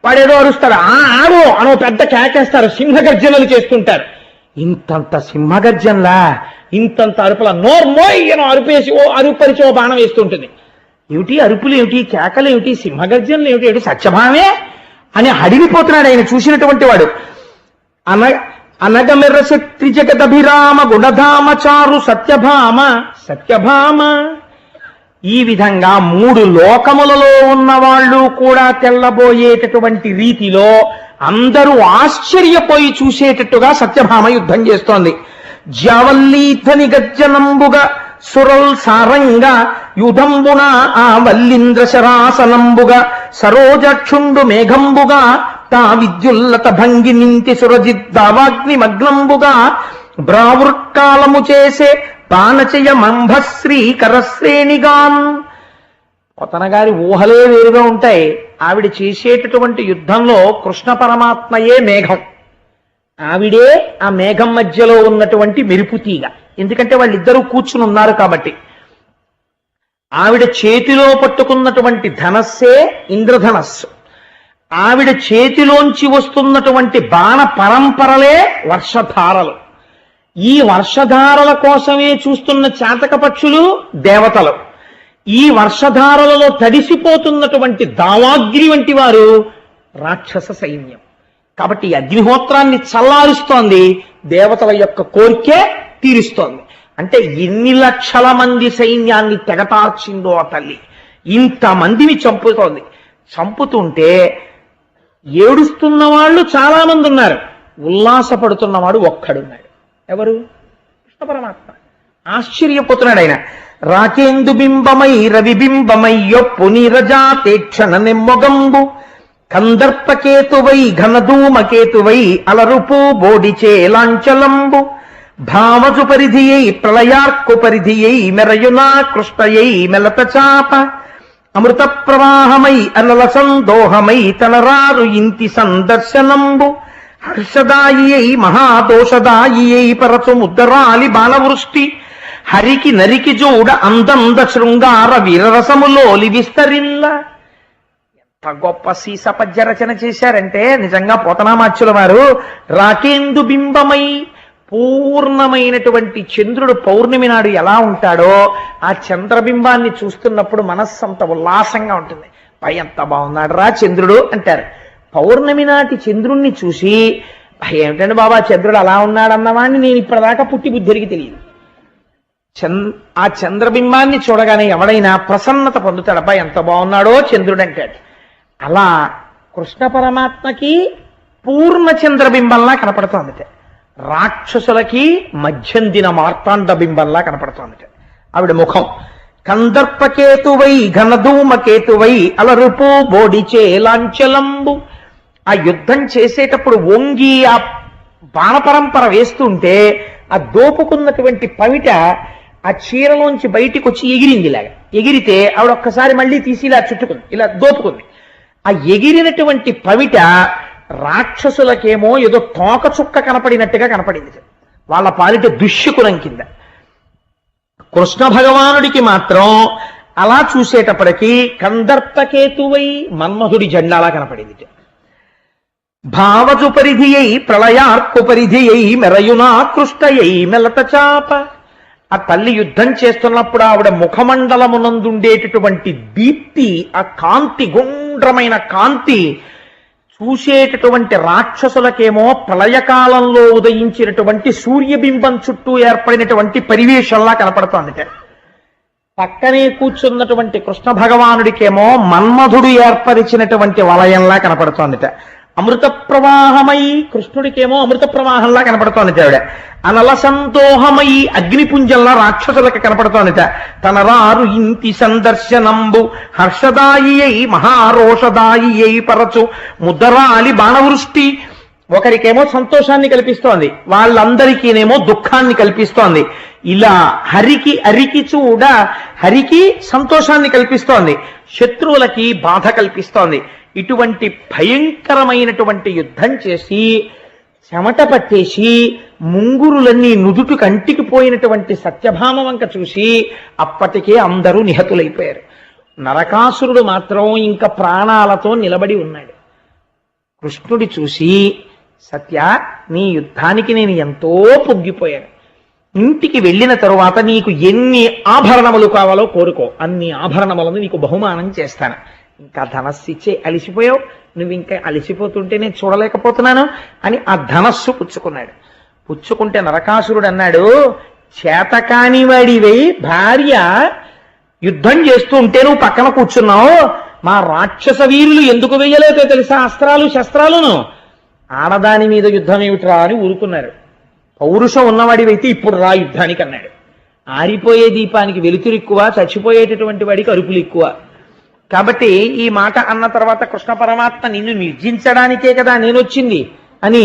వాడేదో అరుస్తాడు, ఆడు అనో పెద్ద కేకేస్తారు, సింహగర్జనలు చేస్తుంటారు. ఇంతంత సింహగర్జనలా, ఇంతంత అరుపుల నోర్మోయ్యను అరుపేసి ఓ అరుపరిచి ఓ బాణం వేస్తుంటుంది. ఏమిటి అరుపులు ఏమిటి, కేకలు ఏమిటి, సింహగర్జనలు ఏమిటి, ఏమిటి సత్యభామే అని అడిగిపోతున్నాడు ఆయన చూసినటువంటి వాడు. అనగమెర్ర శక్తి జగదభిరామ గుణధామ చారు సత్యభామ సత్యభామ. ఈ విధంగా 3 లోకములలో ఉన్న వాళ్ళు కూడా తెల్లబోయేటటువంటి రీతిలో అందరూ ఆశ్చర్యపోయి చూసేటట్టుగా సత్యభామ యుద్ధం చేస్తోంది. జావల్లీధని గజ్జనంబుగా సురల్ సారంగా యుధంబున ఆ వల్లింద్ర శరాసనంబుగా సరోజక్షుండు మేఘంబుగా తా విద్యుల్లత భంగి నింతి సురజిద్దావాగ్ని మగ్నంబుగా బ్రావృత్కాలము చేసే పానచయ మంభశ్రీ కరశ్రేణిగాన్. పోతన గారి ఊహలే వేరుగా ఉంటాయి. ఆవిడ చేసేటటువంటి యుద్ధంలో కృష్ణ పరమాత్మయే మేఘం, ఆవిడే ఆ మేఘం మధ్యలో ఉన్నటువంటి మెరుపుతీగ. ఎందుకంటే వాళ్ళిద్దరూ కూర్చుని ఉన్నారు కాబట్టి. ఆవిడ చేతిలో పట్టుకున్నటువంటి ధనస్సే ఇంద్రధనస్సు, ఆవిడ చేతిలోంచి వస్తున్నటువంటి బాణ పరంపరలే వర్షధారలు. ఈ వర్షధారల కోసమే చూస్తున్న చాతక పక్షులు దేవతలు. ఈ వర్షధారలలో తడిసిపోతున్నటువంటి దావాగ్ని వంటి వారు రాక్షస సైన్యం. కాబట్టి అగ్నిహోత్రాన్ని చల్లారుస్తోంది, దేవతల యొక్క కోరికే తీరుస్తోంది. అంటే ఎన్ని లక్షల మంది సైన్యాన్ని తెగటార్చిందో ఆ తల్లి. ఇంతమందిని చంపుతోంది. చంపుతుంటే ఏడుస్తున్న వాళ్ళు చాలా మంది ఉన్నారు, ఉల్లాసపడుతున్నవాడు ఒక్కడున్నాడు. ఎవరు? కృష్ణ పరమాత్మ. ఆశ్చర్యపోతున్నాడు ఆయన. రాకేందు బింబమై రవిబింబమై యొప్పు నీరజాతేక్షణ నెమ్మొగంబు కందర్పకేతువై ఘనధూమకేతువై అలరుపు బోడిచే లాంచలంబు భావజు పరిధియై ప్రళయార్కు పరిధియై మెరయునా కృష్ణయై మెలత చాప అమృత ప్రవాహమై అనల సందోహమై తనరారు ఇంతి సందర్శనంబు హర్షదాయి మహాదోషదాయి పరచు ముద్దరాలి బాణవృష్టి హరికి నరికి జోడ అందంద శృంగార వీరరసములోలి విస్తరిల్ల. ఎంత గొప్ప సీసపద్య రచన చేశారంటే నిజంగా పోతనామాచ్యుల వారు. రాకేందు బింబమై, పూర్ణమైనటువంటి చంద్రుడు పౌర్ణమి నాడు ఎలా ఉంటాడో ఆ చంద్రబింబాన్ని చూస్తున్నప్పుడు మనస్సు అంత ఉల్లాసంగా ఉంటుంది. పై ఎంత బాగున్నాడు రా చంద్రుడు అంటారు. పౌర్ణమి నాటి చంద్రుణ్ణి చూసి ఏమిటండి బాబా చంద్రుడు అలా ఉన్నాడన్నవాడిని నేను ఇప్పటిదాకా పుట్టి బుద్ధిరికి తెలియదు. ఆ చంద్రబింబాన్ని చూడగానే ఎవడైనా ప్రసన్నత పొందుతాడు. అబ్బాయి ఎంత బాగున్నాడో చంద్రుడు అంటాడు. అలా కృష్ణ పరమాత్మకి పూర్ణ చంద్రబింబంలా కనపడుతోందిట, రాక్షసులకి మధ్యందిన మార్తాండ బింబంలా కనపడుతోందిట ఆవిడ ముఖం. కందర్పకేతువై ఘనధూమకేతువై అలరుపు బోడిచే లాంచలంబు. ఆ యుద్ధం చేసేటప్పుడు వంగి ఆ బాణపరంపర వేస్తుంటే ఆ దోపుకున్నటువంటి పవిట ఆ చీరలోంచి బయటికి వచ్చి ఎగిరింది. ఇలాగా ఎగిరితే ఆవిడ ఒక్కసారి మళ్ళీ తీసి ఇలా చుట్టుకుంది, ఇలా దోపుకుంది. ఆ ఎగిరినటువంటి పవిట రాక్షసులకేమో ఏదో తోక చుక్క కనపడినట్టుగా కనపడింది, వాళ్ళ పాలిట దుష్యకులం కింద. కృష్ణ భగవానుడికి మాత్రం అలా చూసేటప్పటికీ కందర్పకేతువై మన్మధుడి జెండాలా కనపడింది. భావజు పరిధియై ప్రళయార్కు పరిధియై మెరయునా కృష్ణయై మెలత చాప. ఆ తల్లి యుద్ధం చేస్తున్నప్పుడు ఆవిడ ముఖమండలమునందుండేటటువంటి దీప్తి, ఆ కాంతి, గుండ్రమైన కాంతి చూసేటటువంటి రాక్షసులకేమో ప్రళయకాలంలో ఉదయించినటువంటి సూర్యబింబం చుట్టూ ఏర్పడినటువంటి పరివేశంలా కనపడుతోందిట. పక్కనే కూర్చున్నటువంటి కృష్ణ భగవానుడికేమో మన్మధుడు ఏర్పరిచినటువంటి వలయంలా కనపడుతోందిట. అమృత ప్రవాహమై కృష్ణుడికేమో అమృత ప్రవాహంలా కనపడుతోందిట ఆవిడ. అనల సంతోహమై అగ్నిపుంజంలా రాక్షసులకు కనపడుతోందిట. తనరారు ఇంతి సందర్శనంబు హర్షదాయి అయి మహారోషదాయి అయి పరచు ముద్దరాలి బాణవృష్టి. ఒకరికేమో సంతోషాన్ని కల్పిస్తోంది, వాళ్ళందరికీనేమో దుఃఖాన్ని కల్పిస్తోంది. ఇలా హరికి చూడ హరికి సంతోషాన్ని కల్పిస్తోంది, శత్రువులకి బాధ కల్పిస్తోంది. ఇటువంటి భయంకరమైనటువంటి యుద్ధం చేసి చెమట పట్టేసి ముంగురులన్నీ నుదుటు కంటికి పోయినటువంటి సత్యభామ వంక చూసి అప్పటికే అందరూ నిహతులైపోయారు. నరకాసురుడు మాత్రం ఇంకా ప్రాణాలతో నిలబడి ఉన్నాడు. కృష్ణుడి చూసి, సత్య, నీ యుద్ధానికి నేను ఎంతో పొంగిపోయాను. ఇంటికి వెళ్ళిన తరువాత నీకు ఎన్ని ఆభరణములు కావాలో కోరుకో, అన్ని ఆభరణములను నీకు బహుమానం చేస్తాను. ఇంకా ధనస్సు ఇచ్చే, అలిసిపోయావు, నువ్వు ఇంకా అలిసిపోతుంటే నేను చూడలేకపోతున్నాను అని ఆ ధనస్సు పుచ్చుకున్నాడు. పుచ్చుకుంటే నరకాసురుడు అన్నాడు, చేతకాని వాడివై భార్య యుద్ధం చేస్తూ ఉంటే నువ్వు పక్కన కూర్చున్నావు, మా రాక్షస వీరులు ఎందుకు వెయ్యలేదో తెలుసా అస్త్రాలు శస్త్రాలను, ఆడదాని మీద యుద్ధం ఏమిట్రా అని ఊరుకున్నారు. పౌరుషం ఉన్నవాడివైతే ఇప్పుడు రా యుద్ధానికి అన్నాడు. ఆరిపోయే దీపానికి వెలుతురు ఎక్కువ, చచ్చిపోయేటటువంటి వాడికి అరుపులు ఎక్కువ. కాబట్టి ఈ మాట అన్న తర్వాత కృష్ణ పరమాత్మ నిన్ను నిర్జించడానికే కదా నేనొచ్చింది అని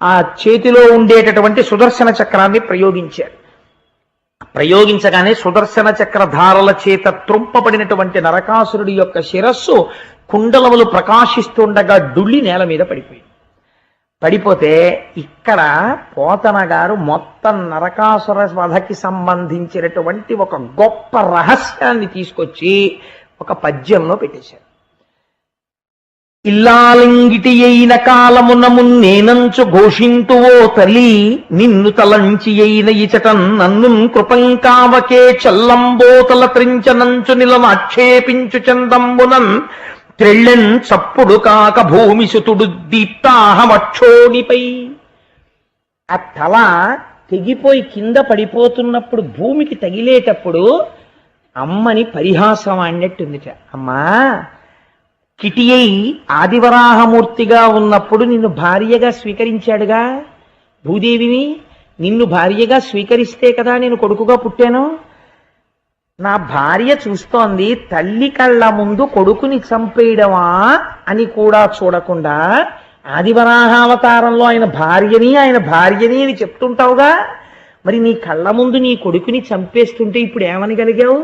ఆ చేతిలో ఉండేటటువంటి సుదర్శన చక్రాన్ని ప్రయోగించాడు. ప్రయోగించగానే సుదర్శన చక్రధారల చేత త్రొంపబడినటువంటి నరకాసురుడి యొక్క శిరస్సు కుండలములు ప్రకాశిస్తుండగా డుళ్ళి నేల మీద పడిపోయింది. పడిపోతే ఇక్కడ పోతన గారు మొత్తం నరకాసుర వధకి సంబంధించినటువంటి ఒక గొప్ప రహస్యాన్ని తీసుకొచ్చి ఒక పద్యంలో పెట్టేశారు. ఇల్లాలింగిటి అయిన కాలమున మున్నేనంచు ఘోషింతువో తల్లి నిన్ను తలంచి అయిన ఇచటన్ నన్ను కృపంకావకే చల్లంబోతల త్రించనంచు నిలమాక్షేపించు చందంబునన్ త్రెళ్ళెన్ చప్పుడు కాక భూమిసుతుడు దీప్తాహమక్షోణిపై. ఆ తల తెగిపోయి కింద పడిపోతున్నప్పుడు భూమికి తగిలేటప్పుడు అమ్మని పరిహాసం ఆడినట్టుందిట. అమ్మా, కిటియై ఆదివరాహమూర్తిగా ఉన్నప్పుడు నిన్ను భార్యగా స్వీకరించాడుగా భూదేవిని. నిన్ను భార్యగా స్వీకరిస్తే కదా నేను కొడుకుగా పుట్టాను. నా భార్య చూస్తోంది, తల్లి కళ్ళ ముందు కొడుకుని చంపేయడమా అని కూడా చూడకుండా ఆదివరాహావతారంలో ఆయన భార్యని అని చెప్తుంటావుగా, మరి నీ కళ్ళ ముందు నీ కొడుకుని చంపేస్తుంటే ఇప్పుడు ఏమనగలిగావు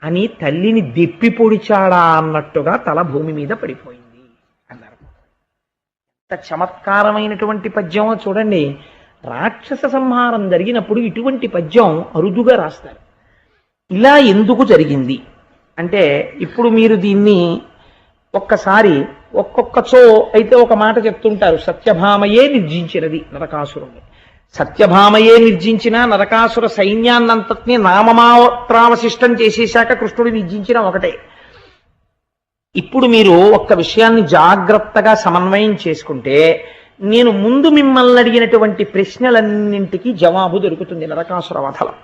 అని తల్లిని దెప్పి పొడిచాడా అన్నట్టుగా తల భూమి మీద పడిపోయింది అన్నారు. ఎంత చమత్కారమైనటువంటి పద్యమో చూడండి. రాక్షస సంహారం జరిగినప్పుడు ఇటువంటి పద్యం అరుదుగా రాస్తారు. ఇలా ఎందుకు జరిగింది అంటే, ఇప్పుడు మీరు దీన్ని ఒక్కసారి ఒక్కొక్కచో అయితే ఒక మాట చెప్తుంటారు. సత్యభామయే నిర్జించినది నరకాసురుణ్ణి. సత్యభామయే నిర్జించిన నరకాసుర సైన్యాన్నంతటినీ నామమాత్రావశిష్టం చేసేశాక కృష్ణుడు నిర్జించిన ఒకటే. ఇప్పుడు మీరు ఒక్క విషయాన్ని జాగ్రత్తగా సమన్వయం చేసుకుంటే నేను ముందు మిమ్మల్ని అడిగినటువంటి ప్రశ్నలన్నింటికీ జవాబు దొరుకుతుంది నరకాసుర వధలో.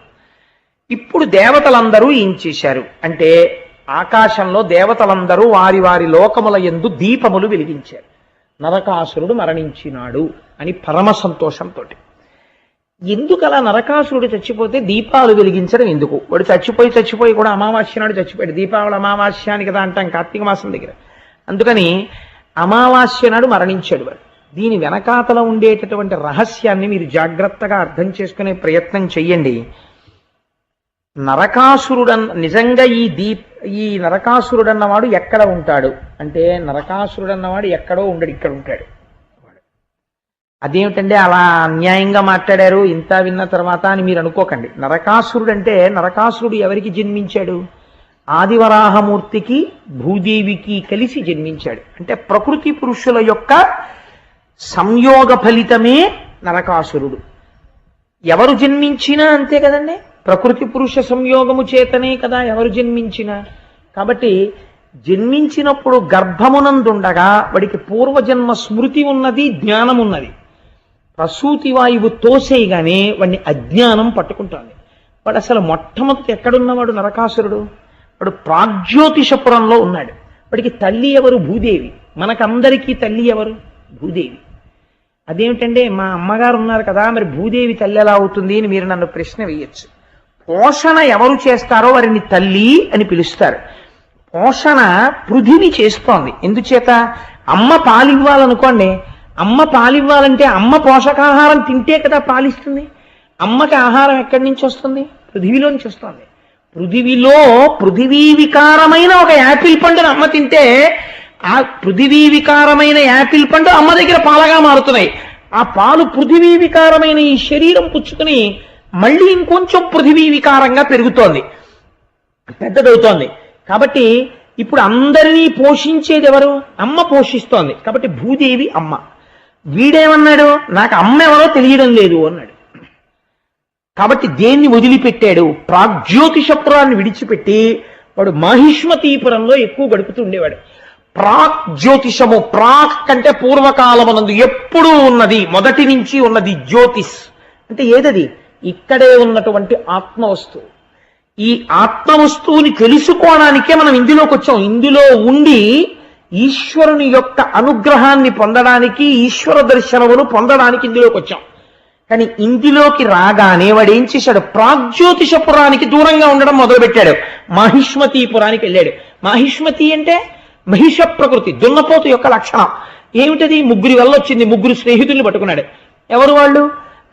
ఇప్పుడు దేవతలందరూ ఏం చేశారు అంటే, ఆకాశంలో దేవతలందరూ వారి వారి లోకముల యందు దీపములు వెలిగించారు. నరకాసురుడు మరణించినాడు అని పరమ సంతోషంతో. ఎందుకు అలా నరకాసురుడు చచ్చిపోతే దీపాలు వెలిగించడం ఎందుకు? వాడు చచ్చిపోయి కూడా అమావాస్య నాడు చచ్చిపోయాడు. దీపావళి అమావాస్య అని కదా అంటాం కార్తీక మాసం దగ్గర. అందుకని అమావాస్య నాడు మరణించాడు వాడు. దీని వెనకాతల ఉండేటటువంటి రహస్యాన్ని మీరు జాగ్రత్తగా అర్థం చేసుకునే ప్రయత్నం చెయ్యండి. నిజంగా ఈ నరకాసురుడన్నవాడు ఎక్కడ ఉంటాడు అంటే, నరకాసురుడన్నవాడు ఎక్కడో ఉండడు, ఇక్కడ ఉంటాడు. అదేమిటంటే అలా అన్యాయంగా మాట్లాడారు ఇంత విన్న తర్వాత అని మీరు అనుకోకండి. నరకాసురుడు ఎవరికి జన్మించాడు? ఆదివరాహమూర్తికి భూదేవికి కలిసి జన్మించాడు. అంటే ప్రకృతి పురుషుల యొక్క సంయోగ ఫలితమే నరకాసురుడు. ఎవరు జన్మించినా అంతే కదండి, ప్రకృతి పురుష సంయోగము చేతనే కదా ఎవరు జన్మించినా. కాబట్టి జన్మించినప్పుడు గర్భమునందుండగా వాడికి పూర్వజన్మ స్మృతి ఉన్నది, జ్ఞానం ఉన్నది. ప్రసూతి వాయువు తోసేయగానే వాడిని అజ్ఞానం పట్టుకుంటుంది. వాడు అసలు మొట్టమొదటి ఎక్కడున్నవాడు నరకాసురుడు? వాడు ప్రాగ్జ్యోతిషపురంలో ఉన్నాడు. వాడికి తల్లి ఎవరు? భూదేవి. మనకందరికీ తల్లి ఎవరు? భూదేవి. అదేమిటంటే మా అమ్మగారు ఉన్నారు కదా, మరి భూదేవి తల్లి ఎలా అవుతుంది అని మీరు నన్ను ప్రశ్న వేయచ్చు. పోషణ ఎవరు చేస్తారో వారిని తల్లి అని పిలుస్తారు. పోషణ పృథివీ చేస్తోంది. ఎందుచేత? అమ్మ పాలివ్వాలనుకోండి, అమ్మ పాలివ్వాలంటే అమ్మ పోషకాహారం తింటే కదా పాలిస్తుంది. అమ్మకి ఆహారం ఎక్కడి నుంచి వస్తుంది? పృథివీలోంచి వస్తుంది. పృథివీ వికారమైన ఒక యాపిల్ పండును అమ్మ తింటే ఆ పృథివీ వికారమైన యాపిల్ పండు అమ్మ దగ్గర పాలగా మారుతున్నాయి. ఆ పాలు పృథివీ వికారమైన ఈ శరీరం పుచ్చుకుని మళ్ళీ ఇంకొంచెం పృథివీ వికారంగా పెరుగుతోంది, పెద్దదవుతోంది. కాబట్టి ఇప్పుడు అందరినీ పోషించేది ఎవరు? అమ్మ పోషిస్తోంది. కాబట్టి భూదేవి అమ్మ. వీడేమన్నాడు? నాకు అమ్మ ఎవరో తెలియడం లేదు అన్నాడు. కాబట్టి దేన్ని వదిలిపెట్టాడు? ప్రాగ్జ్యోతిషపురాన్ని విడిచిపెట్టి వాడు మాహిష్మతీపురంలో ఎక్కువ గడుపుతుండేవాడు. ప్రాగ్జ్యోతిషము, ప్రాక్ అంటే పూర్వకాలమునందు ఎప్పుడూ ఉన్నది, మొదటి నుంచి ఉన్నది. జ్యోతిష్ అంటే ఏదది? ఇక్కడే ఉన్నటువంటి ఆత్మవస్తువు. ఈ ఆత్మవస్తువుని తెలుసుకోవడానికే మనం ఇందులోకి వచ్చాం. ఇందులో ఉండి ఈశ్వరుని యొక్క అనుగ్రహాన్ని పొందడానికి, ఈశ్వర దర్శనమును పొందడానికి ఇందులోకి వచ్చాం. కానీ ఇందులోకి రాగానే వాడు ఏం చేశాడు? ప్రాగ్జ్యోతిషపురానికి దూరంగా ఉండడం మొదలుపెట్టాడు. మాహిష్మతీపురానికి వెళ్ళాడు. మాహిష్మతి అంటే మహిష ప్రకృతి, దున్నపోతు యొక్క లక్షణం. ఏమిటది? ముగ్గురి వల్ల వచ్చింది. ముగ్గురు స్నేహితుల్ని పట్టుకున్నాడు. ఎవరు వాళ్ళు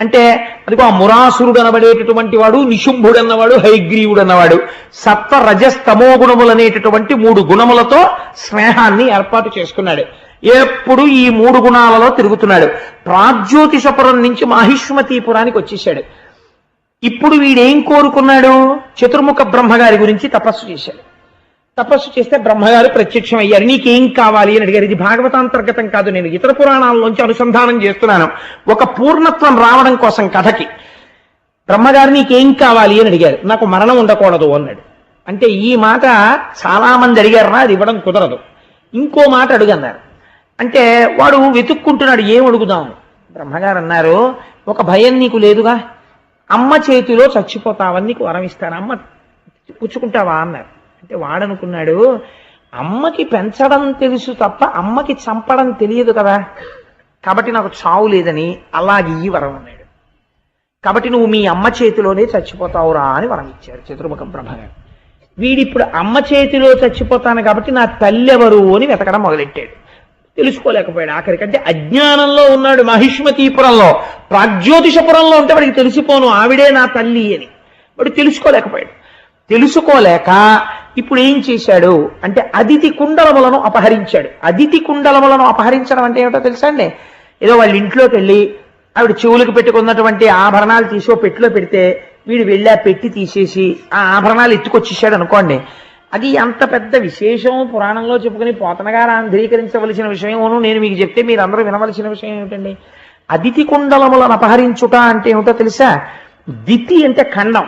అంటే అదిగో ఆ మురాసురుడు అనబడేటటువంటి వాడు, నిశుంభుడు అన్నవాడు, హైగ్రీవుడు అన్నవాడు, సత్వ రజస్తమో గుణములు అనేటటువంటి 3 గుణములతో స్నేహాన్ని ఏర్పాటు చేసుకున్నాడు. ఎప్పుడు ఈ 3 గుణాలలో తిరుగుతున్నాడు. ప్రాగ్జ్యోతిషపురం నుంచి మాహిష్మతీపురానికి వచ్చేసాడు. ఇప్పుడు వీడేం కోరుకున్నాడు? చతుర్ముఖ బ్రహ్మగారి గురించి తపస్సు చేశాడు. తపస్సు చేస్తే బ్రహ్మగారు ప్రత్యక్షం అయ్యారు. నీకేం కావాలి అని అడిగారు. ఇది భాగవతాంతర్గతం కాదు, నేను ఇతర పురాణాల్లోంచి అనుసంధానం చేస్తున్నాను. ఒక పూర్ణత్వం రావడం కోసం కథకి. బ్రహ్మగారు నీకేం కావాలి అని అడిగారు. నాకు మరణం ఉండకూడదు అన్నాడు. అంటే ఈ మాట చాలా మంది అడిగారా, అది ఇవ్వడం కుదరదు, ఇంకో మాట అడుగన్నారు. అంటే వాడు వెతుక్కుంటున్నాడు ఏం అడుగుదాం. బ్రహ్మగారు అన్నారు, ఒక భయం నీకు లేదుగా, అమ్మ చేతిలో చచ్చిపోతావని నీకు వరం ఇస్తాను, అమ్మ పుచ్చుకుంటావా అన్నారు. అంటే వాడనుకున్నాడు, అమ్మకి పెంచడం తెలుసు తప్ప అమ్మకి చంపడం తెలియదు కదా, కాబట్టి నాకు చావు లేదని అలాగే ఈ వరం అన్నాడు. కాబట్టి నువ్వు మీ అమ్మ చేతిలోనే చచ్చిపోతావురా అని వరం ఇచ్చారు చతుర్ముఖ బ్రహ్మగారు. వీడిప్పుడు అమ్మ చేతిలో చచ్చిపోతాను కాబట్టి నా తల్లి ఎవరు అని వెతకడం మొదలెట్టాడు. తెలుసుకోలేకపోయాడు. ఆఖరికంటే అజ్ఞానంలో ఉన్నాడు. మహిష్మతీపురంలో, ప్రాగ్జ్యోతిషపురంలో ఉంటే వాడికి తెలిసిపోను ఆవిడే నా తల్లి అని. వాడు తెలుసుకోలేకపోయాడు. తెలుసుకోలేక ఇప్పుడు ఏం చేశాడు అంటే అదితి కుండలములను అపహరించాడు. అదితి కుండలములను అపహరించడం అంటే ఏమిటో తెలుసా అండి? ఏదో వాళ్ళ ఇంట్లోకి వెళ్ళి ఆవిడ చెవులకు పెట్టుకున్నటువంటి ఆభరణాలు తీసి పెట్టిలో పెడితే వీడు వెళ్ళి ఆ పెట్టి తీసేసి ఆ ఆభరణాలు ఎత్తుకొచ్చేసాడు అనుకోండి. అది అంత పెద్ద విశేషం పురాణంలో చెప్పుకుని పోతనగారు ఆంధ్రీకరించవలసిన విషయమును నేను మీకు చెప్తే మీరు అందరూ వినవలసిన విషయం ఏమిటండి? అదితి కుండలములను అపహరించుట అంటే ఏమిటో తెలుసా? దితి అంటే ఖండం,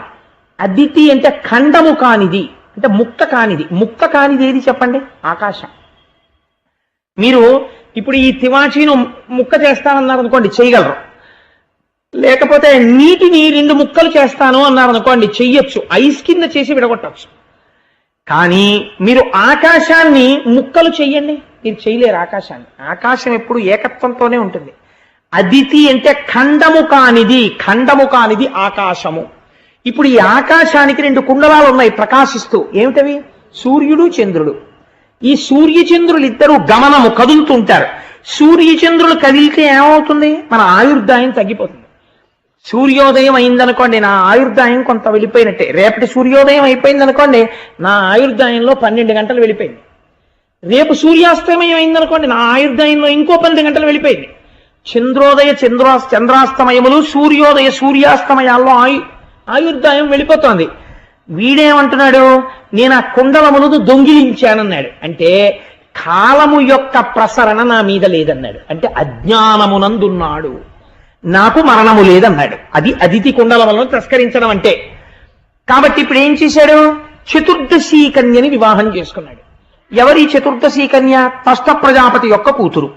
అదితి అంటే ఖండము కానిది, అంటే ముక్క కానిది. ముక్క కానిది ఏది చెప్పండి? ఆకాశం. మీరు ఇప్పుడు ఈ తివాచీను ముక్క చేస్తానన్నారు అనుకోండి, చేయగలరు. లేకపోతే నీటిని 2 ముక్కలు చేస్తాను అన్నారు అనుకోండి, చెయ్యొచ్చు, ఐస్ కింద చేసి విడగొట్టచ్చు. కానీ మీరు ఆకాశాన్ని ముక్కలు చెయ్యండి, మీరు చేయలేరు ఆకాశాన్ని. ఆకాశం ఎప్పుడు ఏకత్వంతోనే ఉంటుంది. అదితి అంటే ఖండము కానిది, ఖండము కానిది ఆకాశము. ఇప్పుడు ఈ ఆకాశానికి 2 కుండలాలు ఉన్నాయి ప్రకాశిస్తూ. ఏమిటవి? సూర్యుడు, చంద్రుడు. ఈ సూర్యచంద్రులు ఇద్దరు గమనము, కదులుతుంటారు. సూర్యచంద్రులు కదిలితే ఏమవుతుంది? మన ఆయుర్దాయం తగ్గిపోతుంది. సూర్యోదయం అయిందనుకోండి, నా ఆయుర్దాయం కొంత వెళ్ళిపోయినట్టే. రేపటి సూర్యోదయం అయిపోయింది అనుకోండి, నా ఆయుర్దాయంలో 12 గంటలు వెళ్ళిపోయింది. రేపు సూర్యాస్తమయం అయిందనుకోండి, నా ఆయుర్దాయంలో ఇంకో 12 గంటలు వెళ్ళిపోయింది. చంద్రోదయ చంద్రాస్తమయములు, సూర్యోదయ సూర్యాస్తమయాల్లో ఆయుర్దాయం వెళ్ళిపోతోంది. వీడేమంటున్నాడు? నేను ఆ కుండలములను దొంగిలించానన్నాడు. అంటే కాలము యొక్క ప్రసరణ నా మీద లేదన్నాడు. అంటే అజ్ఞానమునందున్నాడు, నాకు మరణము లేదన్నాడు. అది అదితి కుండలములను తస్కరించడం అంటే. కాబట్టి ఇప్పుడు ఏం చేశాడు? చతుర్దశీ కన్యని వివాహం చేసుకున్నాడు. ఎవరి చతుర్దశీ కన్య? త్వష్ట ప్రజాపతి యొక్క కూతురు.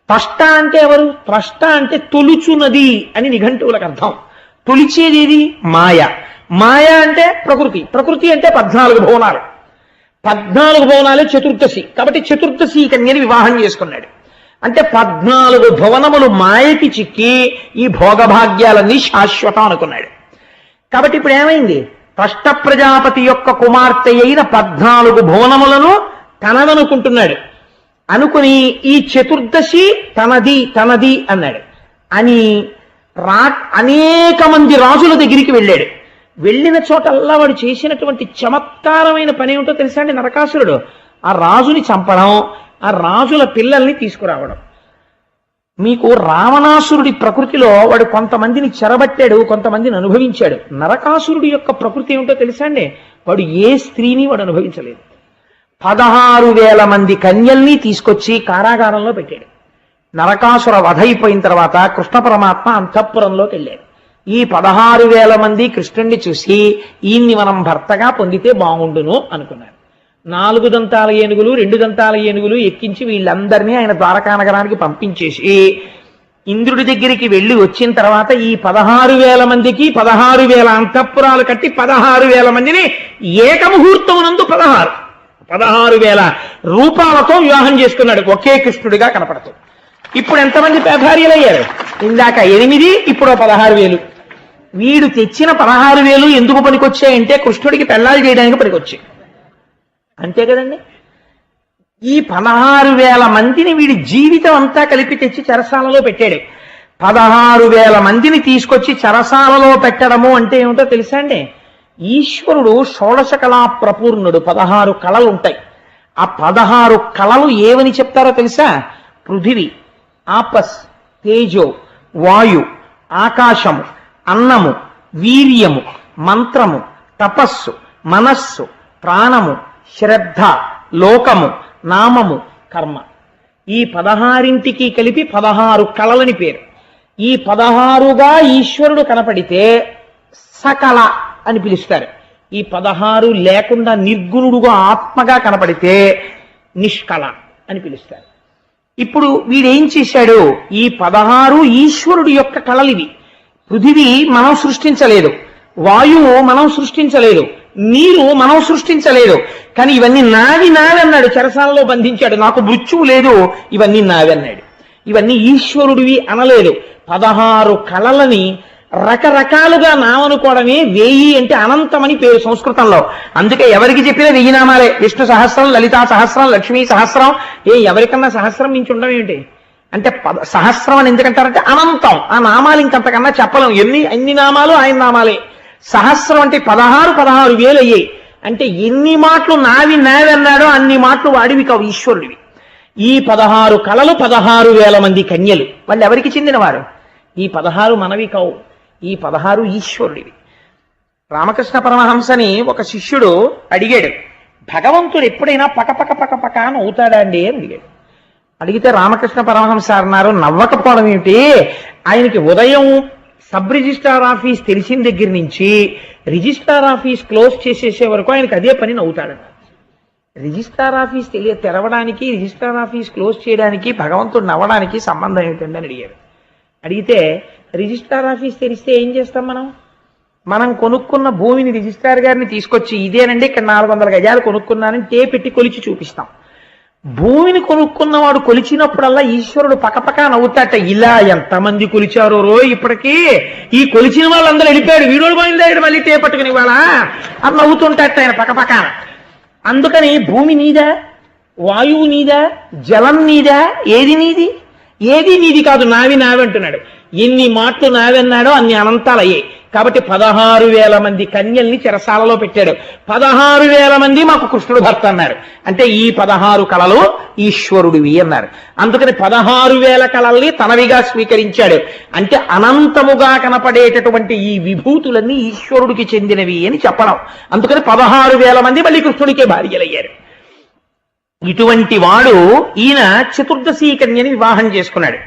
త్వష్ట అంటే ఎవరు? త్వష్ట అంటే తొలుచునది అని నిఘంటువులకు అర్థం. తొలిచేది ఏది? మాయ. మాయ అంటే ప్రకృతి. ప్రకృతి అంటే 14 భువనాలు. 14 భువనాలే చతుర్దశి. కాబట్టి చతుర్దశి కన్యని వివాహం చేసుకున్నాడు. అంటే 14 భువనములు మాయకి చిక్కి ఈ భోగభాగ్యాలన్నీ శాశ్వతం అనుకున్నాడు. కాబట్టి ఇప్పుడు ఏమైంది? త్వష్ట ప్రజాపతి యొక్క కుమార్తె అయిన 14 భువనములను తనదనుకుంటున్నాడు. అనుకుని ఈ చతుర్దశి తనది తనది అన్నాడు. అని అనేక మంది రాజుల దగ్గరికి వెళ్ళాడు. వెళ్ళిన చోటల్లా వాడు చేసినటువంటి చమత్కారమైన పని ఏమిటో తెలుసా అండి? నరకాసురుడు ఆ రాజుని చంపడం, ఆ రాజుల పిల్లల్ని తీసుకురావడం. మీకు రావణాసురుడి ప్రకృతిలో వాడు కొంతమందిని చెరబట్టాడు, కొంతమందిని అనుభవించాడు. నరకాసురుడి యొక్క ప్రకృతి ఏమిటో తెలుసా అండి? వాడు ఏ స్త్రీని వాడు అనుభవించలేదు. 16,000 మంది కన్యల్ని తీసుకొచ్చి కారాగారంలో పెట్టాడు. నరకాసుర వధ అయిపోయిన తర్వాత కృష్ణ పరమాత్మ అంతఃపురంలోకి వెళ్ళాడు. ఈ 16,000 మంది కృష్ణుణ్ణి చూసి ఈయన్ని మనం భర్తగా పొందితే బాగుండును అనుకున్నారు. 4 దంతాల ఏనుగులు, 2 దంతాల ఏనుగులు ఎక్కించి వీళ్ళందరినీ ఆయన ద్వారకా నగరానికి పంపించేసి ఇంద్రుడి దగ్గరికి వెళ్ళి వచ్చిన తర్వాత ఈ 16,000 మందికి 16,000 అంతఃపురాలు కట్టి 16,000 మందిని ఏకముహూర్తమునందు 16,000 రూపాలతో వివాహం చేసుకున్నాడు, ఒకే కృష్ణుడిగా కనపడుతూ. ఇప్పుడు ఎంతమంది భార్యలయ్యారు? ఇందాక 8, ఇప్పుడు 16,000. వీడు తెచ్చిన 16,000 ఎందుకు పనికొచ్చాయంటే కృష్ణుడికి పెళ్లాలు చేయడానికి పనికొచ్చాయి. అంతే కదండి. ఈ 16,000 మందిని వీడి జీవితం అంతా కలిపి తెచ్చి చెరసాలలో పెట్టాడు. 16,000 మందిని తీసుకొచ్చి చెరసాలలో పెట్టడము అంటే ఏమిటో తెలుసా అండి? ఈశ్వరుడు షోడశ కళా ప్రపూర్ణుడు, 16 కళలు ఉంటాయి. ఆ 16 కళలు ఏవని చెప్తారో తెలుసా? పృథివి, ఆపస్, తేజో, వాయు, ఆకాశము, అన్నము, వీర్యము, మంత్రము, తపస్సు, మనస్సు, ప్రాణము, శ్రద్ధ, లోకము, నామము, కర్మ. ఈ 16ంటికి కలిపి 16 కళలని పేరు. ఈ 16గా ఈశ్వరుడు కనపడితే సకల అని పిలుస్తారు. ఈ 16 లేకుండా నిర్గుణుడుగా ఆత్మగా కనపడితే నిష్కళ అని పిలుస్తారు. ఇప్పుడు వీడేం చేశాడు? ఈ 16 ఈశ్వరుడు యొక్క కళలివి. పృథివీ మనం సృష్టించలేదు, వాయువు మనం సృష్టించలేదు, నీరు మనం సృష్టించలేదు. కానీ ఇవన్నీ నావి అన్నాడు. చెరసాలలో బంధించాడు. నాకు మృత్యువు లేదు, ఇవన్నీ నావి అన్నాడు. ఇవన్నీ ఈశ్వరుడివి అనలేదు. 16 కళలని రకరకాలుగా నామనుకోవడమే 1000 అంటే అనంతమని పేరు సంస్కృతంలో. అందుకే ఎవరికి చెప్పినా 1000 నామాలే. విష్ణు సహస్రం, లలితా సహస్రం, లక్ష్మీ సహస్రం. ఎవరికన్నా సహస్రం మించి ఉండడం ఏంటి అంటే సహస్రం అని ఎందుకంటారంటే అనంతం. ఆ నామాలు ఇంకంతకన్నా చెప్పలేం. ఎన్ని నామాలు ఆయన నామాలే. సహస్రం అంటే 16,000 అయ్యాయి. అంటే ఎన్ని మాటలు నావి అన్నాడో అన్ని మాటలు వాడివి కావు, ఈశ్వరుడివి. ఈ 16 కళలు 16,000 మంది కన్యలు. వాళ్ళు ఎవరికి చెందినవారు? ఈ 16 మనవి కావు, ఈ 16 ఈశ్వరుడివి. రామకృష్ణ పరమహంసని ఒక శిష్యుడు అడిగాడు, భగవంతుడు ఎప్పుడైనా పకపక పకపక అని అవుతాడా అండి అని అడిగాడు. అడిగితే రామకృష్ణ పరమహంస అన్నారు, నవ్వకపోవడం ఏమిటి? ఆయనకి ఉదయం సబ్ రిజిస్ట్రార్ ఆఫీస్ తెలిసిన దగ్గర నుంచి రిజిస్ట్రార్ ఆఫీస్ క్లోజ్ చేసేసే వరకు ఆయనకి అదే పని నవ్వుతాడట. రిజిస్ట్రార్ ఆఫీస్ తెరవడానికి, రిజిస్ట్రార్ ఆఫీస్ క్లోజ్ చేయడానికి భగవంతుడు నవ్వడానికి సంబంధం ఏమిటండి అని అడిగారు. అడిగితే రిజిస్ట్రార్ ఆఫీస్ తెరిస్తే ఏం చేస్తాం? మనం కొనుక్కున్న భూమిని రిజిస్ట్రార్ గారిని తీసుకొచ్చి ఇదేనండి ఇక్కడ 400 గజాలు కొనుక్కున్నానని పెట్టి కొలిచి చూపిస్తాం. భూమిని కొనుక్కున్నవాడు కొలిచినప్పుడల్లా ఈశ్వరుడు పకపక నవ్వుతాట. ఇలా ఎంతమంది కొలిచారో ఇప్పటికీ, ఈ కొలిచిన వాళ్ళందరూ వెళ్ళిపోయాడు, వీరోడు పోయిందాడు, మళ్ళీ పట్టుకుని ఇవాళ అని నవ్వుతుంటాట ఆయన పకపక. అందుకని భూమి నీదా, వాయువు నీదా, జలం నీదా? ఏది నీది? ఏది నీది కాదు, నావి అంటున్నాడు. ఎన్ని మాటలు నావన్నాడో అన్ని అనంతాలు అయ్యాయి. కాబట్టి 16,000 మంది కన్యల్ని చెరసాలలో పెట్టాడు. 16,000 మంది మాకు కృష్ణుడు భర్త అన్నారు. అంటే ఈ 16 కళలు ఈశ్వరుడివి అన్నారు. అందుకని 16,000 కళల్ని తనవిగా స్వీకరించాడు. అంటే అనంతముగా కనపడేటటువంటి ఈ విభూతులన్నీ ఈశ్వరుడికి చెందినవి అని చెప్పడం. అందుకని 16,000 మంది మళ్ళీ కృష్ణుడికే భార్యలయ్యారు. ఇటువంటి వాడు ఈయన చతుర్దశీ కన్యని వివాహం చేసుకున్నాడు.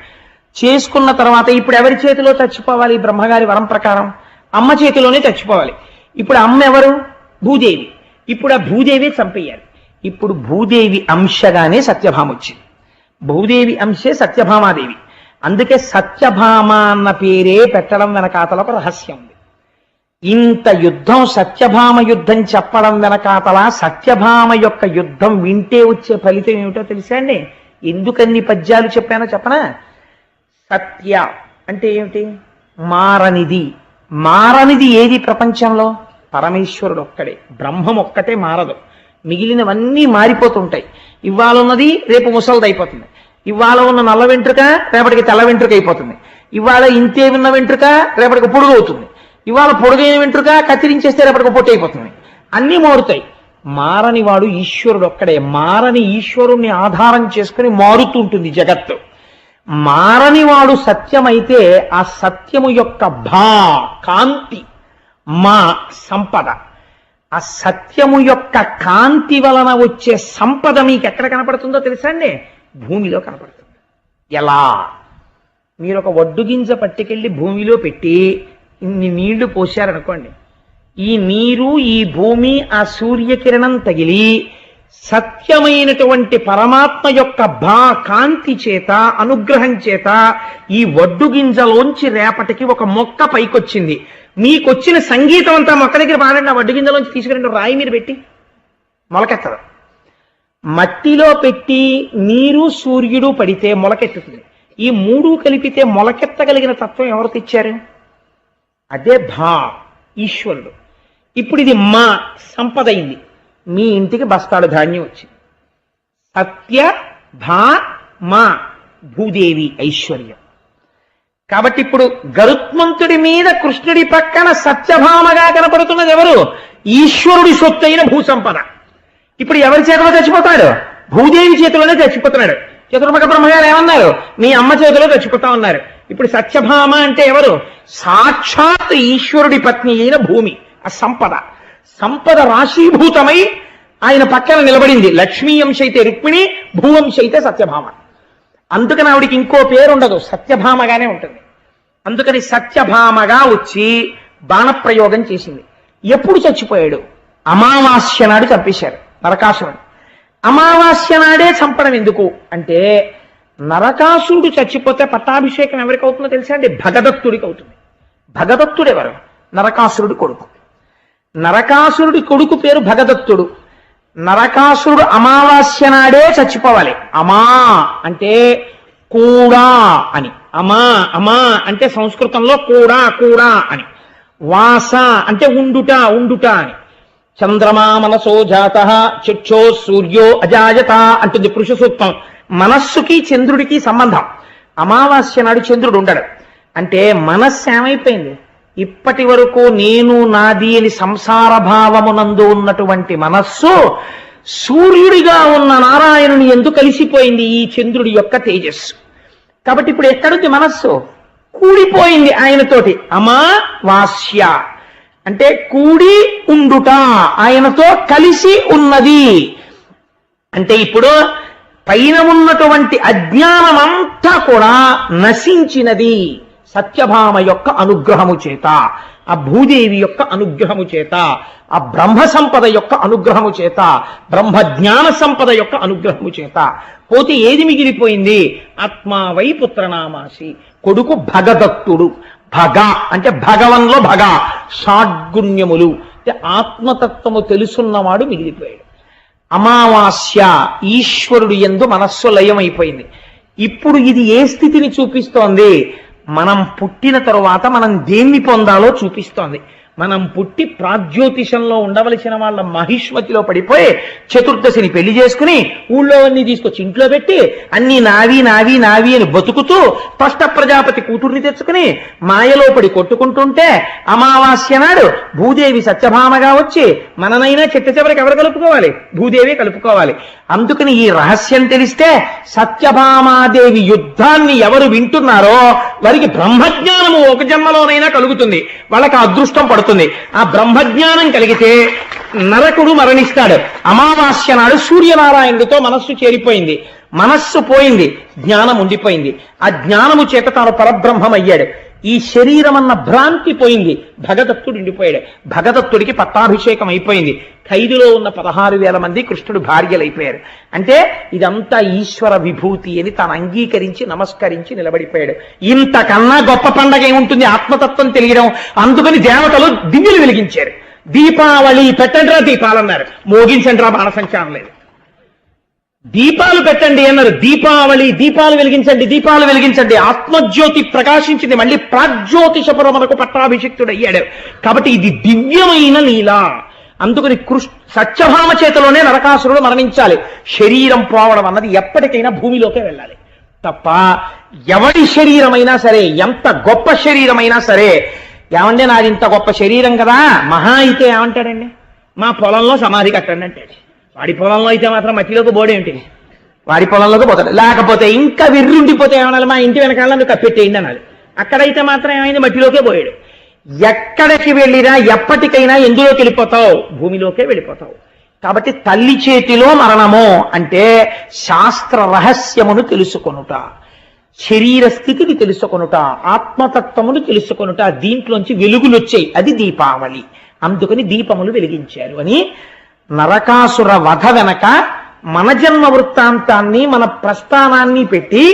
చేసుకున్న తర్వాత ఇప్పుడు ఎవరి చేతిలో చచ్చిపోవాలి? బ్రహ్మగారి వరం ప్రకారం అమ్మ చేతిలోనే చచ్చిపోవాలి. ఇప్పుడు అమ్మ ఎవరు? భూదేవి. ఇప్పుడు ఆ భూదేవి చంపేయాలి. ఇప్పుడు భూదేవి అంశగానే సత్యభామ వచ్చింది. భూదేవి అంశే సత్యభామాదేవి. అందుకే సత్యభామ అన్న పేరే పెట్టడం వెనకాతల ఒక రహస్యం ఉంది. ఇంత యుద్ధం, సత్యభామ యుద్ధం చెప్పడం వెనకాతల సత్యభామ యొక్క యుద్ధం వింటే వచ్చే ఫలితం ఏమిటో తెలుసా అండి? ఎందుకన్ని పద్యాలు చెప్పానో చెప్పనా? సత్య అంటే ఏమిటి? మారనిది. మారనిది ఏది ప్రపంచంలో? పరమేశ్వరుడు ఒక్కడే, బ్రహ్మం ఒక్కటే మారదు. మిగిలినవన్నీ మారిపోతుంటాయి. ఇవాళ ఉన్నది రేపు ముసలిదైపోతుంది. ఇవాళ ఉన్న నల్ల వెంట్రుక రేపటికి తెల్ల వెంట్రుక అయిపోతుంది. ఇవాళ ఇంతే ఉన్న వెంట్రుక రేపటికి పొడుగు అవుతుంది. ఇవాళ పొడుగైన వెంట్రుక కత్తిరించేస్తే రేపటికి పొట్టు అయిపోతుంది. అన్నీ మారుతాయి. మారని వాడు ఈశ్వరుడు ఒక్కడే. మారని ఈశ్వరుణ్ణి ఆధారం చేసుకుని మారుతుంటుంది జగత్తు. మారని వాడు సత్యమైతే ఆ సత్యము యొక్క కాంతి, మా సంపద. ఆ సత్యము యొక్క కాంతి వలన వచ్చే సంపద మీకు ఎక్కడ కనపడుతుందో తెలుసా అండి? భూమిలో కనపడుతుంది. ఎలా? మీరు ఒక వడ్డు గింజ పట్టుకెళ్ళి భూమిలో పెట్టి ఇన్ని నీళ్లు పోశారనుకోండి, ఈ నీరు, ఈ భూమి, ఆ సూర్యకిరణం తగిలి సత్యమైనటువంటి పరమాత్మ యొక్క కాంతి చేత, అనుగ్రహం చేత ఈ వడ్డు గింజలోంచి రేపటికి ఒక మొక్క పైకొచ్చింది. మీకొచ్చిన సంగీతం అంతా మొక్క దగ్గర పాడండి. ఆ వడ్డు గింజలోంచి తీసుకురండి, రాయి మీరు పెట్టి మొలకెత్తదు. మట్టిలో పెట్టి నీరు, సూర్యుడు పడితే మొలకెత్తుతుంది. ఈ మూడు కలిపితే మొలకెత్తగలిగిన తత్వం ఎవరు తెచ్చారు? అదే ఈశ్వరుడు. ఇప్పుడు ఇది మా సంపద అయింది. మీ ఇంటికి బస్తాడు ధాన్యం వచ్చింది. సత్య భా మా భూదేవి ఐశ్వర్యం. కాబట్టి ఇప్పుడు గరుత్మంతుడి మీద కృష్ణుడి పక్కన సత్యభామగా కనపడుతున్నది ఎవరు? ఈశ్వరుడి సొత్తైన భూసంపద. ఇప్పుడు ఎవరి చేతిలో చచ్చిపోతాడు? భూదేవి చేతిలోనే చచ్చిపోతున్నాడు. చతుర్ముఖ బ్రహ్మగారు ఏమన్నారు? మీ అమ్మ చేతిలో చచ్చిపోతా ఉన్నారు. ఇప్పుడు సత్యభామ అంటే ఎవరు? సాక్షాత్ ఈశ్వరుడి పత్ని అయిన భూమి. ఆ సంపద, సంపద రాశీభూతమై ఆయన పక్కన నిలబడింది. లక్ష్మీ అంశ అయితే రుక్మిణి, భూవంశ అయితే సత్యభామ. అందుకని ఆవిడికి ఇంకో పేరు ఉండదు, సత్యభామగానే ఉంటుంది. అందుకని సత్యభామగా వచ్చి బాణప్రయోగం చేసింది. ఎప్పుడు చచ్చిపోయాడు? అమావాస్య నాడు చంపేశారు నరకాసురుడు. అమావాస్య నాడే చంపడం ఎందుకు అంటే, నరకాసురుడు చచ్చిపోతే పట్టాభిషేకం ఎవరికి అవుతుందో తెలుసా అండి? భగదత్తుడికి అవుతుంది. భగదత్తుడు ఎవరు? నరకాసురుడి కొడుకు. నరకాసురుడి కొడుకు పేరు భగదత్తుడు. నరకాసురుడు అమావాస్య నాడే చచ్చిపోవాలి. అమా అంటే కూడా అని. అమా అమా అంటే సంస్కృతంలో కూడా కూడా అని. వాస అంటే ఉండుట ఉండుట అని. చంద్రమా మనసో జాత చక్షో సూర్యో అజాయత అంటుంది పురుష సూక్తం. మనస్సుకి చంద్రుడికి సంబంధం. అమావాస్య నాడు చంద్రుడు ఉండడు. అంటే మనస్సు ఏమైపోయింది? ఇప్పటి వరకు నేను నాది అని సంసార భావమునందు ఉన్నటువంటి మనస్సు సూర్యుడిగా ఉన్న నారాయణుని ఎందుకు కలిసిపోయింది? ఈ చంద్రుడి యొక్క తేజస్సు. కాబట్టి ఇప్పుడు ఎక్కడుంది మనస్సు? కూడిపోయింది ఆయనతోటి. అమావాస్య అంటే కూడి ఉండుట, ఆయనతో కలిసి ఉన్నది. అంటే ఇప్పుడు పైన ఉన్నటువంటి అజ్ఞానమంతా కూడా నశించినది సత్యభామ యొక్క అనుగ్రహము చేత, ఆ భూదేవి యొక్క అనుగ్రహము చేత, ఆ బ్రహ్మ సంపద యొక్క అనుగ్రహము చేత, బ్రహ్మజ్ఞాన సంపద యొక్క అనుగ్రహము చేత. పోతే ఏది మిగిలిపోయింది? ఆత్మావై పుత్రనామాసి, కొడుకు భగదత్తుడు. భగ అంటే భగవన్లో భగ, షాడ్గుణ్యములు అంటే ఆత్మతత్వము తెలుసున్నవాడు మిగిలిపోయాడు. అమావాస్య ఈశ్వరుడు యందు మనస్సు లయమైపోయింది. ఇప్పుడు ఇది ఏ స్థితిని చూపిస్తోంది? మనం పుట్టిన తరువాత మనం దేన్ని పొందాలో చూపిస్తోంది. మనం పుట్టి ప్రాగ్జ్యోతిషంలో ఉండవలసిన వాళ్ళ మహిష్మతిలో పడిపోయి చతుర్దశిని పెళ్లి చేసుకుని ఊళ్ళో అన్ని తీసుకొచ్చి ఇంట్లో పెట్టి అన్ని నావి నావి నావి అని బతుకుతూ స్పష్ట ప్రజాపతి కూతుర్ని తెచ్చుకుని మాయలో పడి కొట్టుకుంటుంటే అమావాస్య నాడు భూదేవి సత్యభామగా వచ్చి మననైనా చిట్ట చివరికి ఎవరు కలుపుకోవాలి? భూదేవి కలుపుకోవాలి. అందుకని ఈ రహస్యం తెలిస్తే సత్యభామాదేవి యుద్ధాన్ని ఎవరు వింటున్నారో వారికి బ్రహ్మజ్ఞానము ఒక జన్మలోనైనా కలుగుతుంది. వాళ్ళకి అదృష్టం పడుతుంది. ఆ బ్రహ్మజ్ఞానం కలిగితే నరకుడు మరణిస్తాడు. అమావాస్య నాడు సూర్యనారాయణుడితో మనస్సు చేరిపోయింది. మనస్సు పోయింది, జ్ఞానం ఉండిపోయింది. ఆ జ్ఞానము చేత తాను పరబ్రహ్మమయ్యాడు. ఈ శరీరం అన్న భ్రాంతి పోయింది. భగదత్తుడు ఉండిపోయాడు. భగదత్తుడికి పట్టాభిషేకం అయిపోయింది. ఖైదులో ఉన్న 16,000 మంది కృష్ణుడు భార్యలైపోయారు. అంటే ఇదంతా ఈశ్వర విభూతి అని తాను అంగీకరించి నమస్కరించి నిలబడిపోయాడు. ఇంతకన్నా గొప్ప పండగ ఏముంటుంది? ఆత్మతత్వం తెలియడం. అందుకని దేవతలు దివ్యలు వెలిగించారు. దీపావళి పెట్టండిరా దీపాలన్నారు, మోగించండిరా బాణసంచారం లేదు. దీపాలు పెట్టండి అన్నారు, దీపావళి దీపాలు వెలిగించండి, దీపాలు వెలిగించండి. ఆత్మజ్యోతి ప్రకాశించింది. మళ్ళీ ప్రాగ్జ్యోతిషపురమునకు పట్టాభిషిక్తుడయ్యాడు. కాబట్టి ఇది దివ్యమైన లీల. అందుకని సత్యభామ చేతిలోనే నరకాసురుడు మరణించాలి. శరీరం పోవడం అన్నది ఎప్పటికైనా భూమిలోకే వెళ్ళాలి తప్ప ఎవడి శరీరమైనా సరే, ఎంత గొప్ప శరీరమైనా సరే, ఏమంటే నాది ఇంత గొప్ప శరీరం కదా, మహా అయితే ఏమంటాడండి? మా పొలంలో సమాధి కట్టండి అంటాడు. వాడి పొలంలో అయితే మాత్రం మట్టిలోకి బోడే ఉంటుంది, వాడి పొలంలోకి పోతాడు. లేకపోతే ఇంకా విర్రుండిపోతే ఏమనాలి? మా ఇంటి వెనకాల నువ్వు కప్పెట్టేయండి అనాలి. అక్కడైతే మాత్రం ఏమైంది? మట్టిలోకే పోయాడు. ఎక్కడికి వెళ్ళినా ఎప్పటికైనా ఎందులోకి వెళ్ళిపోతావు? భూమిలోకే వెళ్ళిపోతావు. కాబట్టి తల్లి చేతిలో మరణము అంటే శాస్త్ర రహస్యమును తెలుసుకొనుట, శరీర స్థితిని తెలుసుకొనుట, ఆత్మతత్వమును తెలుసుకొనుట. దీంట్లోంచి వెలుగులు వచ్చాయి. అది దీపావళి. అందుకని దీపములు వెలిగించారు అని నరకాసుర వధ వెనక మన జన్మ వృత్తాంతాన్ని, మన ప్రస్థానాన్ని పెట్టి,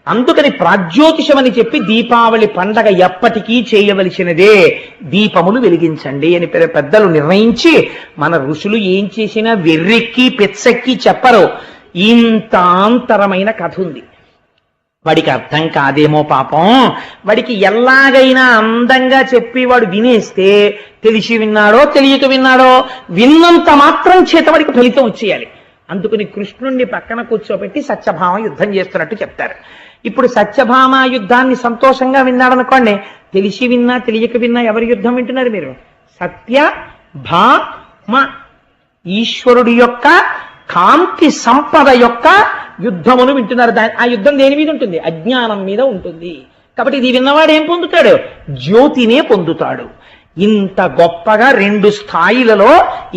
అందుకని ప్రాగ్జ్యోతిషమని చెప్పి దీపావళి పండగ ఎప్పటికీ చేయవలసినదే, దీపములు వెలిగించండి అని పెద్దలు నిర్ణయించి, మన ఋషులు ఏం చేసినా వెర్రెక్కి పెచ్చెక్కి చెప్పరు. ఇంత ఆంతరమైన కథ ఉంది. వాడికి అర్థం కాదేమో పాపం, వాడికి ఎలాగైనా అందంగా చెప్పి వాడు వినేస్తే తెలిసి విన్నాడో తెలియక విన్నాడో విన్నంత మాత్రం చేత వాడికి ఫలితం వచ్చేయాలి. అందుకని కృష్ణుణ్ణి పక్కన కూర్చోబెట్టి సత్యభామ యుద్ధం చేస్తున్నట్టు చెప్తారు. ఇప్పుడు సత్యభామ యుద్ధాన్ని సంతోషంగా విన్నాడనుకోండి, తెలిసి విన్నా తెలియక విన్నా ఎవరి యుద్ధం వింటున్నారు మీరు? సత్య భామ, ఈశ్వరుడి యొక్క కాంతి సంపద యొక్క యుద్ధమును వింటున్నారు. ఆ యుద్ధం దేని మీద ఉంటుంది? అజ్ఞానం మీద ఉంటుంది. కాబట్టి ఇది విన్నవాడు ఏం పొందుతాడు? జ్యోతినే పొందుతాడు. ఇంత గొప్పగా 2 స్థాయిలలో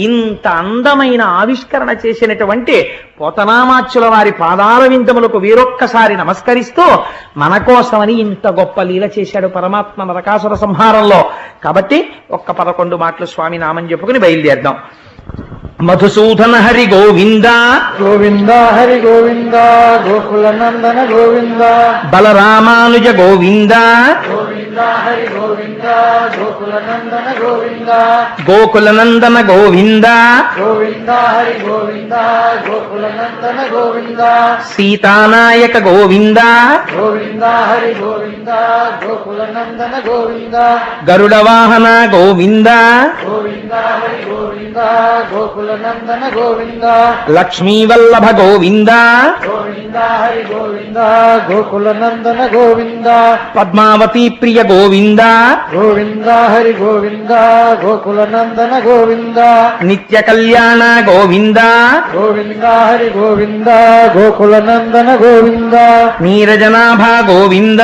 ఇంత అందమైన ఆవిష్కరణ చేసినటువంటి పోతనామాచ్యుల వారి పాదాల విందములకు వేరొక్కసారి నమస్కరిస్తూ మన కోసమని ఇంత గొప్ప లీల చేశాడు పరమాత్మ నరకాసుర సంహారంలో. కాబట్టి 11 మాటలు స్వామి నామం చెప్పుకుని బయలుదేరదాం. మధుసూదన హరి గోవింద గోవింద హరి గోవింద, గోకుల నందన గోవింద. బలరామానుజ గోవింద గోవింద హరి గోవింద, గోకుల నందన గోవింద. గోకుల నందన గోవింద. గోవింద హరి గోవింద, గోకుల నందన గోవింద. సీతానాయక గోవింద. గోవింద హరి గోవింద, గోకుల నందన గోవింద. గరుడ వాహన గోవింద. గోవింద హరి గోవింద, గోకుల నందన గోవింద. లక్ష్మీవల్లభ గోవింద. గోవింద హరి గోవింద, గోకుల నందన గోవింద. పద్మావతి ప్రియ గోవింద. గోవింద హరి గోవింద, గోకుల నందన గోవింద. నిత్య కళ్యాణ గోవింద. గోవింద హరి గోవింద, గోకుల నందన గోవింద. నీరజనాభ గోవింద.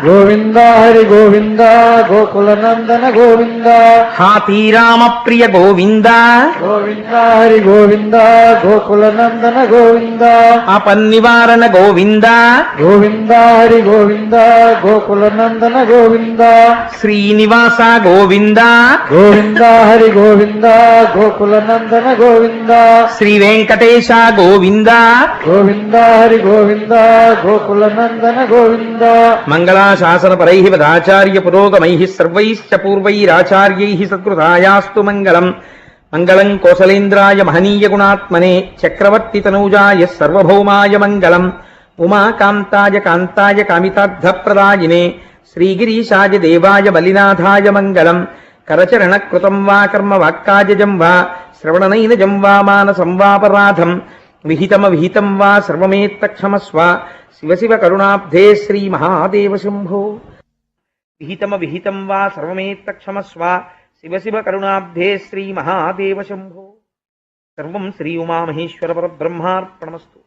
గోవింద హరి గోవింద, గోకుల నందన గోవింద. హాతీరామ ప్రియ గోవింద. గోవింద హరి గోవింద, గోకుల నందన గోవింద. అపన్నివారణ గోవింద. గోవింద హరి గోవింద, గోకుల నందన గోవింద. శ్రీనివాస గోవింద. గోవింద హరి గోవింద, గోకుల నందన గోవింద. శ్రీ వెంకటేశ గోవింద. గోవింద హరి గోవింద, గోకుల నందన గోవింద. మంగళాశాసన పరై పదాచార్య పురోగమై సర్వైశ్చ పూర్వైరాచార్యై సత్కృతాయాస్తు మంగళం. మంగళం కోసలేంద్రాయ మహనీయ గుణాత్మనే చక్రవర్తి తనూజాయ సర్వభౌమాయ మంగళం. ఉమాకాంతాయ కాంతాయ కామితార్థప్రదాయినే శ్రీగిరీశాయ దేవాయ బలినాథాయ మంగళం. కరచరణ కృతం వా కర్మ వాక్కాజం వా శ్రవణనైనజం వా మానసం వాపరాధం విహితం వా సర్వమేత్తక్షమస్వ. శివ శివ కరుణాబ్ధే శ్రీ మహాదేవ శంభో. విహితం వా సర్వమేత్తక్షమస్వ. శివ శివ కరుణాబ్ధే శ్రీ మహాదేవ శంభో. సర్వం శ్రీ ఉమామహేశ్వర పరబ్రహ్మార్పణమస్తు.